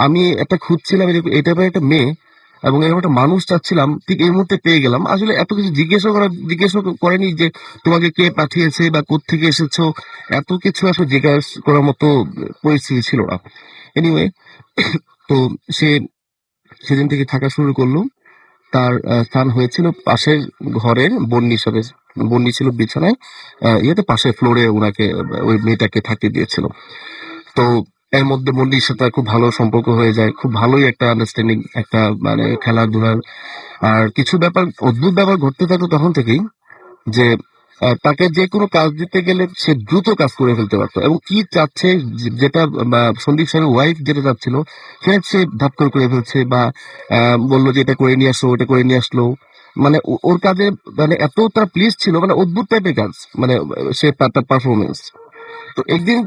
আমি একটা খুঁজছিলাম এই টাইপের একটা মেয়ে এবং এরকম একটা মানুষ চাচ্ছিলাম, ঠিক এই মুহূর্তে পেয়ে গেলাম। আসলে এত কিছু জিজ্ঞেস করেনি যে তোমাকে কে পাঠিয়েছে বা কোত্থেকে এসেছো, এত কিছু আসলে জিজ্ঞাসা করার মতো পরিস্থিতি ছিল না। এনিওয়ে, তো সে সেদিন থেকে থাকা শুরু করলো। তার স্থান হয়েছিল পাশের ঘরের বন্যির সাথে। বন্যি ছিল বিছানায়, ইয়েতে পাশের ফ্লোরে ওনাকে ওই মেয়েটাকে থাকতে দিয়েছিল। তো এর মধ্যে বন্যির সাথে খুব ভালো সম্পর্ক হয়ে যায়, খুব ভালোই একটা আন্ডারস্ট্যান্ডিং, একটা মানে খেলাধুলার। আর কিছু ব্যাপার, অদ্ভুত ব্যাপার ঘটতে থাকলো তখন থেকেই, যে তাকে যে কোনো কাজ দিতে গেলে সে দ্রুত কাজ করে ফেলতে পারতো, এবং কি চাচ্ছে যেটা সন্দীপ স্যারের ওয়াইফ যেটা চাচ্ছিল সেটা সে ধাপ করে ফেলছে, বা বললো যে এটা করে নিয়ে আসো, ওটা করে নিয়ে আসলো। মানে ওর কাজে মানে এত তার প্লিজ ছিল, মানে অদ্ভুত টাইপের কাজ, মানে সে তার পারফরমেন্স। তো একদিন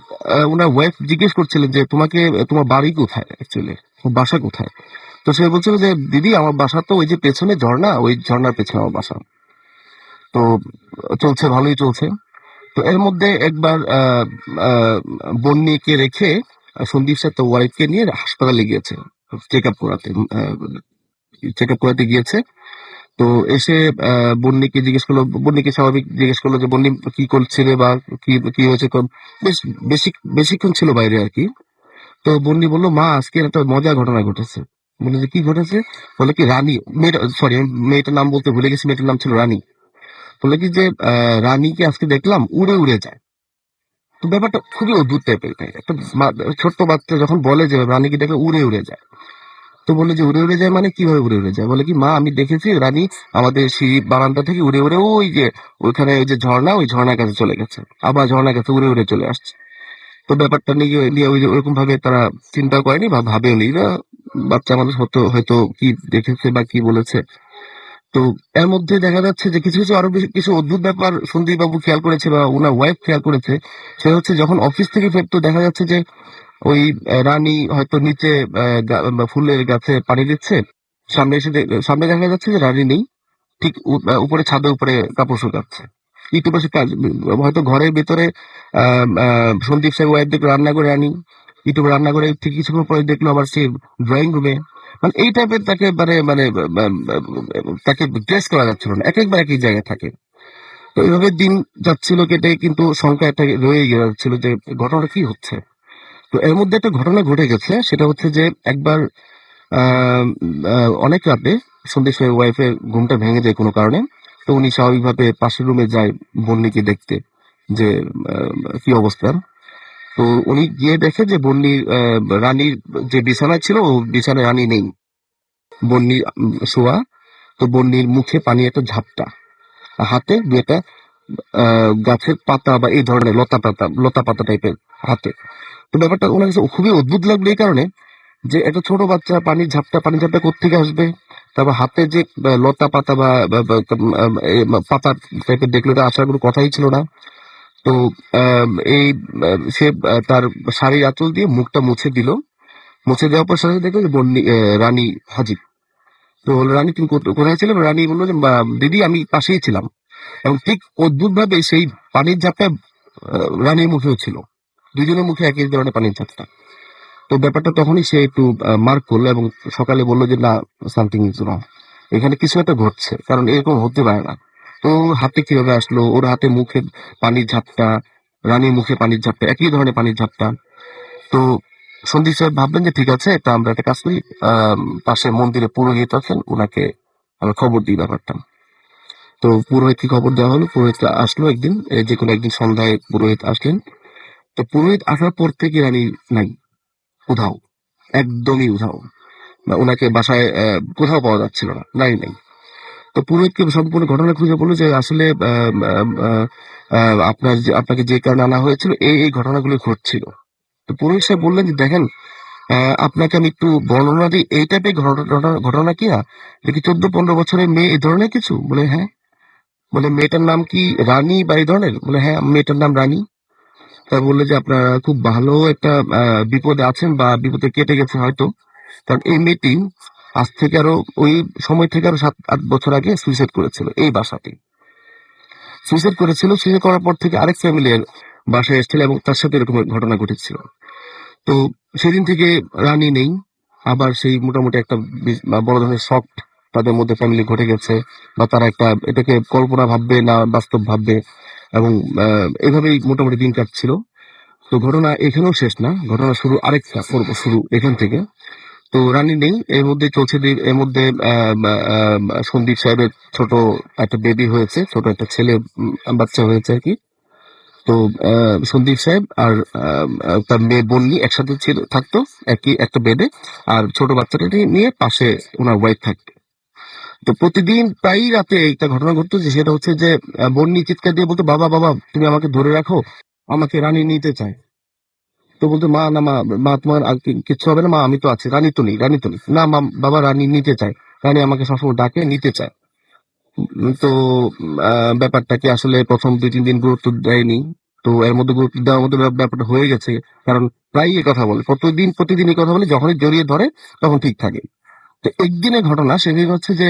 ওনার ওয়াইফ জিজ্ঞেস করছিলেন যে তোমাকে তোমার বাড়ি কোথায়, অ্যাকচুয়ালি বাসা কোথায়। তো সে বলছিল যে দিদি আমার বাসা তো ওই যে পেছনে ঝর্ণা, ওই ঝর্ণার পেছনে আমার বাসা। তো চলছে, ভালোই চলছে। তো এর মধ্যে একবার বন্নিকে রেখে সন্দীপ স্যার তো ওয়াইফকে নিয়ে হাসপাতালে গিয়েছে চেক আপ করাতে, গিয়েছে। তো এসে বন্নিকে জিজ্ঞেস করলো, বন্নিকে স্বাভাবিক জিজ্ঞেস করলো যে বন্নি কি করছিলে বা কি কি হয়েছে। বেশ বেশিক্ষণ ছিল বাইরে আর কি। তো বন্নি বললো মা আজকে একটা মজার ঘটনা ঘটেছে। বলে যে কি ঘটেছে? বলে কি রানী, মেয়েটা, সরি মেয়েটার নাম বলতে ভুলে গেছি, মেয়েটার নাম ছিল রানী। বলে কি যে রানীকে আজকে দেখলাম উড়ে উড়ে যায়। তো ব্যাপারটা খুবই অদ্ভুত টাইপের। একটা ছোট্ট বাচ্চা যখন বলে যে রানীকে দেখলে উড়ে উড়ে যায়, তো বলে যে উড়ে উড়ে যায় মানে কিভাবে উড়ে উড়ে যায়? বলে কি মা আমি দেখেছি রানী আমাদের সিঁড়ি বারান্দা থেকে উড়ে উড়ে ওই যে ওইখানে ওই যে ঝর্ণা, ওই ঝর্ণার কাছে চলে গেছে, আবার ঝর্ণার কাছে উড়ে উড়ে চলে আসছে। তো ব্যাপারটা নিয়ে নিয়ে ওই যে ওরকম ভাবে তারা চিন্তা করেনি বা ভাবেওনি। এরা বাচ্চা মানুষ হয়তো হয়তো কি দেখেছে বা কি বলেছে। তো এর মধ্যে দেখা যাচ্ছে যে কিছু কিছু আরো কিছু অদ্ভুত ব্যাপার সন্দীপ বাবু খেয়াল করেছে বা ওনার ওয়াইফ খেয়াল করেছে। সেটা হচ্ছে যখন অফিস থেকে ফেরতো দেখা যাচ্ছে যে ওই রানী হয়তো নিচে ফুলের গাছে পানি দিচ্ছে, সামনে এসে সামনে দেখা যাচ্ছে যে রানী নেই, ঠিক উপরে ছাদের উপরে কাপড় শুকাচ্ছে। একটু পাশে কাজ, হয়তো ঘরের ভেতরে সন্দীপ স্যার ওয়াইফ দেখলো রান্না করে রানী, একটু রান্না করে ঠিক কিছুক্ষণ পরে দেখলো আবার সে ড্রয়িং রুমে। মানে এই টাইপের তাকে মানে মানে তাকে ড্রেস করা যাচ্ছিল না, এক একবার একই জায়গায় থাকে। তো এইভাবে দিন যাচ্ছিল কেটে, কিন্তু সংখ্যা একটা রয়ে যাচ্ছিল যে ঘটনাটা কি হচ্ছে। তো এর মধ্যে একটা ঘটনা ঘটে গেছে, সেটা হচ্ছে যে একবার অনেক রাতে সন্দীপ স্যারের ওয়াইফের ঘুমটা ভেঙে যায় কোনো কারণে। তো উনি স্বাভাবিকভাবে পাশের রুমে যায় বন্নিকে দেখতে যে আহ, কি অবস্থা। তো উনি গিয়ে দেখে যে বন্নি রানীর যে বিছানায় ছিল ও বিছানায় রানী নেই, বন্নি শোয়া। তো বন্নির মুখে পানি একটা ঝাপটা, হাতে দু একটা গাছের পাতা বা এই ধরনের লতা পাতা টাইপের হাতে। তো ব্যাপারটা ওনার কাছে খুবই অদ্ভুত লাগলো এই কারণে যে একটা ছোট বাচ্চা পানি ঝাপটা কোত্থেকে আসবে। তারপর হাতে যে লতা পাতা বা পাতা টাইপের দেখলো, এটা আসার কোনো কথাই ছিল না। তো এই সে তার শাড়ির আঁচল দিয়ে মুখটা মুছে দিল। মুছে দেওয়ার পর সাথে দেখলো যে রানী হাজির। তো বললো রানী তুমি কোথায় ছিলে? রানী বললো যে দিদি আমি পাশেই ছিলাম। এবং ঠিক অদ্ভুত ভাবে সেই পানির ঝাপটা রানীর মুখেও ছিল, দুজনের মুখে একই ধরনের পানির ঝাপটা। তো ব্যাপারটা তখনই সে একটু মার্ক করলো এবং সকালে বললো যে না, সামথিং ইজ রং, এখানে কিছু একটা ঘটছে, কারণ এরকম হতে পারে না। তো হাতে কিভাবে আসলো, ওর হাতে মুখে পানির ঝাপটা, রানীর মুখে পানির ঝাপটা, একই ধরনের পানির ঝাপটা। তো সন্দীপ সাহেব ভাবলেন যে ঠিক আছে, তা আমরা একটা কাজ করি, পাশে মন্দিরে পুরোহিত আছেন, ওনাকে আমরা খবর দিই ব্যাপারটা। তো পুরোহিতকে খবর দেওয়া হলো, পুরোহিত আসলো একদিন, যে কোনো একদিন সন্ধ্যায় পুরোহিত আসলেন। তো পুরোহিত আসার পর থেকে রানী নাই, উধাও, একদমই উধাও। বা ওনাকে বাসায় কোথাও পাওয়া যাচ্ছিল না, নাই নাই। তো পুরোহিতকে সম্পূর্ণ ঘটনা খুঁজে বললো যে আসলে আপনাকে যে কারণে আনা হয়েছিল এই ঘটনাগুলো ঘটছিল। তো পুরোহিত সাহেব বললেন যে দেখেন, আপনাকে আমি একটু বর্ণনা দিই, এই টাইপের ঘটনা কি দেখি 14-15 বছরের মেয়ে এই ধরনের কিছু? বলে হ্যাঁ। বলে মেয়েটার নাম কি রানী বা এই ধরনের? বলে হ্যাঁ মেয়েটার নাম রানী। তা বললে যে আপনারা খুব ভালো একটা বিপদে আছেন বা বিপদে কেটে গেছে হয়তো, কারণ এই মেয়েটি আজ থেকে আরো ওই সময় থেকে আরো 7-8 বছর আগে সুইসাইড করেছিল এই বাসাতেই। সুইসাইড করার পর থেকে আরেক ফ্যামিলির বাসায় এসেছিল এবং তার সাথে এরকম ঘটনা ঘটেছিল। তো সেদিন থেকে রানী নেই। আবার সেই মোটামুটি একটা বড় ধরনের শক তাদের মধ্যে ফ্যামিলি ঘটে গেছে, বা তারা একটা এটাকে কল্পনা ভাববে না বাস্তব ভাববে, এবং এভাবেই মোটামুটি দিন কাটছিল। তো ঘটনা এখানেও শেষ না, ঘটনা শুরু আরেকটা পর্ব শুরু এখান থেকে। তো রানী নেই, এর মধ্যে চলছে এর মধ্যে সন্দীপ সাহেবের ছোট একটা বেবি হয়েছে, ছোট একটা ছেলে বাচ্চা হয়েছে আর কি। তো সন্দীপ সাহেব আর তার মেয়ে বন্নি একসাথে থাকতো একই একটা বেডে, আর ছোট বাচ্চাটাকে নিয়ে পাশে ওনার ওয়াইফ থাকতো। তো প্রতিদিন প্রায় রাতে একটা ঘটনা ঘটতো, যে সেটা হচ্ছে যে বন্নি চিৎকার দিয়ে বলতো বাবা বাবা তুমি আমাকে ধরে রাখো, আমাকে রানী নিতে চায়। তো বলতো মা না মা, তোমার আর কিচ্ছু হবে না মা, আমি তো আছি, রানী তো নেই না মা, বাবা রানী নিতে চায়, রানী আমাকে সবসময় ডাকে নিতে চায়। তো ব্যাপারটাকে আসলে প্রথম 2-3 দিন গুরুত্ব দেয়নি। তো এর মধ্যে গুরুত্ব দেওয়ার মতো ব্যাপারটা হয়ে গেছে, কারণ প্রায় এই কথা বলে, প্রতিদিন এই কথা বলে, যখনই জড়িয়ে ধরে তখন ঠিক থাকে। তো একদিনের ঘটনা, সেদিন হচ্ছে যে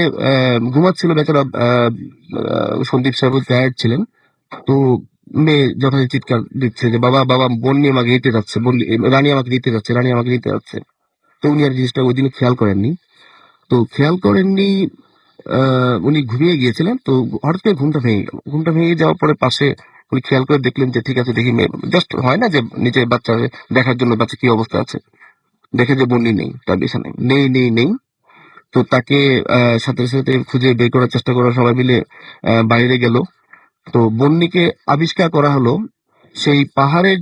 ঘুমাচ্ছিল বেচারা, সন্দীপ সাহেব টায়ার্ড ছিলেন। তো মেয়ে যথারীতি চিৎকার দিচ্ছে যে বাবা বাবা, বন্যি আমাকে নিতে যাচ্ছে, রানী আমাকে নিতে যাচ্ছে, রানী আমাকে নিতে যাচ্ছে। তো উনি আর জিনিসটা ওই দিন খেয়াল করেননি। তো খেয়াল করেননি, উনি ঘুমিয়ে গিয়েছিলেন। তো হঠাৎ করে ঘুমটা ভেঙে গেল। ঘুমটা ভেঙে যাওয়ার পরে পাশে উনি খেয়াল করে দেখলেন যে ঠিক আছে, দেখি মেয়ে, জাস্ট হয় না যে নিজের বাচ্চা দেখার জন্য বাচ্চা কি অবস্থা আছে, দেখে যে বন্যি নেই, তার বিছানায় নেই নেই নেই। তো তাকে সাথে সাথে খুঁজে বের করার চেষ্টা করা, সবাই মিলে বাইরে গেল। তো বন্যিকে আবিষ্কার করা হলো সেই পাহাড়ের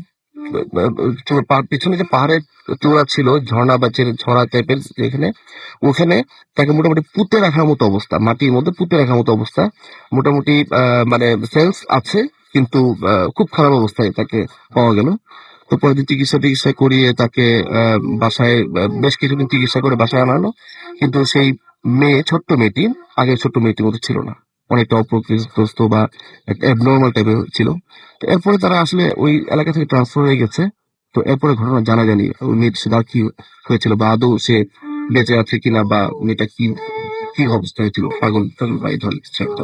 পিছনে যে পাহাড়ের চূড়া ছিল, ঝর্ণা বা ছড়া টাইপের যেখানে, ওখানে তাকে মোটামুটি পুঁতে রাখার মতো অবস্থা, মাটির মধ্যে পুঁতে রাখার মতো অবস্থা। মোটামুটি মানে সেন্স আছে, কিন্তু খুব খারাপ অবস্থায় তাকে পাওয়া গেল। তো পরে দিন চিকিৎসা করিয়ে তাকে বাসায়, বেশ কিছুদিন চিকিৎসা করে বাসায় আনা হলো। কিন্তু সেই ছোট্ট মেয়েটি আগের ছোট্ট মেয়েটির মতো ছিল না, অনেকটা অপ্রকৃতিস্থ বা অ্যাবনর্মাল টাইপের ছিল। তো এরপরে তারা আসলে ওই এলাকা থেকে ট্রান্সফার হয়ে গেছে। তো এরপরে ঘটনা জানা জানি ওই মেয়ের সাথে আর কি হয়েছিল, বা আদৌ সে বেঁচে আছে কিনা, বা মেয়েটা কি কি অবস্থা হয়েছিল, পাগল টাগল বা এই ধরনের কিছু একটা।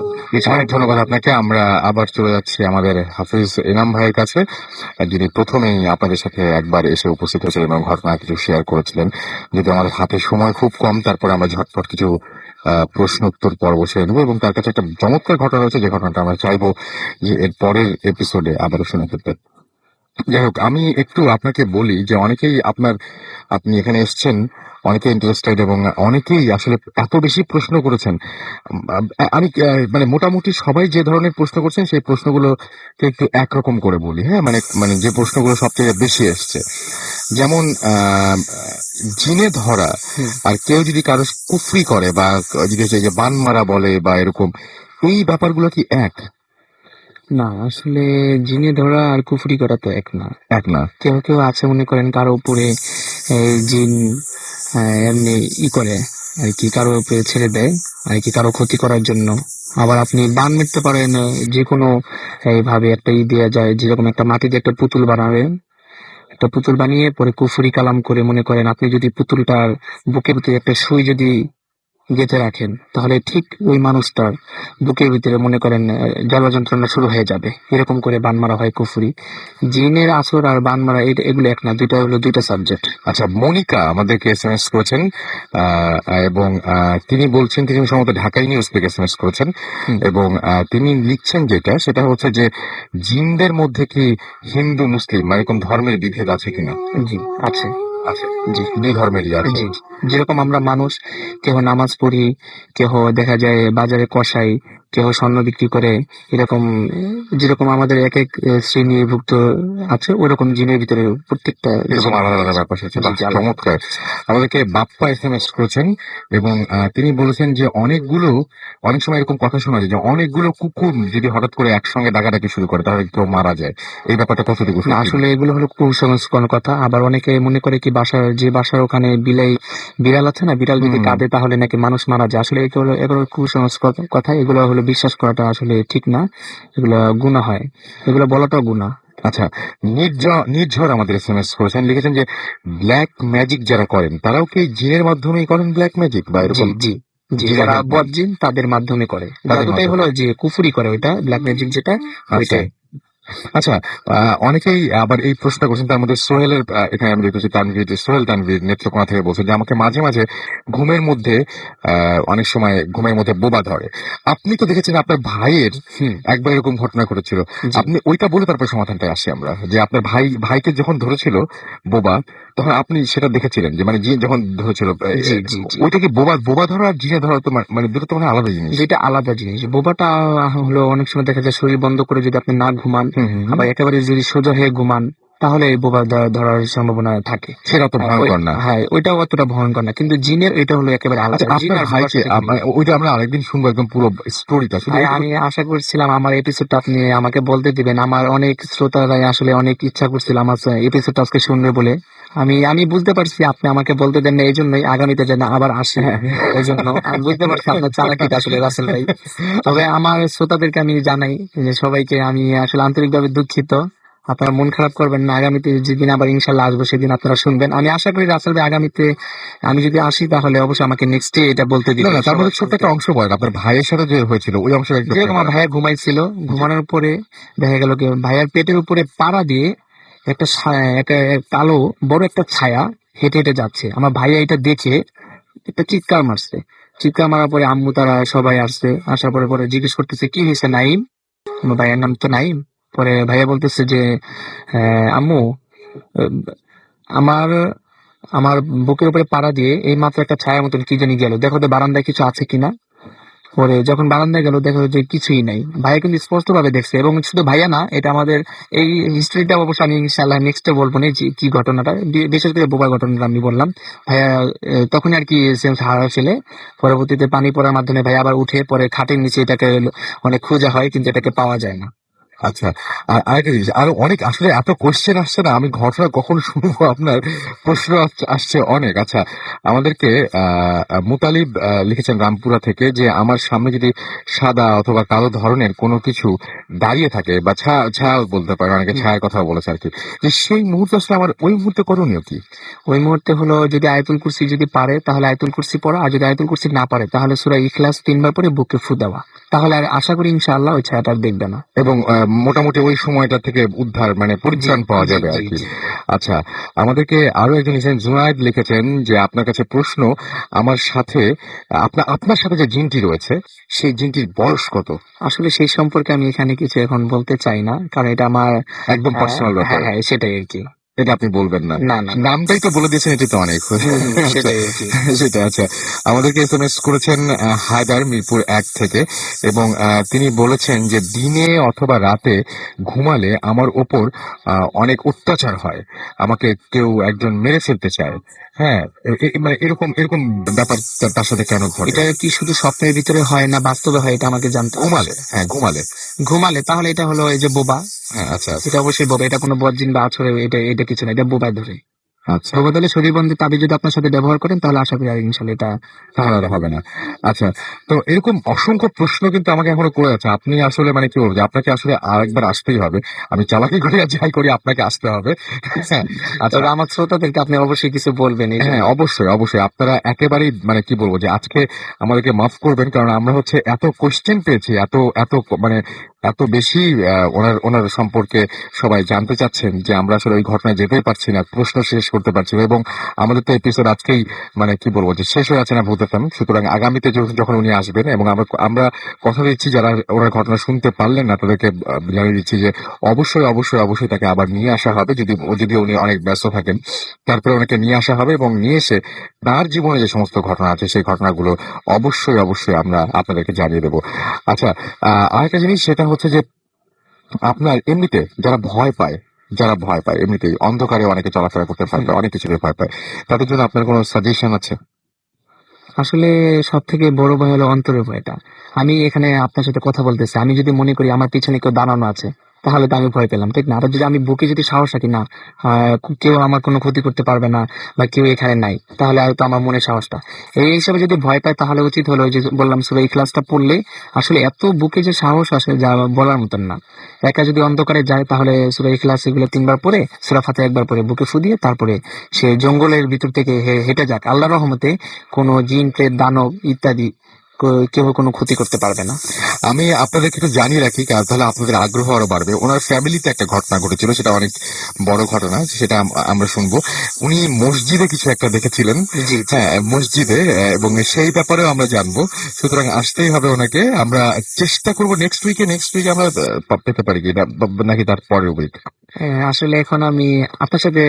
অনেক ধন্যবাদ আপনাকে। আমরা আবার চলে যাচ্ছি আমাদের হাফিজ এনাম ভাইয়ের কাছে, যিনি প্রথমেই আপনাদের সাথে একবার এসে উপস্থিত হয়েছিলেন এবং ঘটনা কিছু শেয়ার করেছিলেন। যদি আমাদের হাতে সময় খুব কম, তারপরে আমরা ঝটপট কিছু প্রশ্ন উত্তর পর্ব সেরে নেবো, এবং তার কাছে একটা চমৎকার ঘটনা রয়েছে, যে ঘটনাটা আমরা চাইবো যে এর পরের এপিসোডে আবারও শুনে ফেলতে। যাই হোক, আমি একটু আপনাকে বলি যে আপনি এখানে এসেছেন, অনেকে ইন্টারেস্টেড, এবং অনেকেই আসলে এত বেশি প্রশ্ন করেছেন। আমি মানে মোটামুটি সবাই যে ধরনের প্রশ্ন করছেন সেই প্রশ্নগুলোকে একটু একরকম করে বলি। হ্যাঁ, মানে মানে যে প্রশ্নগুলো সবচেয়ে বেশি এসছে, যেমন জিনে ধরা, হুম। আর কেউ যদি কারো কুফরি করে, বা যদি হচ্ছে যে বান মারা বলে বা এরকম, এই ব্যাপারগুলো কি এক? না, আসলে জিনে ধরা আর কুফরি করা তো এক না। এক না। কেউ কেউ আছে মনে করেন কারো উপরে জিন এমনি করে আর কি, কারো উপরে ছেড়ে দেয় আর কি, কারো ক্ষতি করার জন্য। আবার আপনি বান মারতে পারেন, যে কোনো এইভাবে একটা দেওয়া যায়, যেরকম একটা মাটি দিয়ে একটা পুতুল বানাবেন, একটা পুতুল বানিয়ে পরে কুফরি কালাম করে, মনে করেন আপনি যদি পুতুলটার বুকের ভিতরে একটা সুই যদি গেঁথে রাখেন, তাহলে ঠিক ওই মানুষটার বুকের ভিতরে মনে করেন জ্বালা যন্ত্রণা শুরু হয়ে যাবে। এরকম করে বান মারা হয় কুফরি। জিনের আসর আর বান মারা এগুলো এক না, দুইটা হলো দুইটা সাবজেক্ট। আচ্ছা, মনিকা আমাদেরকে এসএমএস করেছেন, এবং তিনি বলছেন, তিনি সম্ভবত ঢাকাই নিউজ থেকে এসএমএস করেছেন, হুম। এবং তিনি লিখছেন সেটা হচ্ছে যে জিনদের মধ্যে কি হিন্দু মুসলিম বা এরকম ধর্মের বিভেদ আছে কিনা? জি, আছে। আছে, জি, দুই ধর্মেরই আছে। জি। যেরকম আমরা মানুষ, কেহ নামাজ পড়ি, কেহ দেখা যায় বাজারে কসাই, কেহ স্বর্ণ বিক্রি করে, এরকম যেরকম আমাদের এক এক শ্রেণীভুক্ত আছে, ওরকম জিনের ভিতরে প্রত্যেকটা এরকম আলাদা আলাদা ব্যাপার আছে। জি, বাহ, জি, আলাদা। চমৎকার। আমাদেরকে বাপ্পা এসএমএস করেছেন, এবং তিনি বলেছেন যে অনেক সময় এরকম কথা শোনা যায় যে অনেকগুলো কুকুর যদি হঠাৎ করে একসঙ্গে ডাকাডাকি শুরু করে, তাহলে কেউ মারা যায়। এই ব্যাপারটা কতটুকু না, সত্যি? আসলে এগুলো হলো কুসংস্কার কথা। আবার অনেকে মনে করে কি বাসার ওখানে বিড়াল আছে না, বিড়াল যদি হুম। কাঁদে তাহলে নাকি মানুষ মারা যায়। আসলে এগুলো কুসংস্কার কথা, এগুলো হলো বিশ্বাস করাটা আসলে ঠিক না, এগুলো গুনাহ হয়, এগুলো বলাটাও গুনাহ। আচ্ছা, নির্ঝর আমাদের এসএমএস করেছেন, লিখেছেন যে ব্ল্যাক ম্যাজিক যারা করেন তারাও কি জিনের মাধ্যমেই করেন ব্ল্যাক ম্যাজিক, বা জি, এরকম? জি, জি, জিনের যারা মাধ্যমে। বদজিন তাদের মাধ্যমে করে। তাদের জাদুটাই হলো মাধ্যমে। যে কুফরি করে, ওইটা ব্ল্যাক ম্যাজিক যেটা, আচ্ছা, ওইটাই। আচ্ছা, অনেকেই আবার এই প্রশ্ন করছেন, তার মধ্যে সোহেলের, এখানে আমি দেখতেছি সোহেল তানভীর নেত্রকোনা থেকে বলছেন যে আমাকে মাঝে মাঝে ঘুমের মধ্যে অনেক সময় ঘুমের মধ্যে বোবা ধরে। আপনি তো দেখেছেন আপনার ভাইয়ের হুম। একবার এরকম ঘটনা ঘটেছিল। জি। আপনি ওইটা বলে তারপর সমাধানটা আসি আমরা, যে আপনার ভাইকে যখন ধরেছিল বোবা, তখন আপনি সেটা দেখেছিলেন, যে মানে জিন যখন ধরেছিল, জি, জি, জি। ওইটা কি বোবা ধরা আর জিনে ধরা তো মানে দুটো তো মানে আলাদা জিনিস। যেটা আলাদা জিনিস। বোবাটা হলো অনেক সময় দেখা যায় শরীর বন্ধ করে যদি আপনি না ঘুমান, হুম, হুম, হুম। আবার একেবারে যদি সোজা হয়ে ঘুমান, তাহলে এই বোবা ধরার সম্ভাবনা থাকে। সেটা তো ভয়ঙ্কর না। হ্যাঁ, ওইটাও অতটা ভয়ঙ্কর না, কিন্তু জিনের এটা হলো একেবারে আলাদা। আচ্ছা, জিন আপনার আর বোবার ভাইকে সাথে ভিন্ন। ওইটা আমরা আরেকদিন শুনবো, একদম পুরো স্টোরিটা। শুধু ভাই, এইটুকু- আমি আশা করছিলাম আমার এপিসোডটা আপনি আমাকে বলতে দিবেন। আমার অনেক শ্রোতারাই আসলে অনেক ইচ্ছা করছিল আমার এপিসোডটা আজকে শুনবে বলে। আমি বুঝতে পারছি আপনি আমাকে বলতে দেন না, এই জন্যই আগামীতে যেন আবার আসে, এই জন্য আমি বুঝতে পারছি আপনার চালাকিটা আসলে, রাসেল ভাই। তবে আমার শ্রোতাদেরকে আমি জানাই যে সবাইকে আমি আসলে আন্তরিকভাবে দুঃখিত। আপনারা মন খারাপ করবেন না, আগামীতে যেদিন আবার ইনশাল্লাহ আসবো সেদিন আপনারা শুনবেন। আমি আশা করি রাসেল ভাই আগামীতে আমি যদি আসি তাহলে অবশ্যই আমাকে নেক্সট ডে এটা বলতে না দিবেন। না, তার মধ্যে ছোট্ট একটা অংশ বলেন আপনার ভাইয়ের সাথে যে হয়েছিল ওই অংশটা একটু যে আপনি আমার বলেন। ভাইয়া ঘুমাইছিল, ঘুমানোর পরে দেখা গেল কি ভাইয়ার পেটের উপরে পাড়া দিয়ে একটা একটা কালো বড় একটা ছায়া হেঁটে হেঁটে যাচ্ছে। আমার ভাইয়া এটা দেখে একটা চিৎকার মারছে। চিৎকার মারার পরে আম্মু তারা সবাই আসছে, আসার পরে পরে জিজ্ঞেস করতেছে কি হয়েছে নাইম। আমার ভাইয়ের নাম তো নাইম। পরে ভাইয়া বলতেছে যে আম্মু, আহ, আমার আমার বুকের উপরে পাড়া দিয়ে এই মাত্র একটা ছায়া মতন কি জানি গেল, দেখো তো বারান্দায় কিছু আছে কিনা। পরে যখন বারান্দায় গেল দেখা যায় যে কিছুই নাই। ভাইয়া কিন্তু স্পষ্ট ভাবে দেখছে, এবং শুধু ভাইয়া না, এটা আমাদের এই হিস্ট্রিটা অবশ্য আমি ইনশাল্লাহ নেক্সটে বলবো না যে কি ঘটনাটা, বিশেষ করে বোবা ঘটনাটা আমি বললাম। ভাইয়া তখনই আর কি সেন্স হারা ফেলে। পরবর্তীতে পানি পড়ার মাধ্যমে ভাইয়া আবার উঠে পরে খাটের নিচে এটাকে অনেক খোঁজা হয় কিন্তু এটাকে পাওয়া যায় না। আচ্ছা, আর আরেকটা জিনিস, আরো অনেক আসলে এত কোশ্চেন আসছে না, আমি ঘটনা কখন শুনবো, আপনার প্রশ্ন আসছে অনেক। আচ্ছা, আমাদেরকে মুতালিব লিখেছেন রামপুরা থেকে যে আমার সামনে যদি সাদা অথবা কালো ধরনের কোনো কিছু দাঁড়িয়ে থাকে বা ছায়া ছায়া বলতে পারে, অনেকে ছায়ার কথা বলেছে আর কি, যে সেই মুহূর্তে আসলে আমার ওই মুহূর্তে করণীয় কি? ওই মুহূর্তে হলো যদি আয়াতুল কুরসি যদি পারে তাহলে আয়াতুল কুরসি পড়া, আর যদি আয়াতুল কুরসি না পারে তাহলে সূরা ইখলাস 3 বার পরে বুকে ফু দেওয়া। তাহলে আর আশা করি ইনশাআল্লাহ ওই ছায়াটা আর দেখবে না। এবং মোটামুটি ওই সময়টা থেকে উদ্ধার মানে জি পরিত্রাণ পাওয়া জি যাবে আর জি কি। জি। আচ্ছা, আমাদেরকে আরো একজন লিখেছেন, জুনায়েদ লিখেছেন যে আপনার কাছে প্রশ্ন, আমার সাথে আপনার আপনার সাথে যে জিনটি রয়েছে সেই জিনটির বয়স কত? আসলে সেই সম্পর্কে আমি এখানে কিছু এখন বলতে চাই না, কারণ এটা আমার একদম পার্সোনাল ব্যাপার, হ্যাঁ হ্যাঁ সেটাই আর কি। এটা আপনি বলবেন না। না না না। নামটাই তো বলে দিয়েছেন, এটি তো অনেক। আচ্ছা, সেটাই আর কি। সেটা আচ্ছা। আমাদেরকে এসএমএস করেছেন হায়দার মিরপুর 1 থেকে, এবং তিনি বলেছেন যে দিনে অথবা রাতে ঘুমালে আমার ওপর অনেক অত্যাচার হয়, আমাকে কেউ একজন মেরে ফেলতে চায়। হ্যাঁ, মানে এরকম এরকম ব্যাপার তার সাথে কেন ঘটে? এটা কি শুধু স্বপ্নের ভিতরে হয় না বাস্তবে হয়, এটা আমাকে জানতে হবে। ঘুমালে, হ্যাঁ ঘুমালে। ঘুমালে তাহলে এটা হলো এই যে বোবা। হ্যাঁ আচ্ছা আচ্ছা এটা অবশ্যই বোবা, এটা কোনো বদজিন বা আছরে এটা এটা কিছু না, এটা বোবায় ধরে। আচ্ছা। বোবা দলে শরীরবন্দি তাবিজ যদি আপনার সাথে ব্যবহার করেন তাহলে আশা করি আর ইনশাল্লাহ এটা তাহলে আর হবে না। আচ্ছা, তো এরকম অসংখ্য প্রশ্ন কিন্তু আমাকে এখনো করে আছে। আপনি আসলে মানে কি বলবো, যে আপনাকে আসলে আরেকবার আসতেই হবে। আমি চালাকি করে আর যাই করি আপনাকে আসতে হবে। হ্যাঁ, আচ্ছা। তবে আমার শ্রোতাদেরকে আপনি অবশ্যই কিছু বলবেন এই হ্যাঁ জন্য। অবশ্যই অবশ্যই, আপনারা একেবারেই মানে কি বলবো, যে আজকে আমাদেরকে মাফ করবেন, কারণ আমরা হচ্ছে এত কোশ্চেন পেয়েছি, এত এত মানে এত বেশি ওনার ওনার সম্পর্কে সবাই জানতে চাচ্ছেন যে আমরা আসলে ওই ঘটনায় যেতেই পারছি না, প্রশ্ন শেষ করতে পারছি না, এবং আমাদের তো এপিসোড আজকেই মানে কি বলবো যে শেষ হয়ে আছে না ভূত FM। সুতরাং আগামীতে যখন উনি আসবেন, এবং আমরা আমরা কথা দিচ্ছি যারা ওনার ঘটনা শুনতে পারলেন না তাদেরকে জানিয়ে দিচ্ছি যে অবশ্যই অবশ্যই অবশ্যই তাকে আবার নিয়ে আসা হবে, যদি উনি অনেক ব্যস্ত থাকেন, তারপরে ওনাকে নিয়ে আসা হবে, এবং নিয়ে এসে তার জীবনে যে সমস্ত ঘটনা আছে সেই ঘটনাগুলো অবশ্যই অবশ্যই আমরা আপনাদেরকে জানিয়ে দেবো। আচ্ছা, আরেকটা জিনিস সেটা হচ্ছে যে আপনার এমনিতে যারা ভয় পায় এমনিতেই অন্ধকারে অনেকে চলাফেরা করতে ভয় পায়, অনেক কিছুতে ভয় পায়, তাদের জন্য আপনার কোনো সাজেশন আছে? আসলে সব থেকে বড় ভয় হলো অন্তরের ভয়টা। আমি এখানে আপনার সাথে কথা বলতেছি, আমি যদি মনে করি আমার পিছনে কেউ দাঁড়ানো আছে তাহলে তো আমি ভয় পেলাম, ঠিক না? আর যদি আমি বুকে যদি সাহস রাখি না, কেউ আমার কোনো ক্ষতি করতে পারবে না বা কেউ এখানে নাই, তাহলে আর তো আমার মনে সাহসটা এই হিসাবে যদি ভয় পায় তাহলে উচিত হলো ওই যে বললাম সূরা ইখলাসটা পড়লে আসলে এত বুকে যে সাহস আসে যা বলার মতন না। একা যদি অন্ধকারে যায় তাহলে সূরা ইখলাস এগুলো 3 বার পরে, সূরা ফাতিহা 1 বার পরে বুকে ফু দিয়ে তারপরে সে জঙ্গলের ভিতর থেকে হেঁটে যাক, আল্লাহর রহমতে কোনো জিন প্রেত দানব ইত্যাদি কেউ কোনো ক্ষতি করতে পারবে না। আমি আপনাদেরকে একটু জানিয়ে রাখি, কারণ তাহলে আপনাদের আগ্রহ আরো বাড়বে। ওনার ফ্যামিলিতে একটা ঘটনা ঘটেছিল, সেটা অনেক বড় ঘটনা, সেটা আমরা শুনবো। উনি মসজিদে কিছু একটা দেখেছিলেন, জি জি। হ্যাঁ মসজিদে, এবং সেই ব্যাপারেও আমরা জানবো। সুতরাং আসতেই হবে ওনাকে। আমরা চেষ্টা করবো নেক্সট উইকে আমরা পেতে পারি কি নাকি তার পরের উইক আসলে এখন আমি আপনার সাথে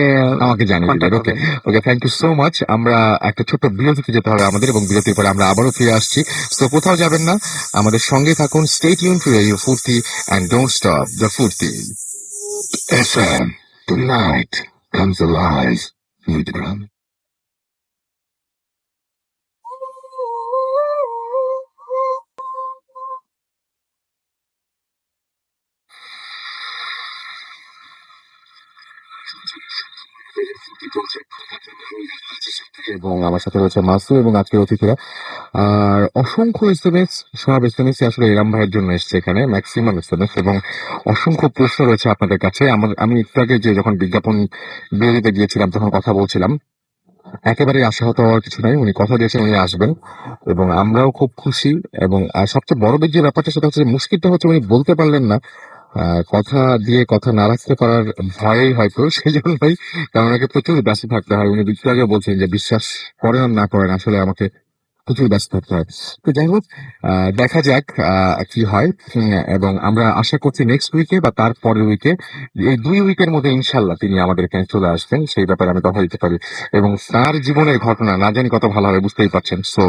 আমাকে জানিয়ে দিবেন। কন্ট্যাক্ট ওকে, হবে। ওকে, থ্যাংক ইউ সো মাচ। আমরা একটা ছোট্ট বিরতিতে যেতে হবে আমাদের, এবং বিরতির পরে আমরা আবারও ফিরে আসছি। তো কোথাও যাবেন না, আমাদের সঙ্গে থাকুন। স্টে টিউন টু রেডিও ফুর্তি এন্ড ডোন্ট স্টপ দ্য ফুর্তি। FM, the night comes alive with drum. এবং আমার সাথে রয়েছে মাসু এবং আজকের অতিথিরা। আর অসংখ্য এসএমএস, সব এসএমএস আসলে ইরাম ভাইয়ের জন্য এসছে এখানে, ম্যাক্সিমাম এসএমএস, এবং অসংখ্য প্রশ্ন রয়েছে আপনাদের কাছে। আমি একটু আগে যে যখন বিজ্ঞাপন বিরতিতে গিয়েছিলাম তখন কথা বলছিলাম, একেবারে আশাহত হওয়ার কিছু নাই। উনি কথা দিয়েছেন উনি আসবেন এবং আমরাও খুব খুশি। এবং সবচেয়ে বড় যে ব্যাপারটা সেটা হচ্ছে মুশকিলটা হচ্ছে উনি বলতে পারলেন না, কথা দিয়ে কথা না রাখতে পারার ভয়েই হয়তো সেই জন্যই, কারণ ওনাকে প্রচুর ব্যস্ত থাকতে হয়। উনি একটু আগে বলছেন যে বিশ্বাস করেন আর না করেন আসলে আমাকে প্রচুর ব্যস্ত থাকতে হয়। তো যাই হোক, দেখা যাক কি হয়। এবং আমরা আশা করছি নেক্সট উইকে বা তার পরের উইকে, এই 2 উইকের মধ্যে ইনশাল্লাহ তিনি আমাদের এখানে চলে আসবেন, সেই ব্যাপারে আমি কথা দিতে পারি। এবং তার জীবনের ঘটনা না জানি কত ভালো হবে, বুঝতেই পারছেন। সো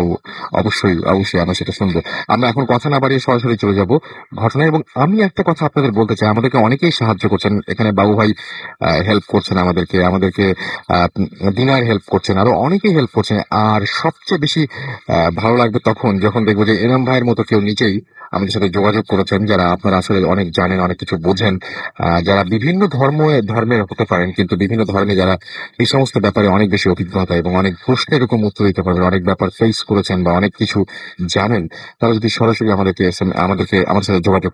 অবশ্যই অবশ্যই আমরা সেটা শুনবো। আমরা এখন কথা না বাড়িয়ে সরাসরি চলে যাব ঘটনা। এবং আমি একটা কথা আপনাদের বলতে চাই, আমাদেরকে অনেকেই সাহায্য করছেন এখানে, বাবু ভাই হেল্প করছেন আমাদেরকে দিনার হেল্প করছেন, আরো অনেকেই হেল্প করছেন। আর সবচেয়ে বেশি ভালো লাগবে তখন যখন দেখবো যে এনাম ভাইয়ের মতো কেউ নিজেই আমাদের সাথে যোগাযোগ করেছেন, যারা আপনারা আসলে অনেক জানেন, অনেক কিছু বোঝেন, যারা বিভিন্ন ধর্মের হতে পারেন, কিন্তু বিভিন্ন ধর্মে যারা এই সমস্ত ব্যাপারে অনেক বেশি অভিজ্ঞতা এবং অনেক প্রশ্নের এরকম উত্তর দিতে পারবেন, অনেক ব্যাপার ফেস করেছেন বা অনেক কিছু জানেন, তারা যদি সরাসরি আমাদের সাথে যোগাযোগ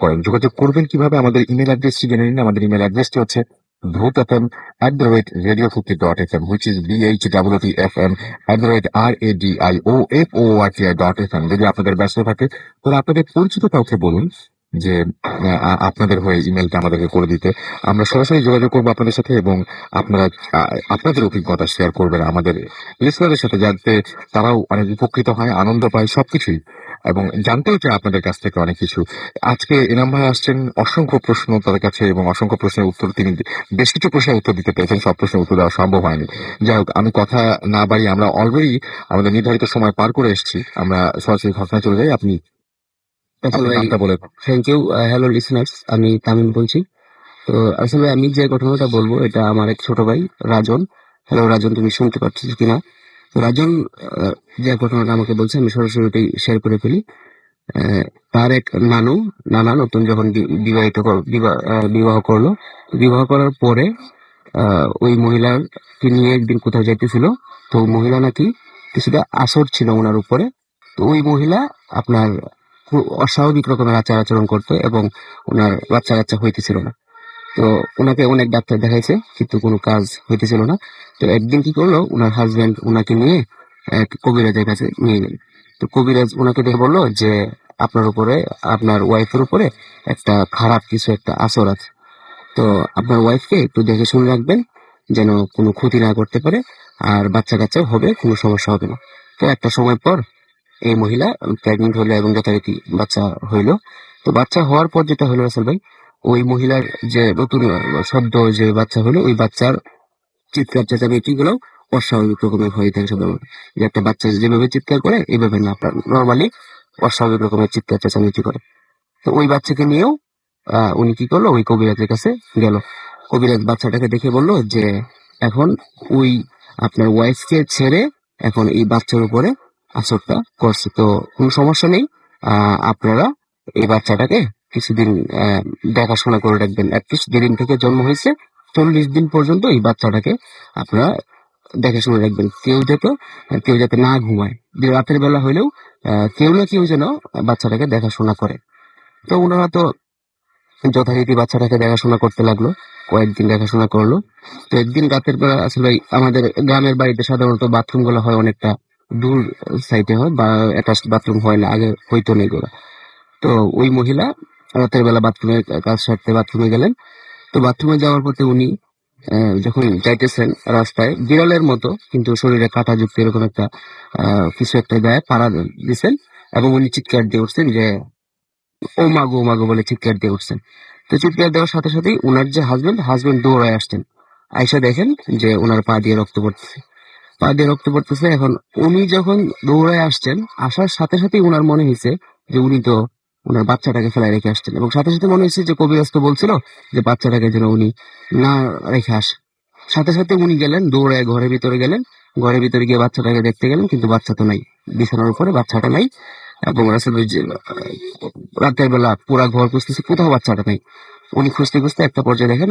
করবেন কিভাবে? আমাদের ইমেল অ্যাড্রেসটি জেনে নিন। আমাদের ইমেল অ্যাড্রেসটি হচ্ছে bhutfm@radio50.fm, which is BHWTFM@RADIOFOORTI.FM। যদি আপনাদের ব্যস্ত থাকে তাহলে আপনাদের পরিচিত কাউকে বলুন যে আপনাদের হয়ে ইমেলটা আমাদেরকে করে দিতে। আমরা সরাসরি যোগাযোগ করবো আপনাদের সাথে এবং আপনারা আপনাদের অভিজ্ঞতা শেয়ার করবেন আমাদের লিসনারদের সাথে, যাতে তারাও অনেক উপকৃত হয়, আনন্দ পায় সবকিছুই, এবং জানতেও চায় আপনাদের কাছ থেকে অনেক কিছু। আজকে এনাম ভাই আসছেন, অসংখ্য প্রশ্ন তাদের কাছে এবং অসংখ্য প্রশ্নের উত্তর তিনি, বেশ কিছু প্রশ্নের উত্তর দিতে পেরেছেন, সব প্রশ্নের উত্তর দেওয়া সম্ভব হয়নি। যাই হোক, আমি কথা না বাড়িয়ে, আমরা অলরেডি আমাদের নির্ধারিত সময় পার করে এসেছি, আমরা সরাসরি ঘটনায় চলে যাই। আপনি আসলে আপনার ভাই, নামটা বলে। Thank you. হ্যালো লিসনার্স, আমি তামিম বলছি। তো আসলে আমি যে ঘটনাটা বলবো এটা আমার এক ছোট ভাই রাজন। হ্যালো রাজন, তুমি শুনতে পাচ্ছিস কিনা? তো রাজন আহ, যে ঘটনাটা আমাকে বলছে আমি সরাসরি ওটাই শেয়ার করে ফেলি। আহ, তার এক নানা নতুন যখন বিবাহ করলো। তো বিবাহ করার পরে ওই মহিলাকে নিয়ে একদিন কোথাও যাইতেছিল। তো ওই মহিলা নাকি কিছুটা আসর ছিল ওনার উপরে। তো ওই মহিলা আপনার খুব অস্বাভাবিক রকমের আচার আচরণ করতো এবং ওনার বাচ্চা কাচ্চা হইতেছিল না। তো ওনাকে অনেক ডাক্তার দেখাইছে কিন্তু কোনো কাজ হইতেছিল না। তো একদিন কি করলো, ওনার হাজবেন্ড ওনাকে নিয়ে এক কবিরাজের কাছে নিয়ে গেল। তো কবিরাজ ওনাকে দেখে বললো যে আপনার উপরে, আপনার ওয়াইফের উপরে একটা খারাপ কিছু একটা আসর আছে। তো আপনার ওয়াইফকে একটু দেখে শুনে রাখবেন যেন কোনো ক্ষতি না করতে পারে, আর বাচ্চা কাচ্চা হবে কোনো সমস্যা হবে না। তো একটা সময় পর এই মহিলা প্রেগনেন্ট হলো এবং যথারীতি বাচ্চা হইলো। তো বাচ্চা হওয়ার পর যেটা হলো রাসেল ভাই, ওই মহিলার যে নতুন সদ্য যে বাচ্চা হলো, ওই বাচ্চার চিৎকার চেঁচামেচি গুলো অস্বাভাবিক রকমের হয়ে থাকে সাধারণত। যে একটা বাচ্চা যেভাবে চিৎকার করে এইভাবে না, আপনার নর্মালি অস্বাভাবিক রকমের চিৎকার চেঁচামেচি করে। তো ওই বাচ্চাকে নিয়েও উনি কি করলো, ওই কবিরাজের কাছে গেল। কবিরাজ বাচ্চাটাকে দেখে বলল যে এখন ওই আপনার ওয়াইফকে ছেড়ে এখন এই বাচ্চার উপরে আসরটা করছে, তো কোনো সমস্যা নেই। আপনারা এই বাচ্চাটাকে কিছুদিন দেখাশোনা করে রাখবেন। অ্যাটলিস্ট যেদিন থেকে জন্ম হয়েছে 40 দিন পর্যন্ত এই বাচ্চাটাকে আপনারা দেখাশোনা রাখবেন। কেউ যাতে না ঘুমায়, যে রাতের বেলা হইলেও কেউ না কেউ যেন বাচ্চাটাকে দেখাশোনা করে। তো ওনারা তো যথারীতি বাচ্চাটাকে দেখাশোনা করতে লাগলো। কয়েকদিন দেখাশোনা করলো। তো একদিন রাতের বেলা, আসলে আমাদের গ্রামের বাড়িতে সাধারণত বাথরুম গুলো হয় অনেকটা দূর সাইডে হয়, বা অ্যাটাচ বাথরুম হয় না, আগে হইতো না এগুলো। তো ওই মহিলা রাতের বেলা বাথরুমে কাজ সারতে বাথরুমে গেলেন। তো বাথরুমে যাওয়ার পথে উনি যখন যাইতেছেন রাস্তায় বিড়ালের মতো কিন্তু শরীরে কাঁটা যুক্ত এরকম একটা কিছু একটা গায়ে পাড়া দিছেন, এবং উনি চিৎকার দিয়ে উঠছেন যে ও মাগো বলে চিৎকার দিয়ে উঠছেন। তো চিৎকার দেওয়ার সাথে সাথেই উনার যে হাজবেন্ড দৌড়ায় আসছেন। আইসা দেখেন যে উনার পা দিয়ে রক্ত পড়তেছে। এখন উনি যখন দৌড়ায় আসছেন, আসার সাথে সাথেই উনার মনে হয়েছে যে উনি তো উনার বাচ্চাটাকে ফেলায় রেখে আসছেন, এবং সাথে সাথে মনে হয়েছে যে কবিরাজ তো বলছিল যে বাচ্চাটাকে যেন উনি না রেখে আসে। সাথে সাথে উনি গেলেন, দৌড়ায় ঘরের ভিতরে গেলেন। ঘরের ভিতরে গিয়ে বাচ্চাটাকে দেখতে গেলেন, কিন্তু বাচ্চা তো নাই, বিছানার উপরে বাচ্চাটা নাই। এবং রাসেল ভাই যে রাতের বেলা পুরা ঘর খুঁজতেছে, কোথাও বাচ্চাটা নেই। উনি খুঁজতে খুঁজতে একটা পর্যায়ে দেখেন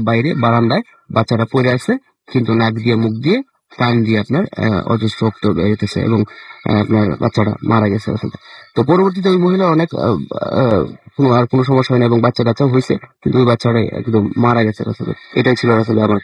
বাইরে বারান্দায় বাচ্চাটা পড়ে আছে, কিন্তু নাক দিয়ে মুখ দিয়ে টান দিয়ে আপনার অজস্র রক্ত বেরোতেছে এবং আপনার বাচ্চাটা মারা গেছে আসলে। তো পরবর্তীতে ওই মহিলা অনেক আর কোনো সমস্যা হয় না এবং বাচ্চা টাচ্চাও হয়েছে, কিন্তু ওই বাচ্চাটা একদম মারা গেছে আসলে। এটাই ছিল আসলে আমার